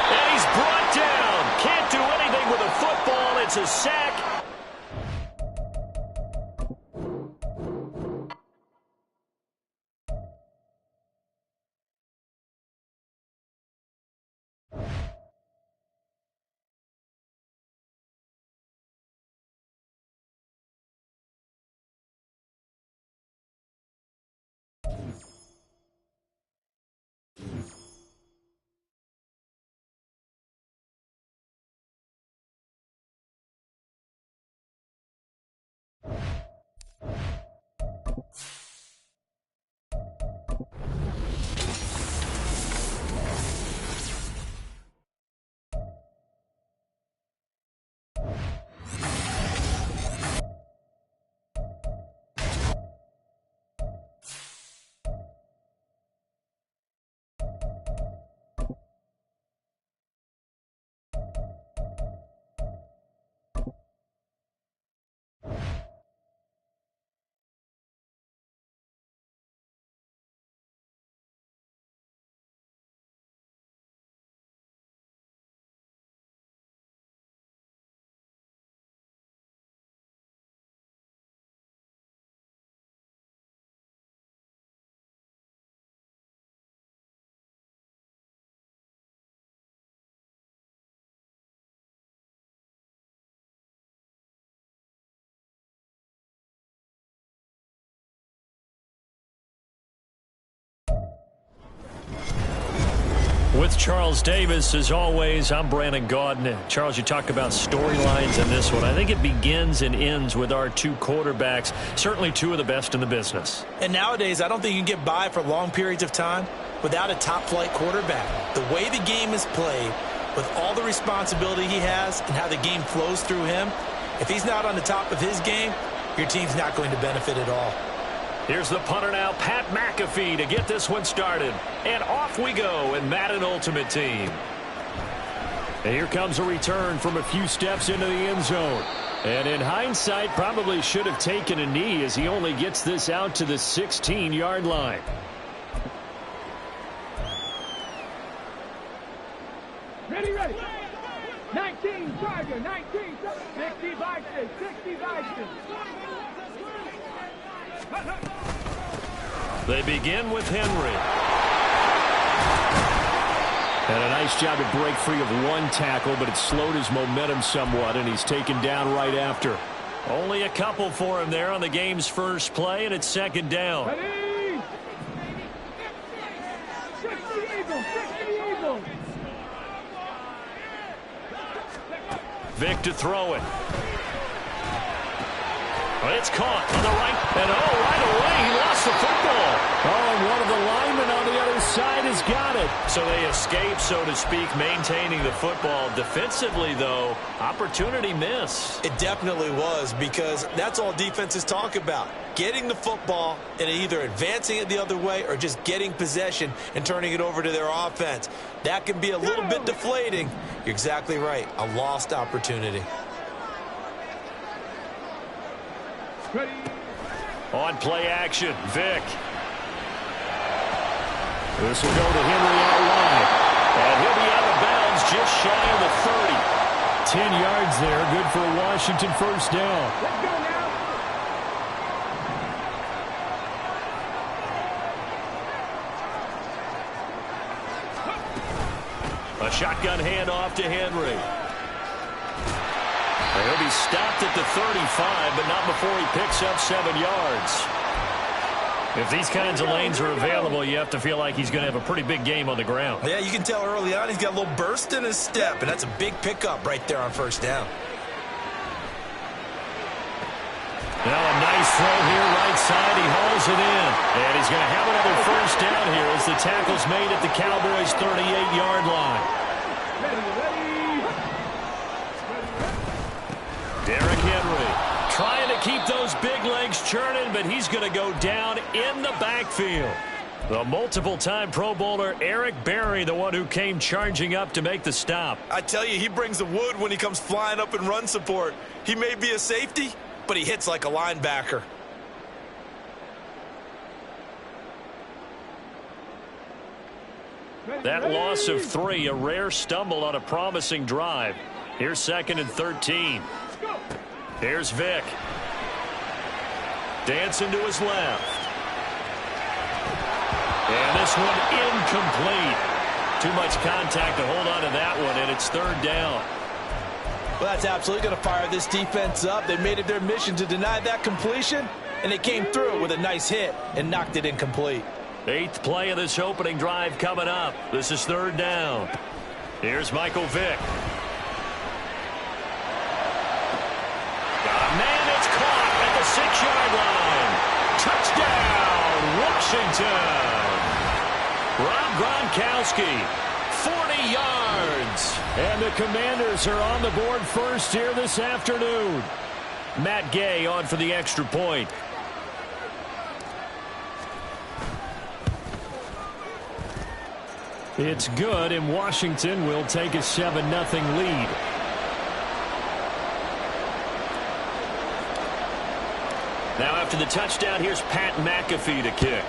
And he's brought down. Can't do anything with a football. It's a sack. with Charles Davis. As always, I'm Brandon Gaudin. Charles, you talk about storylines in this one. I think it begins and ends with our two quarterbacks, certainly two of the best in the business. And nowadays, I don't think you can get by for long periods of time without a top-flight quarterback. The way the game is played, with all the responsibility he has and how the game flows through him, if he's not on the top of his game, your team's not going to benefit at all. Here's the punter now, Pat McAfee, to get this one started. And off we go in Madden Ultimate Team. And here comes a return from a few steps into the end zone. And in hindsight, probably should have taken a knee as he only gets this out to the 16-yard line. Ready, ready. 19, Charger, 19, 60 Vikings, 60 Vikings. They begin with Henry. And a nice job to break free of one tackle, but it slowed his momentum somewhat, and he's taken down right after. Only a couple for him there on the game's first play, and it's second down. Ready. 60 Eagles, 60 Eagles. Vic to throw it. But it's caught on the right. And right away, he lost the football. And one of the linemen on the other side has got it. So they escape, so to speak, maintaining the football. Defensively, though, opportunity miss. It definitely was, because that's all defenses talk about. Getting the football and either advancing it the other way or just getting possession and turning it over to their offense. That can be a little bit deflating. You're exactly right. A lost opportunity. Ready. On play action, Vic. This will go to Henry out wide. And he'll be out of bounds just shy of the 30. 10 yards there, good for a Washington first down. Let's go now. A shotgun handoff to Henry. And he'll be stopped at the 35, but not before he picks up 7 yards. If these kinds of lanes are available, you have to feel like he's going to have a pretty big game on the ground. Yeah, you can tell early on he's got a little burst in his step, and that's a big pickup right there on first down. Now a nice throw here right side. He hauls it in. And he's going to have another first down here as the tackle's made at the Cowboys' 38-yard line. Derrick Henry trying to keep those big legs churning, but he's going to go down in the backfield. The multiple-time Pro Bowler Eric Berry, the one who came charging up to make the stop. I tell you, he brings the wood when he comes flying up in run support. He may be a safety, but he hits like a linebacker. That loss of 3, a rare stumble on a promising drive. Here's 2nd and 13. Here's Vic. Dancing to his left. And this one incomplete. Too much contact to hold on to that one, and it's 3rd down. Well, that's absolutely going to fire this defense up. They made it their mission to deny that completion, and they came through with a nice hit and knocked it incomplete. 8th play of this opening drive coming up. This is 3rd down. Here's Michael Vick. Man, it's caught at the 6-yard line. Touchdown, Washington. Rob Gronkowski, 40 yards. And the Commanders are on the board first here this afternoon. Matt Gay on for the extra point. It's good, and Washington will take a 7-0 lead. Now after the touchdown, here's Pat McAfee to kick.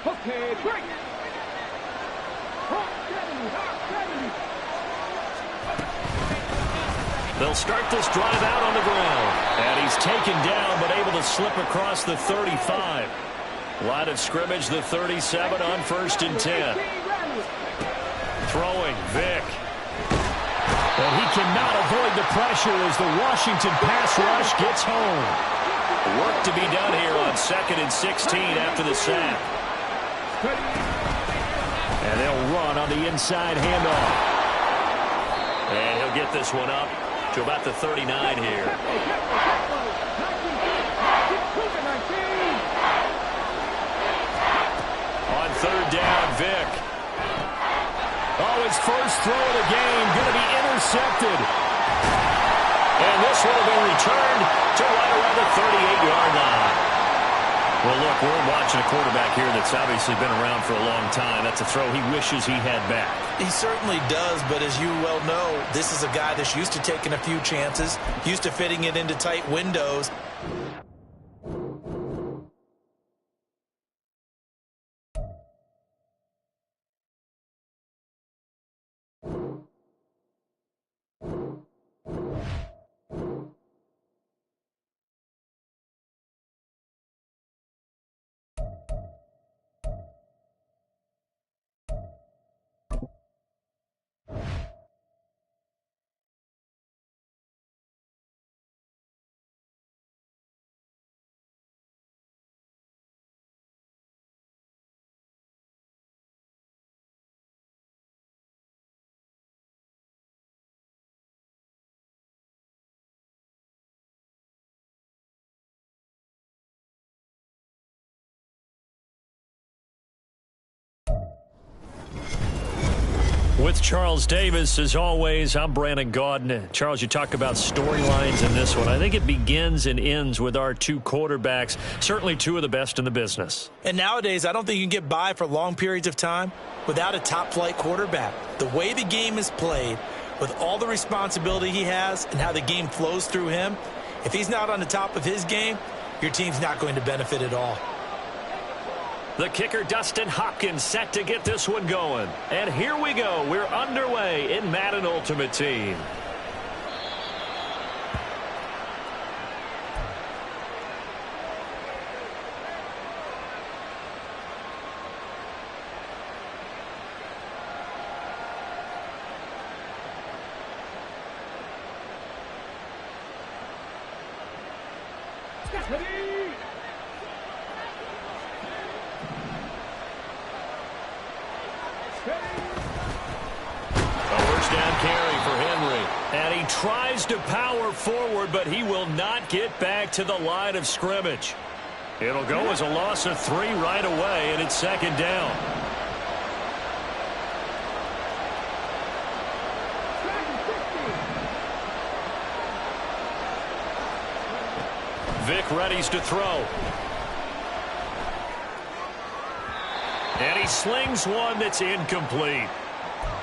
Okay, break. They'll start this drive out on the ground. And he's taken down, but able to slip across the 35. Line of scrimmage, the 37 on 1st and 10. Throwing, Vick. And he cannot avoid the pressure as the Washington pass rush gets home. Work to be done here on 2nd and 16 after the sack. And they'll run on the inside handoff. And he'll get this one up to about the 39 here. On 3rd down, Vick. Oh, his first throw of the game going to be intercepted. And this one will be returned to right around the 38-yard line. Well, look, we're watching a quarterback here that's obviously been around for a long time. That's a throw he wishes he had back. He certainly does, but as you well know, this is a guy that's used to taking a few chances, used to fitting it into tight windows. With Charles Davis, as always, I'm Brandon Gaudin. Charles, you talk about storylines in this one. I think it begins and ends with our two quarterbacks, certainly two of the best in the business. And nowadays, I don't think you can get by for long periods of time without a top-flight quarterback. The way the game is played, with all the responsibility he has and how the game flows through him, if he's not on the top of his game, your team's not going to benefit at all. The kicker, Dustin Hopkins, set to get this one going. And here we go. We're underway in Madden Ultimate Team. Tries to power forward, but he will not get back to the line of scrimmage. It'll go as a loss of 3 right away, and it's 2nd down. Vick readies to throw. And he slings one that's incomplete.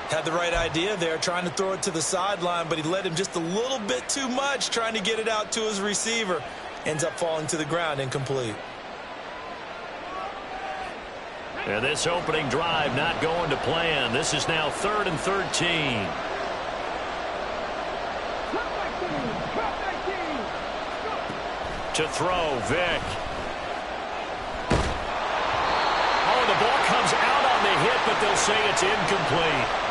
Had the right idea there, trying to throw it to the sideline, but he led him just a little bit too much, trying to get it out to his receiver. Ends up falling to the ground, incomplete. And this opening drive not going to plan. This is now 3rd and 13. To throw, Vick. Oh, the ball comes out on the hit, but they'll say it's incomplete.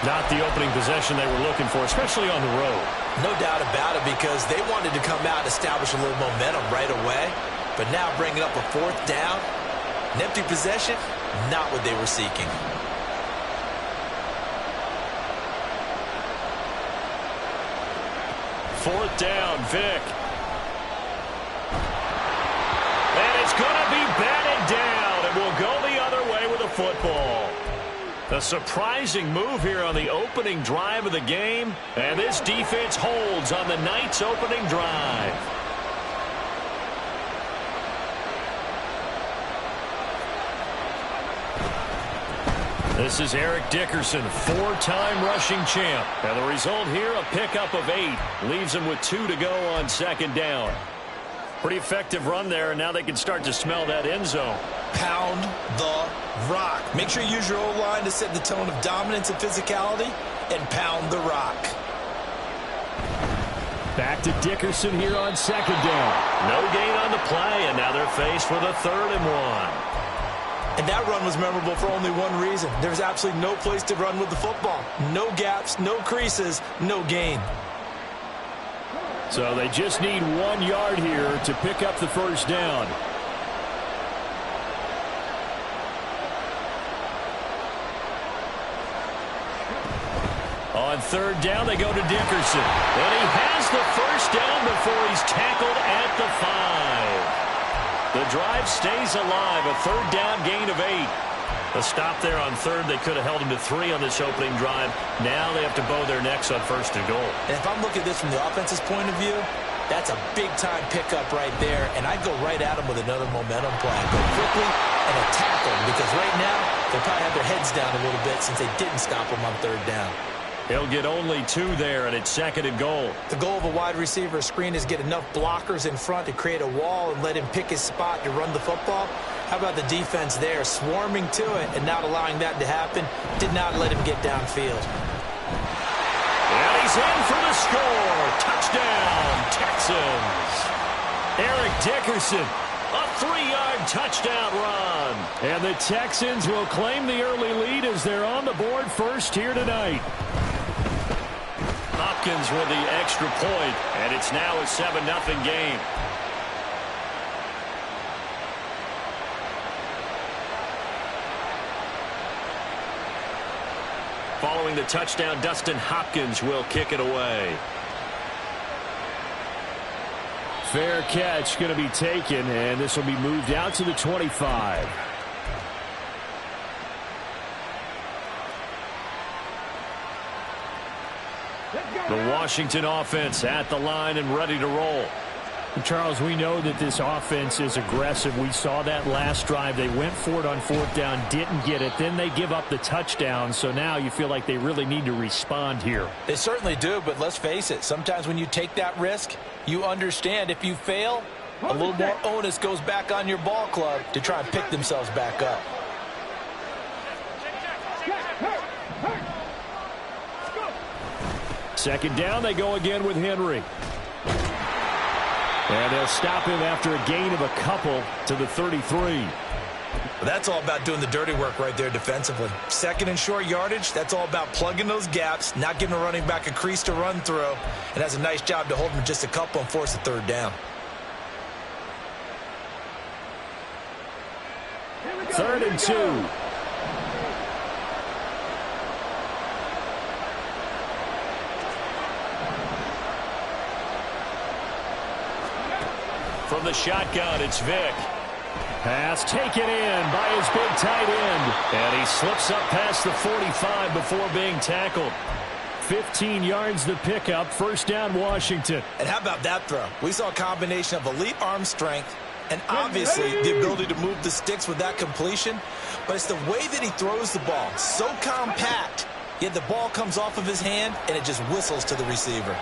Not the opening possession they were looking for, especially on the road. No doubt about it, because they wanted to come out and establish a little momentum right away. But now bringing up a 4th down, an empty possession, not what they were seeking. Fourth down, Vick. And it's going to be batted down, and we'll go the other way with the football. A surprising move here on the opening drive of the game, and this defense holds on the night's opening drive. This is Eric Dickerson, 4-time rushing champ. And the result here, a pickup of 8. Leaves him with 2 to go on 2nd down. Pretty effective run there, and now they can start to smell that end zone. Pound the rock. Make sure you use your O-line to set the tone of dominance and physicality, and pound the rock. Back to Dickerson here on second down. No gain on the play, and now they're faced with a 3rd and 1. And that run was memorable for only one reason. There's absolutely no place to run with the football. No gaps, no creases, no gain. So they just need 1 yard here to pick up the first down. On 3rd down, they go to Dickerson. And he has the first down before he's tackled at the 5. The drive stays alive, a 3rd down gain of 8. A stop there on 3rd. They could have held him to 3 on this opening drive. Now they have to bow their necks on 1st and goal. And if I'm looking at this from the offense's point of view, that's a big-time pickup right there, and I'd go right at him with another momentum play. I'd go quickly and attack them, because right now they'll probably have their heads down a little bit since they didn't stop him on 3rd down. He'll get only 2 there, and it's 2nd and goal. The goal of a wide receiver screen is get enough blockers in front to create a wall and let him pick his spot to run the football. How about the defense there, swarming to it and not allowing that to happen? Did not let him get downfield. And he's in for the score. Touchdown, Texans. Eric Dickerson, a 3-yard touchdown run. And the Texans will claim the early lead as they're on the board first here tonight. Hopkins with the extra point, and it's now a 7-0 game. Following the touchdown, Dustin Hopkins will kick it away. Fair catch going to be taken, and this will be moved out to the 25. The Washington offense at the line and ready to roll. Charles, we know that this offense is aggressive. We saw that last drive. They went for it on 4th down, didn't get it. Then they give up the touchdown. So now you feel like they really need to respond here. They certainly do, but let's face it. Sometimes when you take that risk, you understand if you fail, a little more onus goes back on your ball club to try and pick themselves back up. Second down, they go again with Henry. And they'll stop him after a gain of a couple to the 33. Well, that's all about doing the dirty work right there defensively. 2nd and short yardage, that's all about plugging those gaps, not giving a running back a crease to run through, and has a nice job to hold him just a couple and force a 3rd down. 3rd and 2. From the shotgun, it's Vick. Pass taken in by his big tight end. And he slips up past the 45 before being tackled. 15 yards the pickup. First down, Washington. And how about that throw? We saw a combination of elite arm strength and obviously the ability to move the sticks with that completion. But it's the way that he throws the ball. So compact, yet the ball comes off of his hand and it just whistles to the receiver.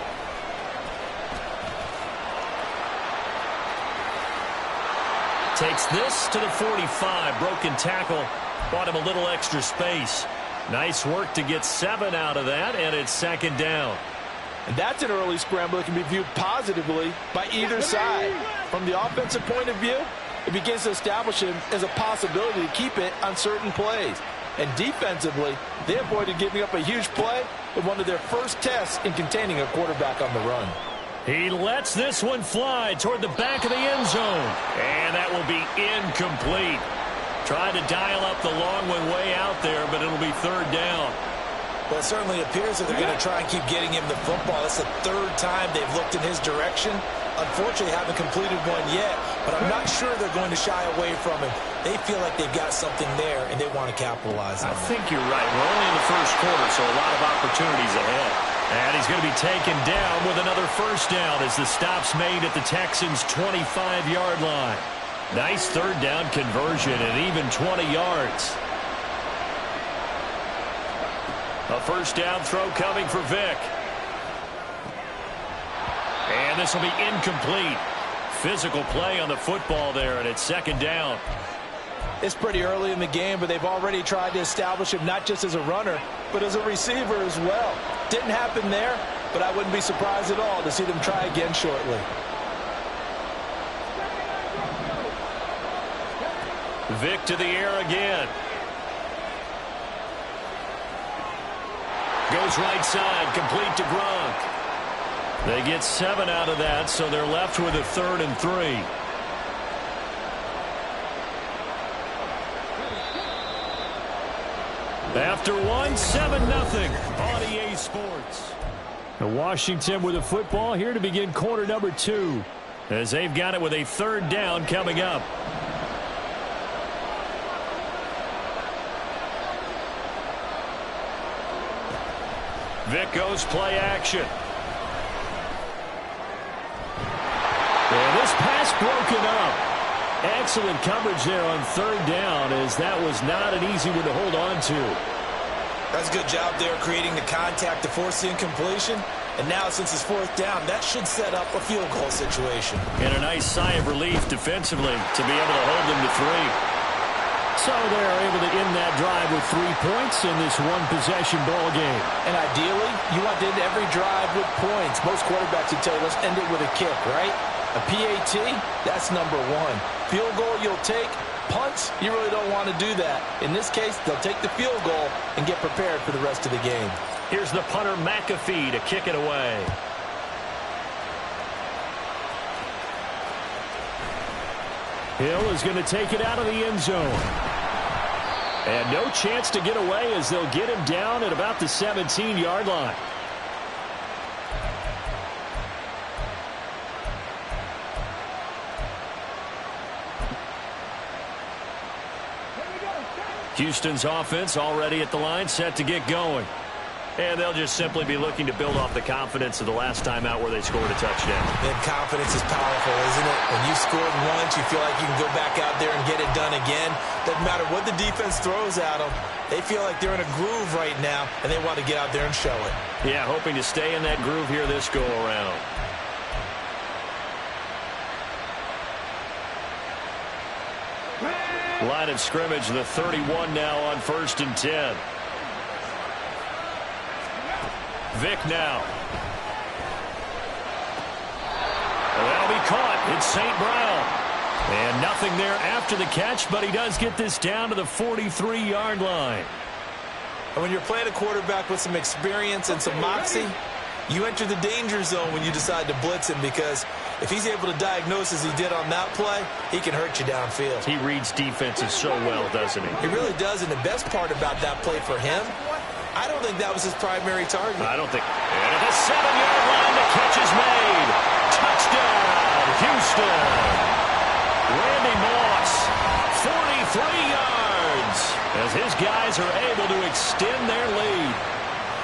Takes this to the 45. Broken tackle. Bought him a little extra space. Nice work to get 7 out of that, and it's 2nd down. And that's an early scramble that can be viewed positively by either side. From the offensive point of view, it begins to establish him as a possibility to keep it on certain plays. And defensively, they avoided giving up a huge play with one of their first tests in containing a quarterback on the run. He lets this one fly toward the back of the end zone. And that will be incomplete. Tried to dial up the long one way out there, but it'll be 3rd down. Well, it certainly appears that they're going to try and keep getting him the football. It's the 3rd time they've looked in his direction. Unfortunately, haven't completed one yet, but I'm not sure they're going to shy away from him. They feel like they've got something there, and they want to capitalize on it. I think you're right. We're only in the first quarter, so a lot of opportunities ahead. And he's going to be taken down with another first down as the stop's made at the Texans' 25-yard line. Nice 3rd down conversion and even 20 yards. A first down throw coming for Vick. And this will be incomplete. Physical play on the football there, and it's 2nd down. It's pretty early in the game, but they've already tried to establish him not just as a runner, but as a receiver as well. Didn't happen there. but I wouldn't be surprised at all to see them try again shortly. Vic to the air again. Goes right side, complete to Gronk. They get 7 out of that, so they're left with a 3rd and 3. After 1, 7-0 on EA Sports. Washington with a football here to begin quarter number 2. As they've got it with a 3rd down coming up. Vic goes play action. And this pass broken up. Excellent coverage there on 3rd down, as that was not an easy one to hold on to. That's a good job there creating the contact to force the incompletion. And now since it's 4th down, that should set up a field goal situation. And a nice sigh of relief defensively to be able to hold them to 3. So they're able to end that drive with 3 points in this one-possession ball game. And ideally, you want to end every drive with points. Most quarterbacks would tell you, let's end it with a kick, right? A PAT, that's number 1. Field goal you'll take. Punts, you really don't want to do that. In this case, they'll take the field goal and get prepared for the rest of the game. Here's the punter, McAfee, to kick it away. Hill is going to take it out of the end zone. And no chance to get away as they'll get him down at about the 17-yard line. Houston's offense already at the line, set to get going. And they'll just simply be looking to build off the confidence of the last time out where they scored a touchdown. And confidence is powerful, isn't it? When you scored once, you feel like you can go back out there and get it done again. Doesn't matter what the defense throws at them. They feel like they're in a groove right now, and they want to get out there and show it. Yeah, hoping to stay in that groove here this go-around. Line of scrimmage, the 31 now on 1st and 10. Vic now. That'll be caught. It's St. Brown. And nothing there after the catch, but he does get this down to the 43-yard line. And when you're playing a quarterback with some experience and some moxie, you enter the danger zone when you decide to blitz him, because if he's able to diagnose as he did on that play, he can hurt you downfield. He reads defenses so well, doesn't he? He really does, and the best part about that play for him, I don't think that was his primary target. I don't think. And at the 7-yard line, the catch is made. Touchdown, Houston. Randy Moss, 43 yards, as his guys are able to extend their lead.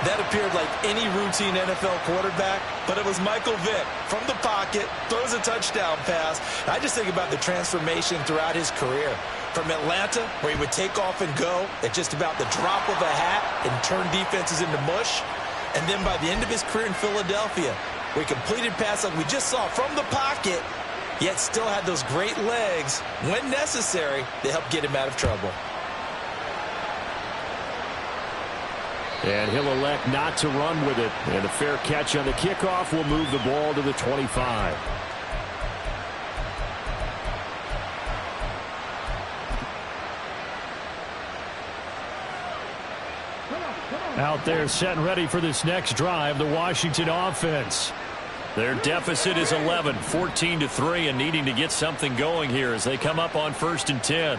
That appeared like any routine NFL quarterback, but it was Michael Vick from the pocket, throws a touchdown pass. I just think about the transformation throughout his career. From Atlanta, where he would take off and go at just about the drop of a hat and turn defenses into mush. And then by the end of his career in Philadelphia, where he completed passes like we just saw from the pocket, yet still had those great legs, when necessary, to help get him out of trouble. And he'll elect not to run with it. And a fair catch on the kickoff will move the ball to the 25. Out there set and ready for this next drive, the Washington offense. Their deficit is 11, 14-3, and needing to get something going here as they come up on 1st and 10.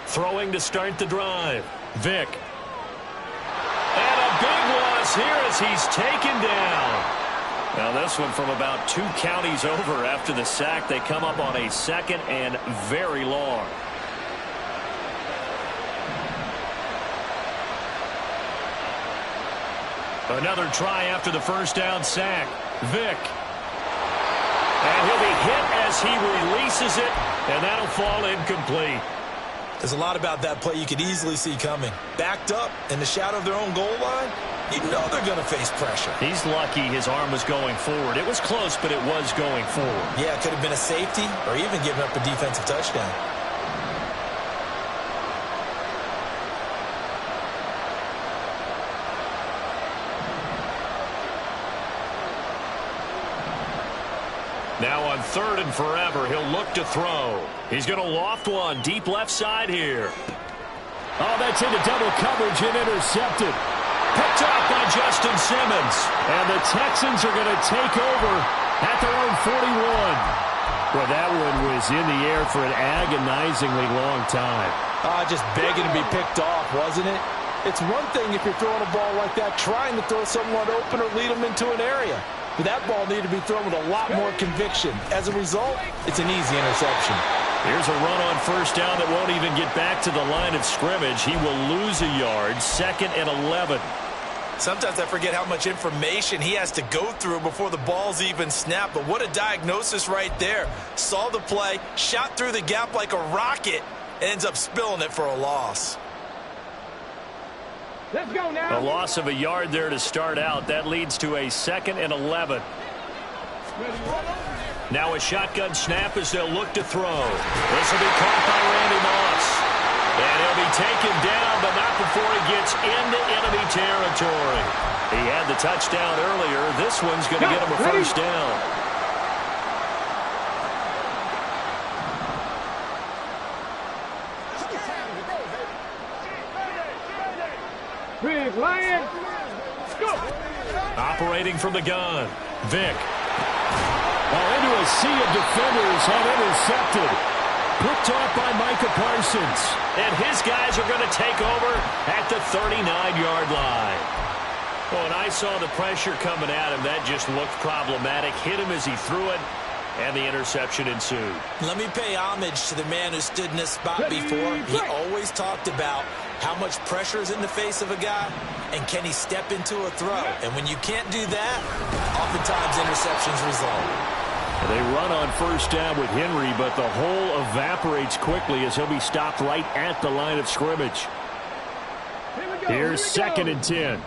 Throwing to start the drive. Vic. And a big loss here as he's taken down. Now this one from about 2 counties over after the sack. They come up on a 2nd and very long. Another try after the 1st down sack. Vic. And he'll be hit as he releases it, and that'll fall incomplete. There's a lot about that play you could easily see coming. Backed up in the shadow of their own goal line, you know they're going to face pressure. He's lucky his arm was going forward. It was close, but it was going forward. Yeah, it could have been a safety or even giving up a defensive touchdown. Now on 3rd and forever, he'll look to throw. He's going to loft one deep left side here. Oh, that's into double coverage and intercepted. Picked up by Justin Simmons. And the Texans are going to take over at their own 41. Well, that one was in the air for an agonizingly long time. Just begging to be picked off, wasn't it? It's one thing if you're throwing a ball like that, trying to throw someone open or lead them into an area. But that ball needed to be thrown with a lot more conviction. As a result, it's an easy interception. Here's a run on 1st down that won't even get back to the line of scrimmage. He will lose a yard, 2nd and 11. Sometimes I forget how much information he has to go through before the ball's even snapped. But what a diagnosis right there. Saw the play, shot through the gap like a rocket, and ends up spilling it for a loss. Let's go now. A loss of a yard there to start out. That leads to a 2nd and 11. Now a shotgun snap as they'll look to throw. This will be caught by Randy Moss. And he'll be taken down, but not before he gets into enemy territory. He had the touchdown earlier. This one's going to get him a 1st down. Big Lion. Go. Operating from the gun. Vic. Into a sea of defenders and intercepted. Picked off by Micah Parsons. And his guys are going to take over at the 39-yard line. Well, when I saw the pressure coming at him, that just looked problematic. Hit him as he threw it, and the interception ensued. Let me pay homage to the man who stood in this spot before. He always talked about how much pressure is in the face of a guy, and can he step into a throw. And when you can't do that, oftentimes interceptions result. They run on 1st down with Henry, but the hole evaporates quickly as he'll be stopped right at the line of scrimmage. Here's 2nd and 10.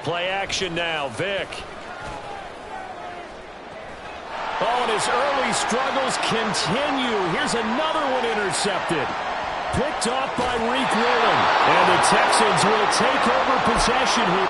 Play action now, Vic. Oh, and his early struggles continue. Here's another one intercepted. Picked off by Reek Willen. And the Texans will take over possession here.